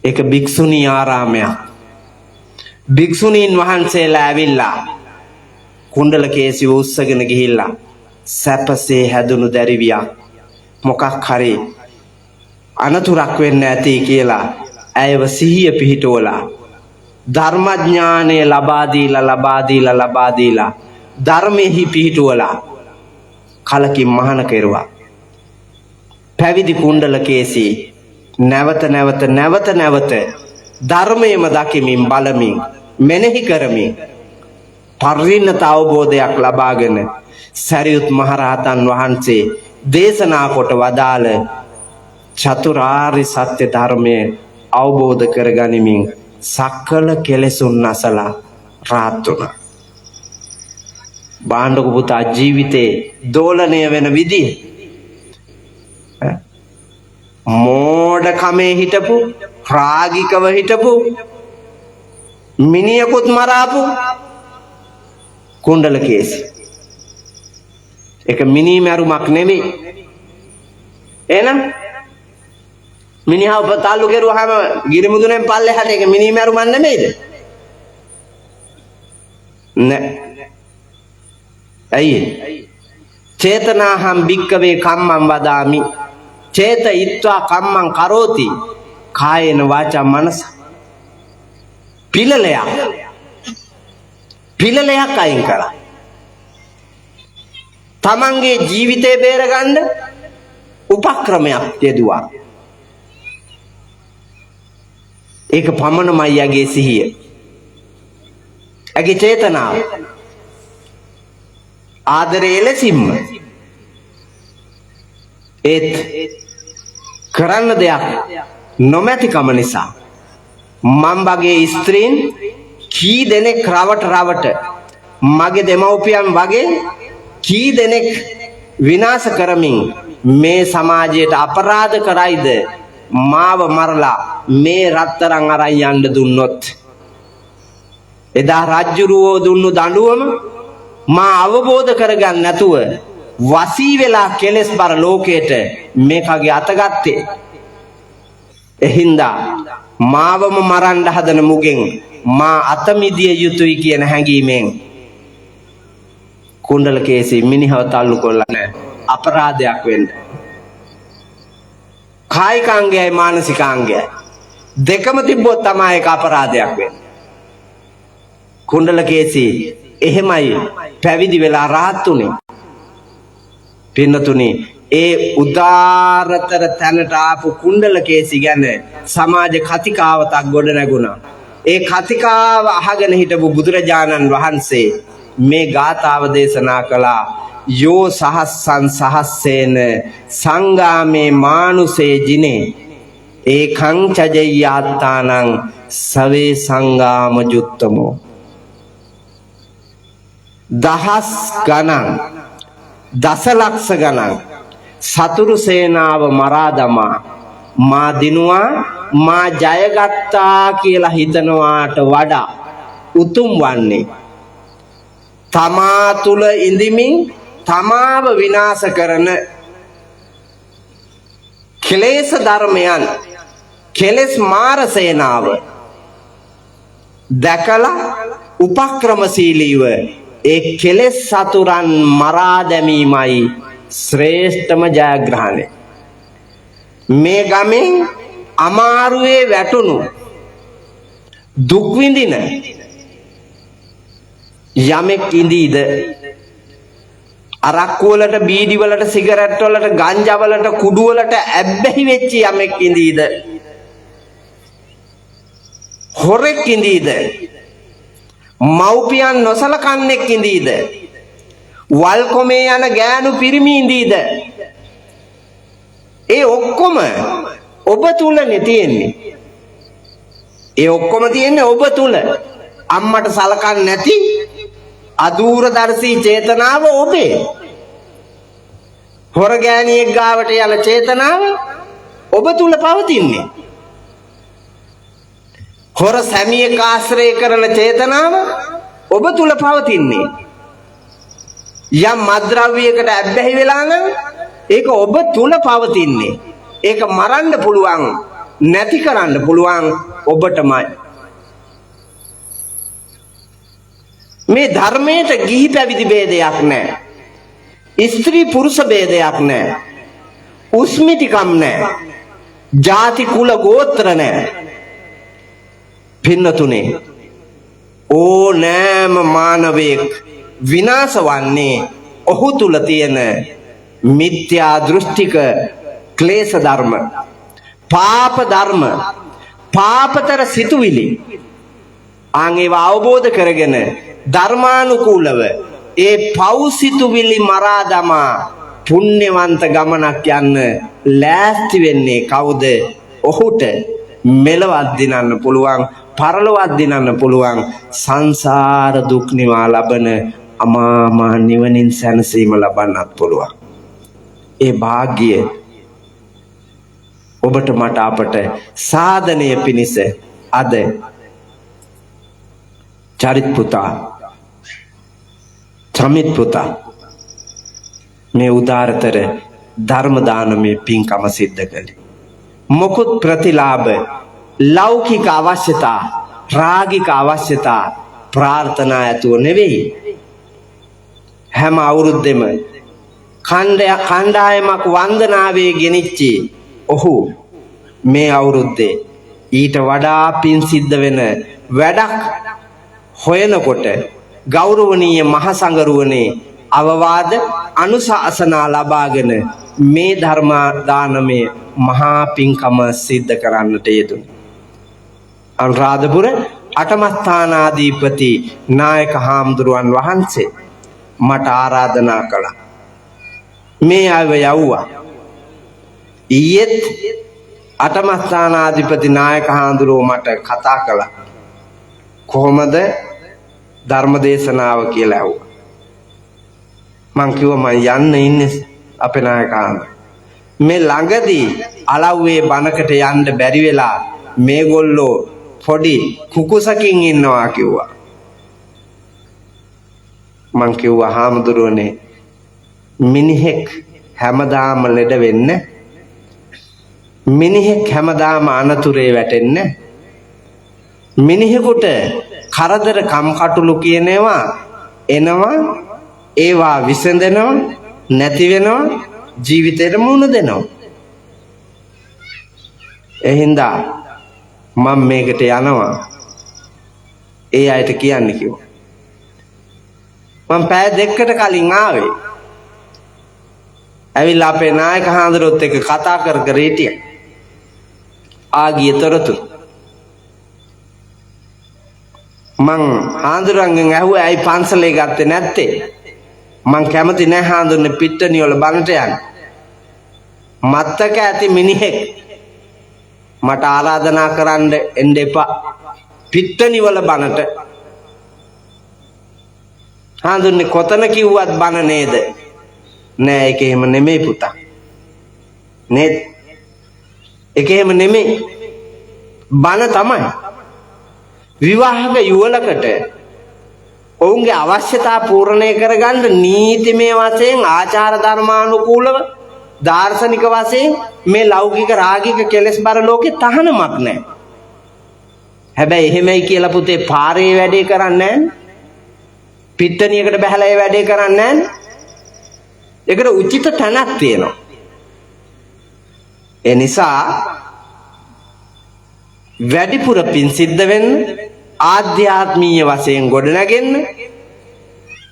ඒක භික්ෂුණී ආරාමයක්. භික්ෂුණීන් වහන්සේලා ඇවිල්ලා කුණ්ඩලකේසිව උස්සගෙන ගිහිල්ලා සැපසේ හැදුණු දැරිවියක් මොකක් හරි අනතුරක් වෙන්න ඇති කියලා ඇයව සිහිය පිහිටුවලා ධර්මඥානය ලබා දීලා ධර්මෙහි පිහිටුවලා කලකින් මහාන කෙරුවා. පැවිදි කුණ්ඩලකේසි නැවත ධර්මයේම දකිමින් බලමින් මෙනෙහි කරමින් පරිණත අවබෝධයක් ලබාගෙන සරියුත් මහරහතන් වහන්සේ දේශනා කොට වදාළ චතුරාර්ය සත්‍ය ධර්මයේ අවබෝධ කරගනිමින් සකල කෙලෙසුන් නැසලා රාහත් වුණා. බාණ්ඩක පුතා ජීවිතේ දෝලණය වෙන විදිහ මෝඩ කමේ හිටපු රාගිකව හිටපු මිනියකුත් මරාපු කුණ්ඩලකේසි. ඒක මිනී මරුමක් නෙමෙයි. එහෙනම් මිනිහා උපතාලු කෙරුවාම ගිරිමුදුනෙන් පල්ලෙහාට ඒක මිනී මරුමක් නෙමෙයිද? නෑ. ඇයි? චේතනාහම් භික්කවේ කම්මං වදාමි. චේතයිත්වා කම්මං කරෝති. කායේන වාචා මනස. පිළලයක් අයින් කරා. තමන්ගේ ජීවිතේ බේරගන්න උපක්‍රමයක් යෙදුවා. ඒක පමණමයි යගේ සිහිය. යගේ චේතනාව. ආදරේ ලෙසින්ම ඒත් කරන්න දෙයක් නොමැතිකම නිසා මම වගේ ස්ත්‍රීන් කී දෙනෙක් රවට මගේ දෙමව්පියන් වගේ කී දෙනෙක් විනාශ කරමින් මේ සමාජයට අපරාධ කරයිද මාව මරලා මේ රත්තරන් අරන් යන්න දුන්නොත් එදා රජ්ජුරුවෝ දුන්නු දඬුවම මා අවබෝධ කරගන්න නැතුව වසී වෙලා කෙලස් බර ලෝකයට මේකගේ අතගත්තේ. එහින්දා මාවම මරන්න හදන මුගෙන් මා අත මිදිය යුතුයි කියන හැඟීමෙන් කුණ්ඩලකේසි මිනිහව තල්ලු කොල්ලා නැහැ. අපරාධයක් වෙන්න. කායිකාංගයයි මානසිකාංගයයි දෙකම තිබ්බොත් තමයි ඒක අපරාධයක් වෙන්නේ. කුණ්ඩලකේසි එහෙමයි පැවිදි වෙලා රහත් උනේ. පින්නතුනි ඒ උදාරතර තැනට ආපු කුණ්ඩලකේසි ගැන සමාජ කතිකාවතක් ගොඩ නැගුණා. ඒ කතිකාව අහගෙන හිටපු බුදුරජාණන් වහන්සේ මේ ගාථාව දේශනා කළා. යෝ සහස්සං සහස්සේන සංගාමේ මානුසේ ජිනේ ඒකං චජය්‍යාත්තානං සවේ සංගාම ජුත්තමෝ. දහස් ගණන් දසලක්ෂ ගණන් සතුරු සේනාව මරා දමා මා දිනුවා මා ජයගත්තා කියලා හිතනවාට වඩා උතුම් වන්නේ තමා තුල ඉඳිමින් තමාව විනාශ කරන කෙලෙස් ධර්මයන් කෙලෙස් මාර සේනාව දැකලා උපක්‍රමශීලීව ඒ කෙලෙස් සතුරන් මරා දැමීමයි ශ්‍රේෂ්ඨම ජයග්‍රහණය. මේ ගමෙන් අමාරුවේ වැටුණු දුක් විඳින යමෙක් ඉඳීද අරක්කු වලට බීඩි වලට සිගරට් වලට ගංජා වලට කුඩු වලට ඇබ්බැහි වෙච්ච යමෙක් ඉඳීද හොරෙක් ඉඳීද මව්පියන් නොසලකන්නෙක් ඉඳීද වල්කොමේ යන ගෑනු පිරිමි ඉඳීද ඒ ඔක්කොම ඔබ තුලනේ තියෙන්නේ. ඒ ඔක්කොම තියෙන්නේ ඔබ තුල. අම්මට සලකන්නේ නැති අදූරදර්ශී චේතනාව ඔබේ. හොර ගෑණියෙක් ගාවට යන චේතනාව ඔබ තුල පවතින්නේ. හොර සැමියෙක් ආශ්‍රය කරන චේතනාව ඔබ තුල පවතින්නේ. යම් මද්ද්‍රව්‍යයකට ඇබ්බැහි වෙලා නම් ඒක ඔබ තුල පවතින්නේ. ඒක මරන්න පුළුවන්, නැති කරන්න පුළුවන් ඔබටමයි. මේ ධර්මයට ගිහි පැවිදි ભેදයක් නැහැ. ස්ත්‍රී පුරුෂ ભેදයක් නැහැ. උස්මිතිකම් නැහැ. ಜಾති කුල ගෝත්‍ර නැහැ. පින්නතුනේ ඕනෑම මානවයෙක් විනාශ වන්නේ ඔහු තුල තියෙන මිත්‍යා දෘෂ්ටික ක්ලේශ ධර්ම, පාප ධර්ම, පාපතර සිතුවිලි. ආන්ගේව අවබෝධ කරගෙන ධර්මානුකූලව ඒ පව් සිතුවිලි මරා දමා පුණ්‍යවන්ත ගමනක් යන්න ලෑස්ති වෙන්නේ කවුද? ඔහුට මෙලවත් දිනන්න පුළුවන්, පරලොවත් දිනන්න පුළුවන්, සංසාර දුක් නිවා ලබන අමා මහ නිවනින් සැනසීම ලබන්නත් පුළුවන්. ඒ වාග්ය ඔබට මට අපට සාධනය පිණිස අද චරිත් පුතා, චමිත් පුතා මේ උදාරතර ධර්ම දානමේ පින්කම සිද්ධ කළේ. මොකුත් ප්‍රතිලාභ, ලෞකික අවශ්‍යතා, රාගික අවශ්‍යතා, ප්‍රාර්ථනා ඇතුව නෙවෙයි. හැම අවුරුද්දෙම කණ්ඩායමක් වන්දනාවේ ගෙනිච්චි ඔහු මේ අවුරුද්දේ ඊට වඩා පින් සිද්ධ වෙන වැඩක් හොයනකොට ගෞරවනීය මහ සංඝරුවනේ අවවාද අනුශාසනා ලබාගෙන මේ ධර්ම දානමේ මහා පින්කම සිද්ධ කරන්නට යෙදුණි. අනුරාධපුර අටමස්ථානාධිපති නායක හාමුදුරුවන් වහන්සේ මට ආරාධනා කළා. මේ අයව යවුවා. ඊයේත් අටමස්ථානාධිපති නායක හාමුදුරුවෝ මට කතා කළා. කොහොමද ධර්ම දේශනාව කියලා ඇහුවා. මං කිව්වා මං යන්න ඉන්නේ අපේ නායක හාමුදුරුවෝ. මේ ළඟදී අලව්වේ බණකට යන්න බැරි වෙලා මේගොල්ලෝ පොඩි කුකුසකින් ඉන්නවා කිව්වා. මං කිව්වා හාමුදුරුවනේ මිනිහෙක් හැමදාම ලෙඩ වෙන්න, මිනිහෙක් හැමදාම අනතුරේ වැටෙන්න, මිනිහෙකුට කරදර කම්කටොළු කියනවා එනවා, ඒවා විසඳෙනවා, නැති වෙනවා, ජීවිතේට මුහුණ දෙනවා. එහින්දා මම මේකට යනවා ඒ අයට කියන්න කිව්වා. මම පැය දෙකකට කලින් ආවේ. ඇවිල්ලා අපේ නායක හාමුදුරුවොත් එක්ක කතා කර කර හිටියා. ආගිය තොරතුරු මං හාමුදුරුවන්ගෙන් ඇහුවා ඇයි පන්සලේ ගත්තේ නැත්තේ? මං කැමති නෑ හාමුදුරනේ පිට්ටනිය වල බණට යන්න. මත්තක ඇති මිනිහෙක් මට ආරාධනා කරන්න එන්න එපා පිට්ටනිය වල බණට. හාමුදුරනේ කොතන කිව්වත් බණ නේද? නෑ ඒක එහෙම නෙමෙයි පුතා. නේද? ඒක එහෙම නෙමෙයි. බණ තමයි. විවාහක යුවලකට ඔවුන්ගේ අවශ්‍යතා පූර්ණය කරගන්න නීතිමය වශයෙන්, ආචාර ධර්මානුකූලව, දාර්ශනික වශයෙන් මේ ලෞකික රාගික කෙලෙස් බර ලෝකේ තහනමක් නැහැ. හැබැයි එහෙමයි කියලා පුතේ පාරේ වැඩේ කරන්නේ නැහැ. පිට්ටනියකට බහලා ඒ වැඩේ කරන්නේ නැහැ. ඒකට උචිත තැනක් තියෙනවා. ඒ නිසා වැඩිපුර පින් සිද්ධ වෙන්න, ආධ්‍යාත්මීය වශයෙන් ගොඩනගෙන්න,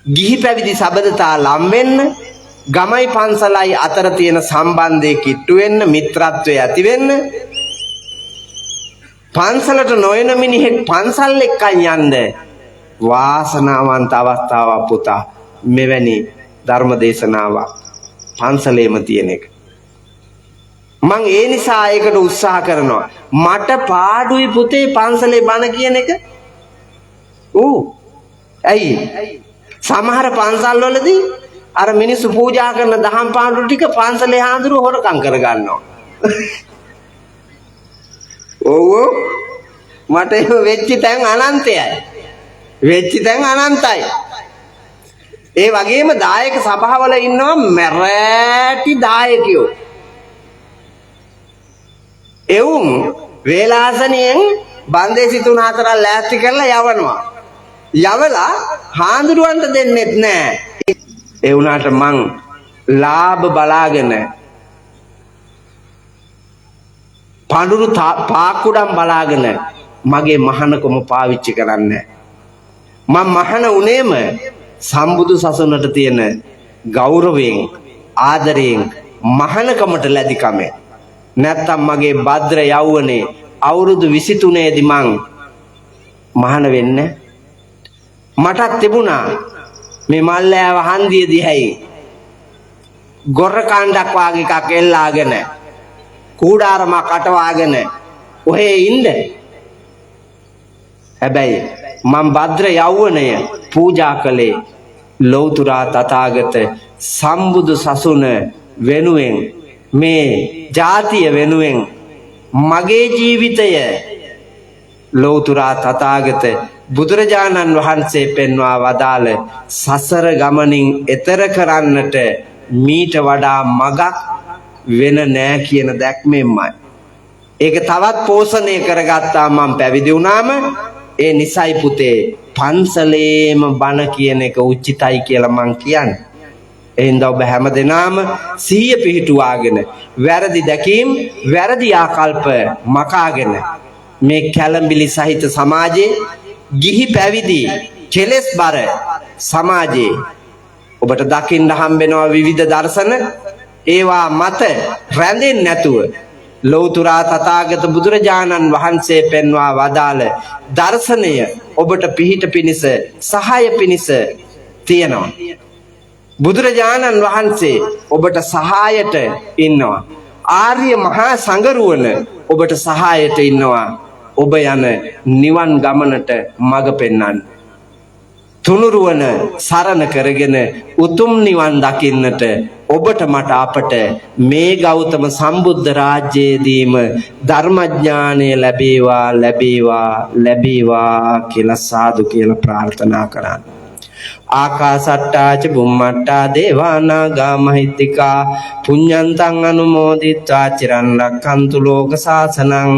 ගිහි පැවිදි සබඳතා ලම් වෙන්න, ගමයි පන්සලයි අතර තියෙන සම්බන්ධය කිට්ටු වෙන්න, මිත්‍රත්වය ඇති වෙන්න, පන්සලට නොයන මිනිහෙක් පන්සල් එක්කන් යන්න වාසනාවන්ත අවස්ථාවක් පුතා. මෙවැනි ධර්ම දේශනාවක් පන්සලේම තියෙන එක. මං ඒ නිසා ඒකට උත්සාහ කරනවා. මට පාඩුයි පුතේ පන්සලේ බණ කියන එක. ඇයි? සමහර පන්සල් වලදී අර මිනිස්සු පූජා කරන දහම් පාඩු ටික පන්සලේ හාමුදුරුවෝ හොරකම් කර ගන්නවා. ඔව් මට ඒක වෙච්ච තැන් අනන්තයයි. වෙච්ච තැන් අනන්තයි. ඒ වගේම දායක සභාවල ඉන්නවා මැරෑටි දායකයෝ. එවුන් වේලාසනියෙන් බන්දේ සිතුන හතර ලෑස්ති කරලා යවනවා. යවලා හාඳුරුවන්ට දෙන්නෙත් නෑ. ඒ වුණාට මං ලාභ බලාගෙන පඳුරු පාකුඩම් බලාගෙන මගේ මහානකම පාවිච්චි කරන්නේ. මම මහාන උනේම සම්බුදු සසුනට තියෙන ගෞරවයෙන් ආදරයෙන් මහානකමට ලැබිකමේ. නැත්තම් මගේ භද්‍ර යෞවනේ අවුරුදු 23 දී මං මහාන වෙන්න මටත් තිබුණා මේ මල්ලෑව හන්දිය දිහයි ගොර කාණ්ඩක් වාගේ එකක් එල්ලාගෙන කූඩාරම කටවාගෙන ඔහේ ඉන්න. හැබැයි මම භද්‍ර යෞවනය පූජා කළේ ලෞතර තථාගත සම්බුදු සසුන වෙනුවෙන් මේ ජාතිය වෙනුවෙන් මගේ ජීවිතය ලෞතර තථාගත බුදුරජාණන් වහන්සේ පෙන්වා වදාළ සසර ගමනින් එතර කරන්නට මීට වඩා මගක් වෙන නෑ කියන දැක්මෙන්මයි. ඒක තවත් පෝෂණය කරගත්තා මම පැවිදි වුණාම. ඒ නිසයි පුතේ පන්සලේම බණ කියන එක උචිතයි කියලා මං කියන්නේ. එහෙනම් ඔබ හැමදෙනාම සිහිය පිහිටුවාගෙන වැරදි දැකීම් වැරදි ආකල්ප මකාගෙන මේ කැළඹිලි සහිත සමාජයේ ගිහි පැවිදි කෙලෙස් බර සමාජයේ ඔබට දකින්න හම්බෙනවා විවිධ දර්ශන. ඒවා මත රැඳෙන්නේ නැතුව ලෞතර තථාගත බුදුරජාණන් වහන්සේ පෙන්වා වදාළ දර්ශනය ඔබට පිහිට පිණිස සහාය පිණිස තියෙනවා. බුදුරජාණන් වහන්සේ ඔබට සහායට ඉන්නවා. ආර්ය මහා සංඝරුවන ඔබට සහායට ඉන්නවා. ඔබ යන නිවන් ගමනට මඟ පෙන්වන්න. තුනුරුවන සරණ කරගෙන උතුම් නිවන් දකින්නට ඔබට මට අපට මේ ගෞතම සම්බුද්ධ රාජ්‍යයේදීම ධර්මඥානය ලැබේවා ලැබේවා ලැබේවා කියලා සාදු කියලා ප්‍රාර්ථනා කරන්න. ආකාසට්ටා ච බුම්මට්ටා දේවානාගා මහිත්‍තිකා පුඤ්ඤන්තං අනුමෝදිත්වා චිරන් රක්ඛන්තු ලෝක සාසනං.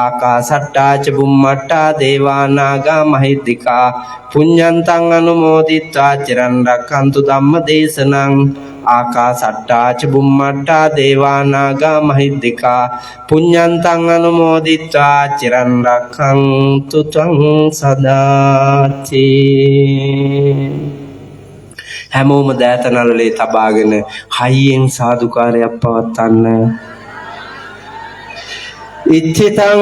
ආකාසට්ටා ච බුම්මට්ටා දේවානාගා මහිත්‍තිකා පුඤ්ඤන්තං අනුමෝදිත්වා චිරන් රක්ඛන්තු ධම්ම දේශනං. ආකාසට්ටා ච බුම්මට්ටා දේවානාගා මහිද්దికා පුඤ්ඤන්තං අනුමෝදිත්වා චිරන් රක්ඛන්තු ත්වං සදාති. හැමෝම දෑතනල්ලේ තබාගෙන හයියෙන් සාදුකාරයක් පවත්වන්න. ඉච්ඡිතං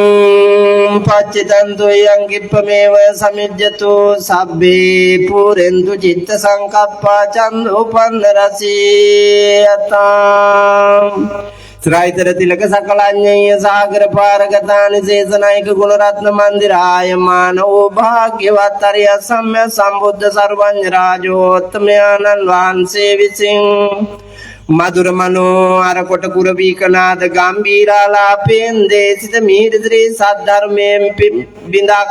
පච්චිතං තුයං කිප්පමේව සමිජ්ජතු සබ්බේ පුරෙන්තු චිත්ත සංකප්පා චන්දෝපන්න රසී යතං ත්‍රයිතර තිලක සකලඤ්ඤය සාගර පාරගතානි සේසනායක ගුණරත්න මන්දිරාය මානෝ භාග්‍යවත් අරිය සම්්‍ය සම්බුද්ධ සර්වඥ රාජෝත්තමයන්න් වහන්සේ විසින් මధుර මනෝ අරකොට කුරවීකනාද ගම්බීරාලාපෙන් දේසිත මිහිරි සද්ධර්මයෙන් බිඳක්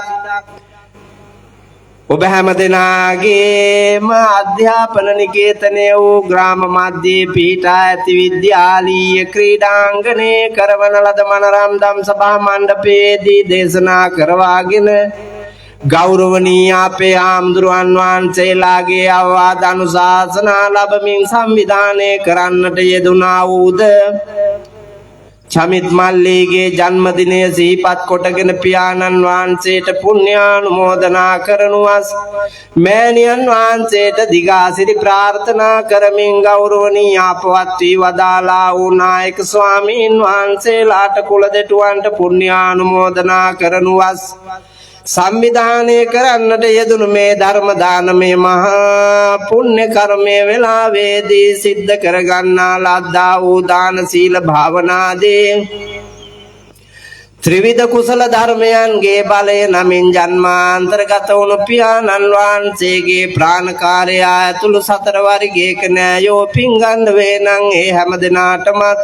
ඔබ හැම දෙනාගේම අධ්‍යාපන නිකේතනය වූ ග්‍රාම මධ්‍යයේ පිහිටා ඇති විද්‍යාලීය ක්‍රීඩාංගණයේ කරවන ලද මනරම් දම් සභා මණ්ඩපයේදී දේශනා කරවාගෙන ගෞරවනීය අපේ ආම්දුරුවන් වහන්සේලාගේ අවවාද අනුශාසනා ලැබමින් සංවිධානය කරන්නට යෙදුනා වූද චමිත් මල්ලීගේ ජන්මදිනය සිහිපත් කොටගෙන පියාණන් වහන්සේට පුණ්‍යානුමෝදනා කරනුවස් මෑණියන් වහන්සේට දිගාසිරි ප්‍රාර්ථනා කරමින් ගෞරවනීය අපවත් වී වදාලා වූ නායක ස්වාමීන් වහන්සේලාට කුල දෙටුවන්ට පුණ්‍යානුමෝදනා කරනුවස් සංවිධානය කරන්නට යෙදුණු මේ ධර්ම දානමය මහා පුණ්‍ය කර්මය වේලාවේදී සිද්ධ කරගන්නා ලද්දා වූ දාන සීල භාවනාදී ත්‍රිවිධ කුසල ධර්මයන්ගේ බලය නමින් ජන්මාන්තරගත වුණු පියාණන් වහන්සේගේ ප්‍රාණකාරය ඇතුළු සතර වර්ගයක නෑයෝ පිංගන්න වේනම් ඒ හැම දිනාටමත්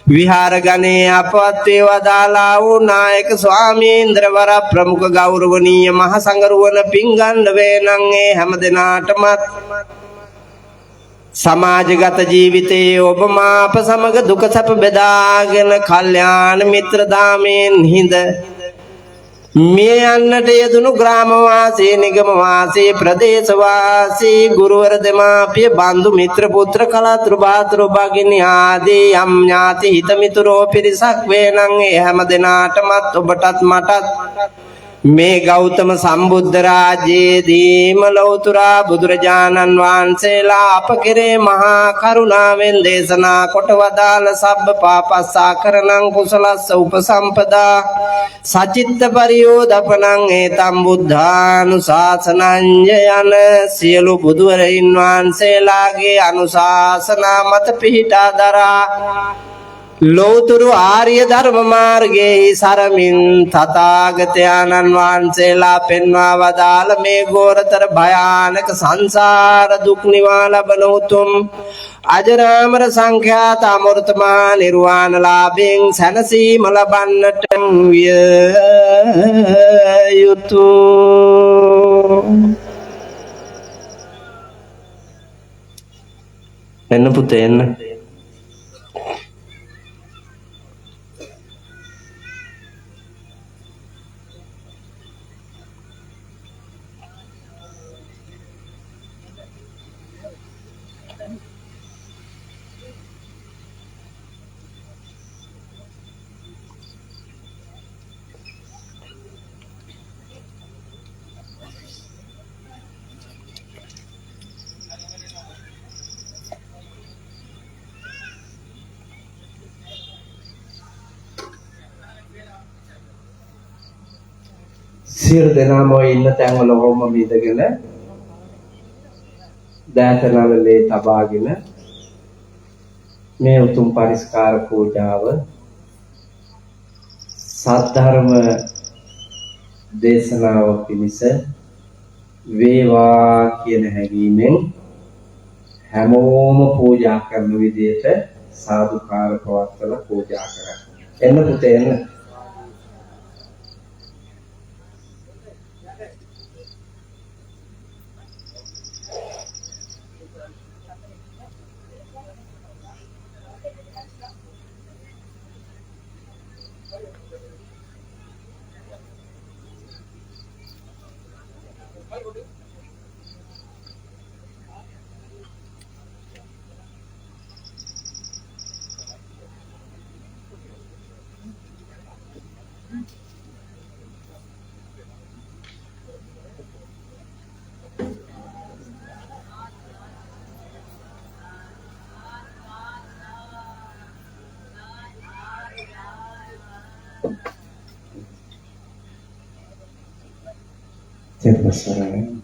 විහාර ගණේ අපවත් වේ වදාලා වූ නායක ස්වාමීන්ද්‍රවර ප්‍රමුඛ ගෞරවනීය මහ සංඝරුවන පිංගන්න වේනම් ඒ හැම දිනාටමත් සමාජගත ජීවිතයේ ඔබ මාප සමග දුක සැප බෙදාගෙන කල්යාණ මිත්‍ර දාමෙන් හිඳ මිය යන්නට යෙදුණු ග්‍රාම වාසී නිගම වාසී ප්‍රදේශ වාසී ගුරුවර දෙමාපිය බන්දු මිත්‍ර පුත්‍ර කලතුරු බාතුරු භගිනී ආදී යම් ඥාති හිත මිතුරෝ පිරිසක් වේ නම් ඒ හැම දිනාටමත් ඔබටත් මටත් මේ ගෞතම සම්බුද්ධ රාජ්‍යයේදීම ලෞතුරා බුදුරජාණන් වහන්සේලා අප කෙරේ මහා කරුණාවෙන් දේශනා කොට වදාළ සබ්බ පාපස්සාකරණං කුසලස්ස උපසම්පදා සචිත්ත පරියෝදපනං ඒතම් බුද්ධානුශාසනං යන සියලු බුදුවරයින් වහන්සේලාගේ අනුශාසනා මත පිහිටා දරා ලෝතුරු ආර්ය ධර්ම මාර්ගයේ සරමින් තථාගතයන්න් වහන්සේලා පෙන්වා වදාළ මේ ගෝරතර භයානක සංසාර දුක් නිවා ලබන උතුම් අජරාමර සංඛ්‍යාත අමෘතමා නිර්වාණ ලාභයෙන් සැනසීම ලබන්නට විය යුතුය. එන්න පුතේ එන්න. සියලු දෙනාම ඔය ඉන්න තැන්වල හොම බීදගෙන දෑතනවලේ තබාගෙන මේ උතුම් පරිස්කාර පූජාව සද්ධර්ම දේශනාව පිණිස වේවා කියන හැඟීමෙන් හැමෝම පූජා කරන විදිහට සාදුකාර පවත්වලා පූජා කරා. එන්න පුතේ එන්න. Terima kasih.